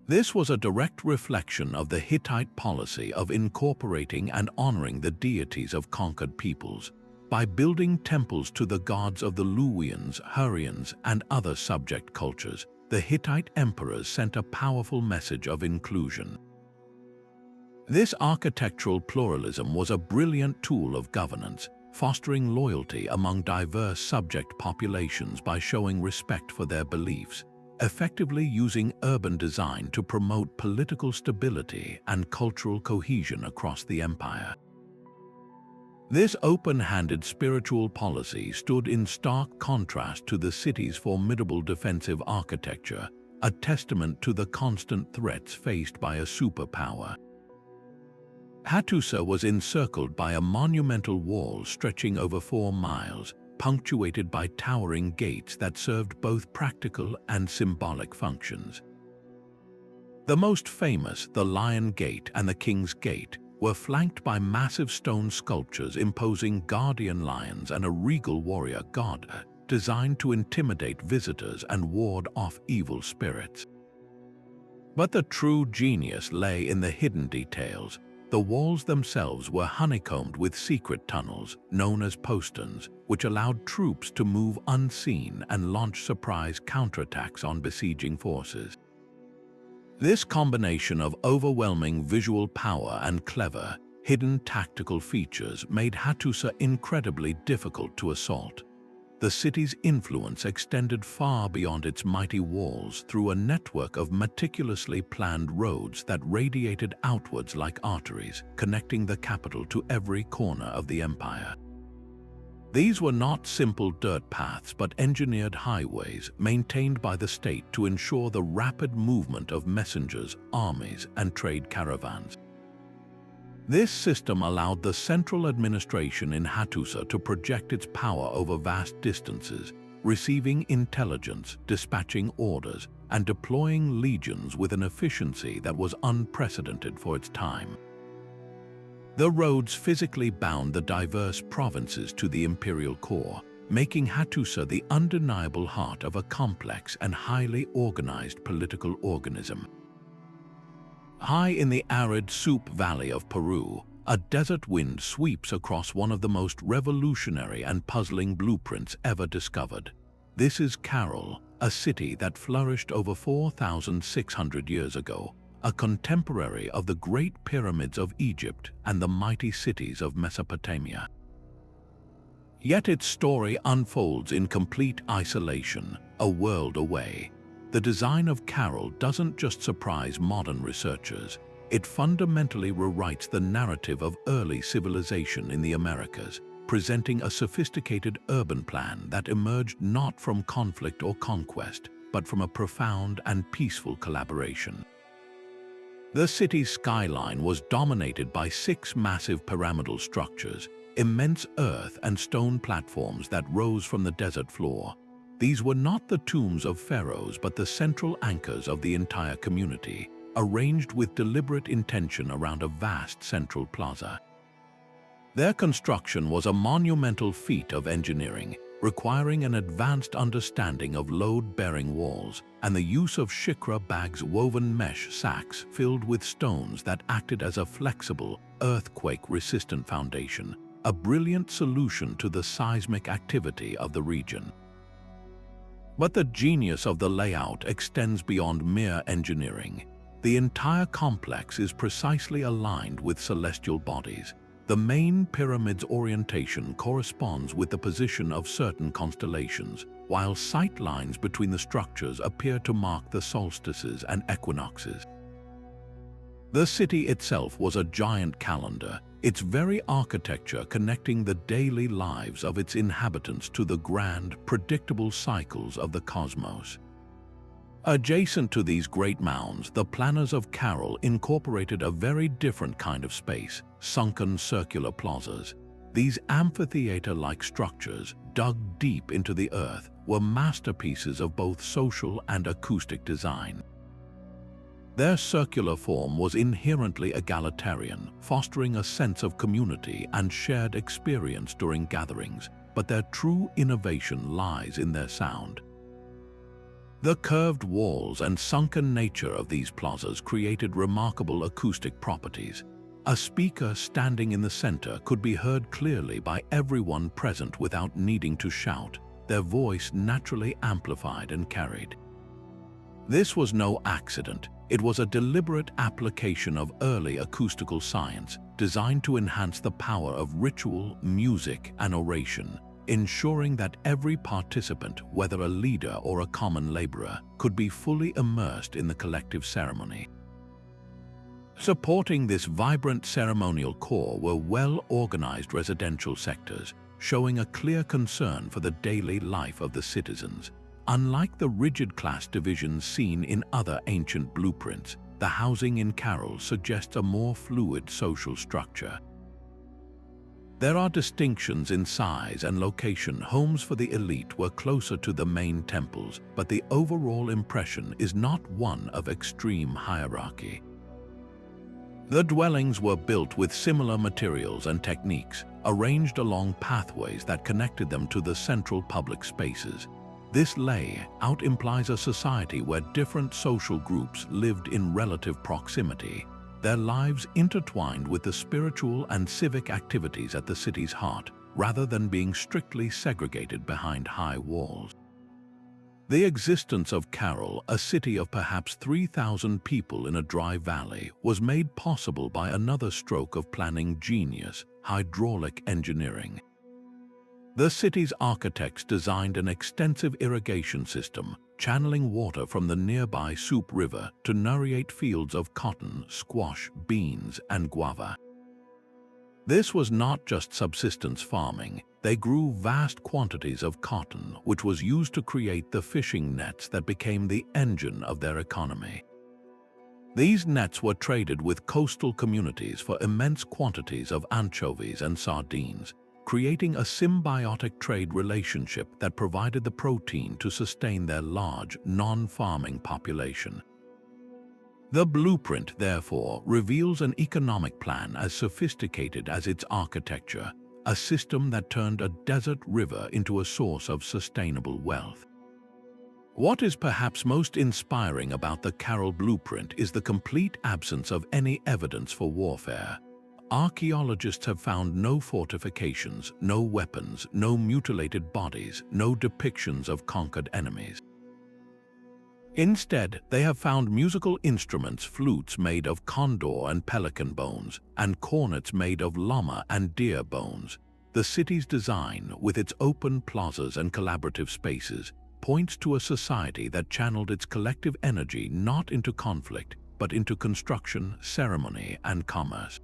This was a direct reflection of the Hittite policy of incorporating and honoring the deities of conquered peoples. By building temples to the gods of the Luwians, Hurrians, and other subject cultures, the Hittite emperors sent a powerful message of inclusion. This architectural pluralism was a brilliant tool of governance, fostering loyalty among diverse subject populations by showing respect for their beliefs, effectively using urban design to promote political stability and cultural cohesion across the empire. This open-handed spiritual policy stood in stark contrast to the city's formidable defensive architecture, a testament to the constant threats faced by a superpower. Hattusa was encircled by a monumental wall stretching over 4 miles, punctuated by towering gates that served both practical and symbolic functions. The most famous, the Lion Gate and the King's Gate, were flanked by massive stone sculptures imposing guardian lions and a regal warrior god, designed to intimidate visitors and ward off evil spirits. But the true genius lay in the hidden details. The walls themselves were honeycombed with secret tunnels, known as posterns, which allowed troops to move unseen and launch surprise counterattacks on besieging forces. This combination of overwhelming visual power and clever, hidden tactical features made Hattusa incredibly difficult to assault. The city's influence extended far beyond its mighty walls through a network of meticulously planned roads that radiated outwards like arteries, connecting the capital to every corner of the empire. These were not simple dirt paths but engineered highways maintained by the state to ensure the rapid movement of messengers, armies, and trade caravans. This system allowed the central administration in Hattusa to project its power over vast distances, receiving intelligence, dispatching orders, and deploying legions with an efficiency that was unprecedented for its time. The roads physically bound the diverse provinces to the imperial core, making Hattusa the undeniable heart of a complex and highly organized political organism. High in the arid Soup Valley of Peru, a desert wind sweeps across one of the most revolutionary and puzzling blueprints ever discovered. This is Caral, a city that flourished over 4,600 years ago, a contemporary of the Great Pyramids of Egypt and the mighty cities of Mesopotamia. Yet its story unfolds in complete isolation, a world away. The design of Caral doesn't just surprise modern researchers, it fundamentally rewrites the narrative of early civilization in the Americas, presenting a sophisticated urban plan that emerged not from conflict or conquest, but from a profound and peaceful collaboration. The city's skyline was dominated by 6 massive pyramidal structures, immense earth and stone platforms that rose from the desert floor. These were not the tombs of pharaohs but the central anchors of the entire community, arranged with deliberate intention around a vast central plaza. Their construction was a monumental feat of engineering, requiring an advanced understanding of load-bearing walls and the use of shikra bags, woven mesh sacks filled with stones that acted as a flexible, earthquake-resistant foundation, a brilliant solution to the seismic activity of the region. But the genius of the layout extends beyond mere engineering. The entire complex is precisely aligned with celestial bodies. The main pyramid's orientation corresponds with the position of certain constellations, while sight lines between the structures appear to mark the solstices and equinoxes. The city itself was a giant calendar, its very architecture connecting the daily lives of its inhabitants to the grand, predictable cycles of the cosmos. Adjacent to these great mounds, the planners of Caral incorporated a very different kind of space, sunken circular plazas. These amphitheater-like structures, dug deep into the earth, were masterpieces of both social and acoustic design. Their circular form was inherently egalitarian, fostering a sense of community and shared experience during gatherings, but their true innovation lies in their sound. The curved walls and sunken nature of these plazas created remarkable acoustic properties. A speaker standing in the center could be heard clearly by everyone present without needing to shout, their voice naturally amplified and carried. This was no accident. It was a deliberate application of early acoustical science designed to enhance the power of ritual, music, and oration, ensuring that every participant, whether a leader or a common laborer, could be fully immersed in the collective ceremony. Supporting this vibrant ceremonial core were well-organized residential sectors, showing a clear concern for the daily life of the citizens. Unlike the rigid class divisions seen in other ancient blueprints, the housing in Caral suggests a more fluid social structure. There are distinctions in size and location. Homes for the elite were closer to the main temples, but the overall impression is not one of extreme hierarchy. The dwellings were built with similar materials and techniques, arranged along pathways that connected them to the central public spaces. This layout implies a society where different social groups lived in relative proximity. their lives intertwined with the spiritual and civic activities at the city's heart, rather than being strictly segregated behind high walls. The existence of Caral, a city of perhaps 3,000 people in a dry valley, was made possible by another stroke of planning genius: hydraulic engineering. The city's architects designed an extensive irrigation system, channeling water from the nearby Soup River to nouriate fields of cotton, squash, beans, and guava. This was not just subsistence farming. They grew vast quantities of cotton, which was used to create the fishing nets that became the engine of their economy. These nets were traded with coastal communities for immense quantities of anchovies and sardines, creating a symbiotic trade relationship that provided the protein to sustain their large, non-farming population. The blueprint, therefore, reveals an economic plan as sophisticated as its architecture, a system that turned a desert river into a source of sustainable wealth. What is perhaps most inspiring about the Caral blueprint is the complete absence of any evidence for warfare. Archaeologists have found no fortifications, no weapons, no mutilated bodies, no depictions of conquered enemies. Instead, they have found musical instruments, flutes made of condor and pelican bones, and cornets made of llama and deer bones. The city's design, with its open plazas and collaborative spaces, points to a society that channeled its collective energy not into conflict, but into construction, ceremony, and commerce.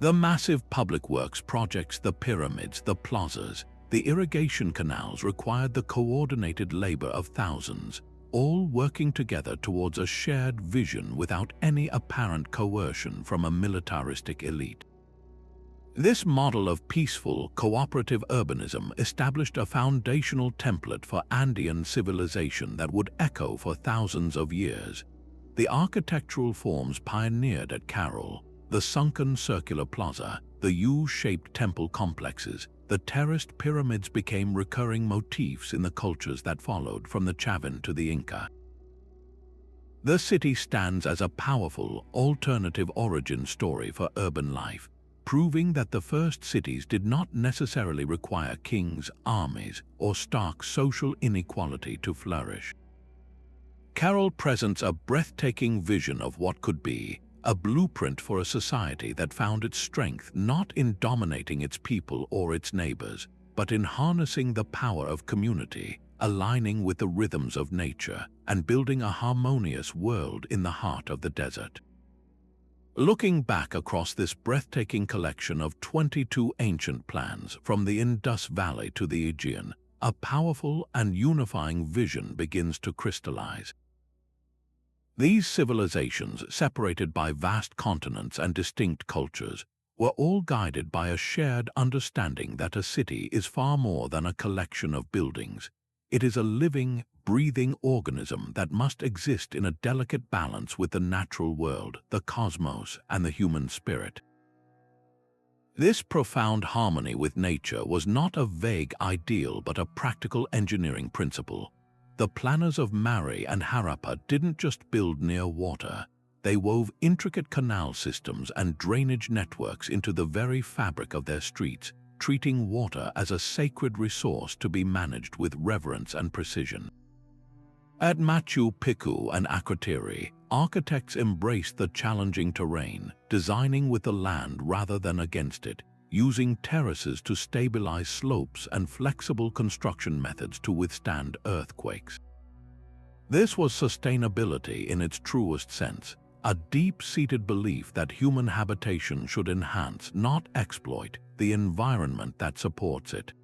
The massive public works projects, the pyramids, the plazas, the irrigation canals required the coordinated labor of thousands, all working together towards a shared vision without any apparent coercion from a militaristic elite. This model of peaceful, cooperative urbanism established a foundational template for Andean civilization that would echo for thousands of years. The architectural forms pioneered at Caral, the sunken circular plaza, the U-shaped temple complexes, the terraced pyramids became recurring motifs in the cultures that followed, from the Chavin to the Inca. The city stands as a powerful, alternative origin story for urban life, proving that the first cities did not necessarily require kings, armies, or stark social inequality to flourish. Caral presents a breathtaking vision of what could be, a blueprint for a society that found its strength not in dominating its people or its neighbors, but in harnessing the power of community, aligning with the rhythms of nature, and building a harmonious world in the heart of the desert. Looking back across this breathtaking collection of 22 ancient plans from the Indus Valley to the Aegean, a powerful and unifying vision begins to crystallize. These civilizations, separated by vast continents and distinct cultures, were all guided by a shared understanding that a city is far more than a collection of buildings. It is a living, breathing organism that must exist in a delicate balance with the natural world, the cosmos, and the human spirit. This profound harmony with nature was not a vague ideal but a practical engineering principle. The planners of Mari and Harappa didn't just build near water. They wove intricate canal systems and drainage networks into the very fabric of their streets, treating water as a sacred resource to be managed with reverence and precision. At Machu Picchu and Akrotiri, architects embraced the challenging terrain, designing with the land rather than against it, using terraces to stabilize slopes and flexible construction methods to withstand earthquakes. This was sustainability in its truest sense, a deep-seated belief that human habitation should enhance, not exploit, the environment that supports it.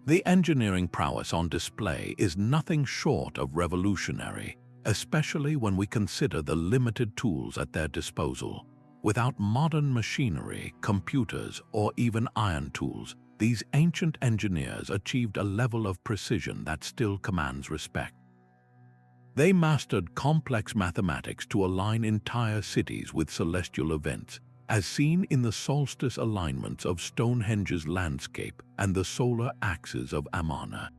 The engineering prowess on display is nothing short of revolutionary, especially when we consider the limited tools at their disposal. Without modern machinery, computers, or even iron tools, these ancient engineers achieved a level of precision that still commands respect. They mastered complex mathematics to align entire cities with celestial events, as seen in the solstice alignments of Stonehenge's landscape and the solar axis of Amarna.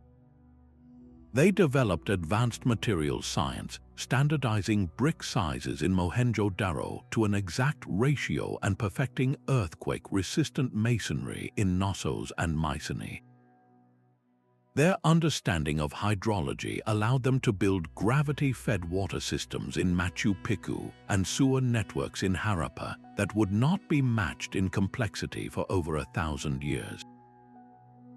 They developed advanced materials science, standardizing brick sizes in Mohenjo-Daro to an exact ratio and perfecting earthquake-resistant masonry in Knossos and Mycenae. Their understanding of hydrology allowed them to build gravity-fed water systems in Machu Picchu and sewer networks in Harappa that would not be matched in complexity for over 1,000 years.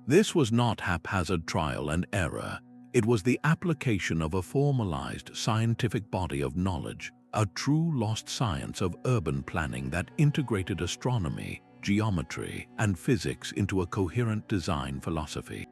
This was not haphazard trial and error. It was the application of a formalized scientific body of knowledge, a true lost science of urban planning that integrated astronomy, geometry, and physics into a coherent design philosophy.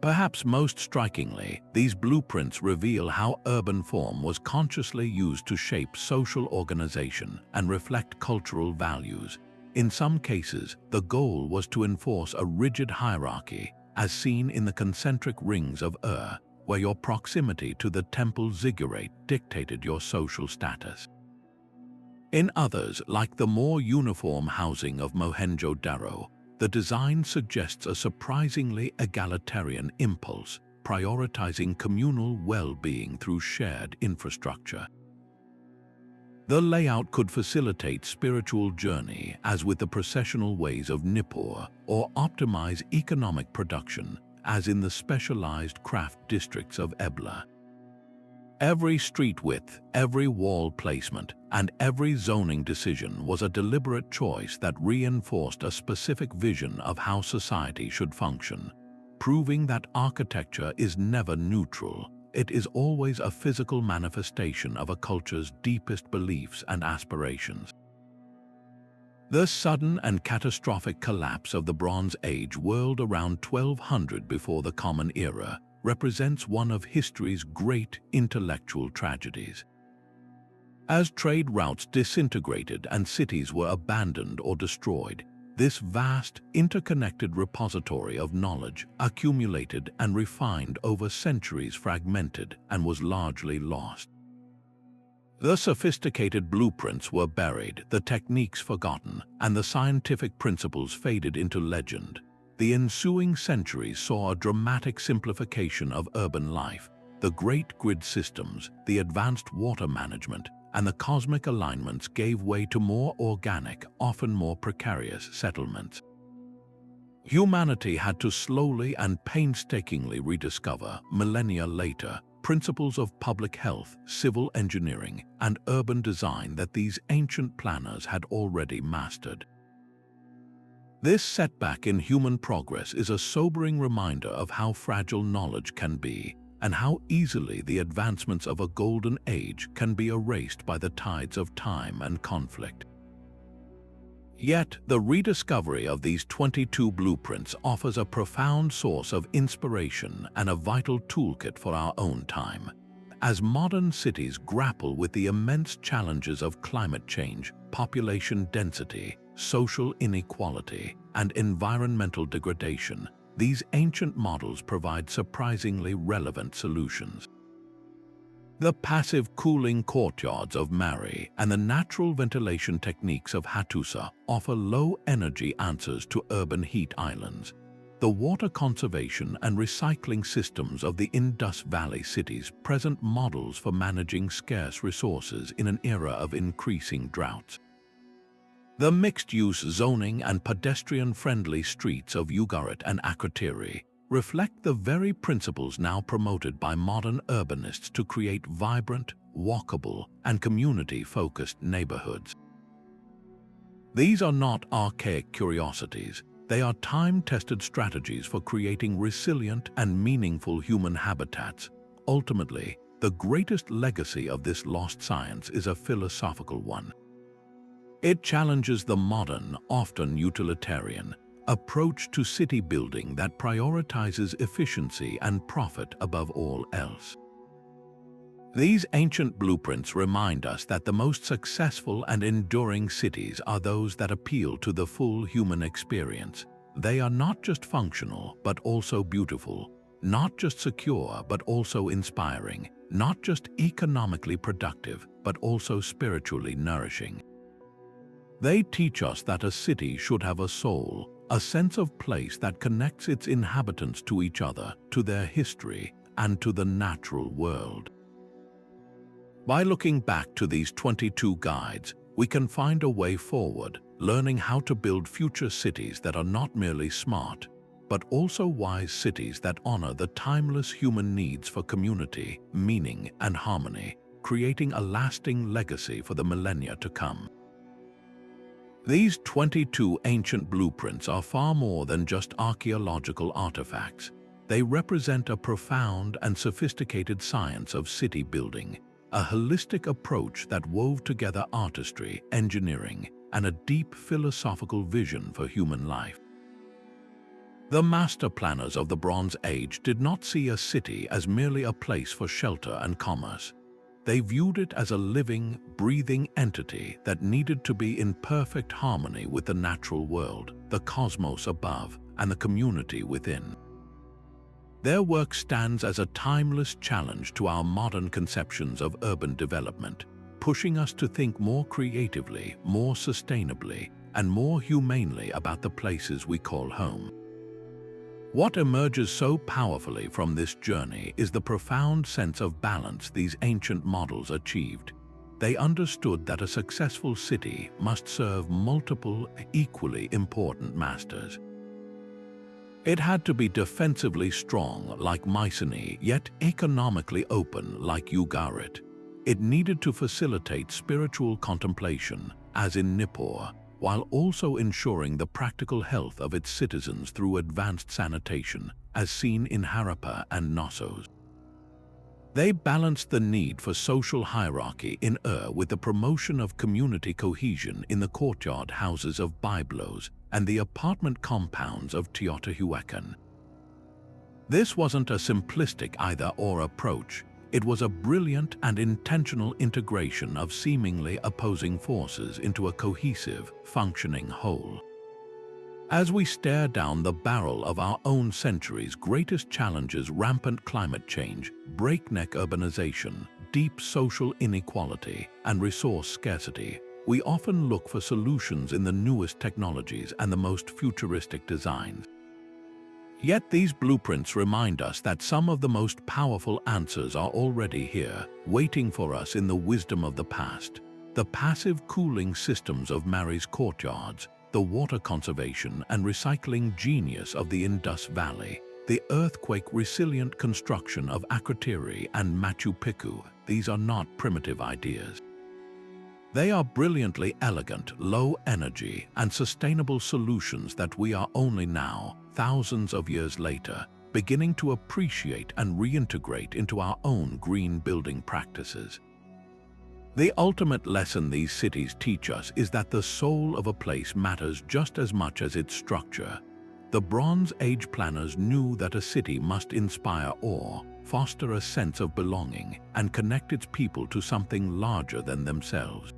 Perhaps most strikingly, these blueprints reveal how urban form was consciously used to shape social organization and reflect cultural values. In some cases, the goal was to enforce a rigid hierarchy, as seen in the concentric rings of where your proximity to the temple ziggurat dictated your social status. In others, like the more uniform housing of Mohenjo-Daro, the design suggests a surprisingly egalitarian impulse, prioritizing communal well-being through shared infrastructure. The layout could facilitate spiritual journey, as with the processional ways of Nippur, or optimize economic production, as in the specialized craft districts of Ebla. Every street width, every wall placement, and every zoning decision was a deliberate choice that reinforced a specific vision of how society should function, proving that architecture is never neutral. It is always a physical manifestation of a culture's deepest beliefs and aspirations. The sudden and catastrophic collapse of the Bronze Age world around 1200 before the Common Era represents one of history's great intellectual tragedies. As trade routes disintegrated and cities were abandoned or destroyed, this vast, interconnected repository of knowledge accumulated and refined over centuries fragmented and was largely lost. The sophisticated blueprints were buried, the techniques forgotten, and the scientific principles faded into legend. The ensuing centuries saw a dramatic simplification of urban life. The great grid systems, the advanced water management, and the cosmic alignments gave way to more organic, often more precarious settlements. Humanity had to slowly and painstakingly rediscover, millennia later, principles of public health, civil engineering, and urban design that these ancient planners had already mastered. This setback in human progress is a sobering reminder of how fragile knowledge can be, and how easily the advancements of a golden age can be erased by the tides of time and conflict. Yet, the rediscovery of these 22 blueprints offers a profound source of inspiration and a vital toolkit for our own time. As modern cities grapple with the immense challenges of climate change, population density, social inequality, and environmental degradation, these ancient models provide surprisingly relevant solutions. The passive cooling courtyards of Mari and the natural ventilation techniques of Hattusa offer low-energy answers to urban heat islands. The water conservation and recycling systems of the Indus Valley cities present models for managing scarce resources in an era of increasing droughts. The mixed-use zoning and pedestrian-friendly streets of Ugarit and Akrotiri reflect the very principles now promoted by modern urbanists to create vibrant, walkable, and community-focused neighborhoods. These are not archaic curiosities. They are time-tested strategies for creating resilient and meaningful human habitats. Ultimately, the greatest legacy of this lost science is a philosophical one. It challenges the modern, often utilitarian, approach to city building that prioritizes efficiency and profit above all else. These ancient blueprints remind us that the most successful and enduring cities are those that appeal to the full human experience. They are not just functional, but also beautiful, not just secure, but also inspiring, not just economically productive, but also spiritually nourishing. They teach us that a city should have a soul, a sense of place that connects its inhabitants to each other, to their history, and to the natural world. By looking back to these 22 guides, we can find a way forward, learning how to build future cities that are not merely smart, but also wise cities that honor the timeless human needs for community, meaning, and harmony, creating a lasting legacy for the millennia to come. These 22 ancient blueprints are far more than just archaeological artifacts. They represent a profound and sophisticated science of city building, a holistic approach that wove together artistry, engineering, and a deep philosophical vision for human life. The master planners of the Bronze Age did not see a city as merely a place for shelter and commerce. They viewed it as a living, breathing entity that needed to be in perfect harmony with the natural world, the cosmos above, and the community within. Their work stands as a timeless challenge to our modern conceptions of urban development, pushing us to think more creatively, more sustainably, and more humanely about the places we call home. What emerges so powerfully from this journey is the profound sense of balance these ancient models achieved. They understood that a successful city must serve multiple, equally important masters. It had to be defensively strong like Mycenae, yet economically open like Ugarit. It needed to facilitate spiritual contemplation, as in Nippur, while also ensuring the practical health of its citizens through advanced sanitation, as seen in Harappa and Knossos. They balanced the need for social hierarchy in with the promotion of community cohesion in the courtyard houses of Byblos and the apartment compounds of Teotihuacan. This wasn't a simplistic either-or approach. It was a brilliant and intentional integration of seemingly opposing forces into a cohesive, functioning whole. As we stare down the barrel of our own century's greatest challenges, rampant climate change, breakneck urbanization, deep social inequality, and resource scarcity, we often look for solutions in the newest technologies and the most futuristic designs. Yet these blueprints remind us that some of the most powerful answers are already here, waiting for us in the wisdom of the past. The passive cooling systems of Mary's courtyards, the water conservation and recycling genius of the Indus Valley, the earthquake-resilient construction of Akrotiri and Machu Picchu, these are not primitive ideas. They are brilliantly elegant, low-energy, and sustainable solutions that we are only now, thousands of years later, beginning to appreciate and reintegrate into our own green building practices. The ultimate lesson these cities teach us is that the soul of a place matters just as much as its structure. The Bronze Age planners knew that a city must inspire awe, foster a sense of belonging, and connect its people to something larger than themselves.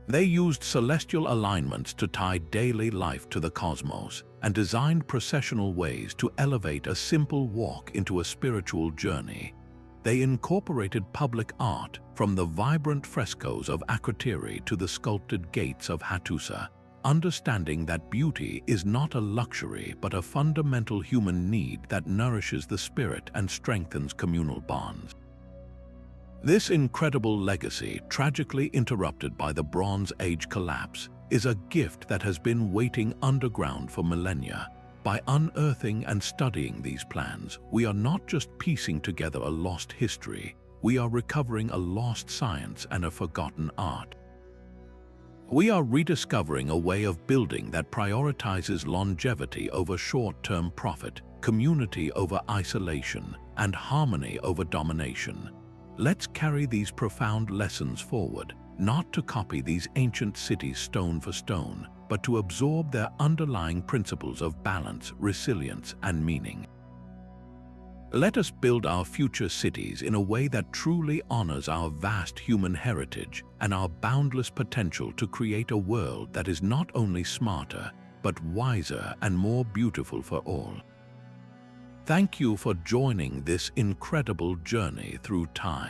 They used celestial alignments to tie daily life to the cosmos and designed processional ways to elevate a simple walk into a spiritual journey. They incorporated public art, from the vibrant frescoes of Akrotiri to the sculpted gates of Hattusa, understanding that beauty is not a luxury but a fundamental human need that nourishes the spirit and strengthens communal bonds. This incredible legacy, tragically interrupted by the Bronze Age collapse, is a gift that has been waiting underground for millennia. By unearthing and studying these plans, we are not just piecing together a lost history, we are recovering a lost science and a forgotten art. We are rediscovering a way of building that prioritizes longevity over short-term profit, community over isolation, and harmony over domination. Let's carry these profound lessons forward, not to copy these ancient cities stone for stone, but to absorb their underlying principles of balance, resilience, and meaning. Let us build our future cities in a way that truly honors our vast human heritage and our boundless potential to create a world that is not only smarter, but wiser and more beautiful for all. Thank you for joining this incredible journey through time.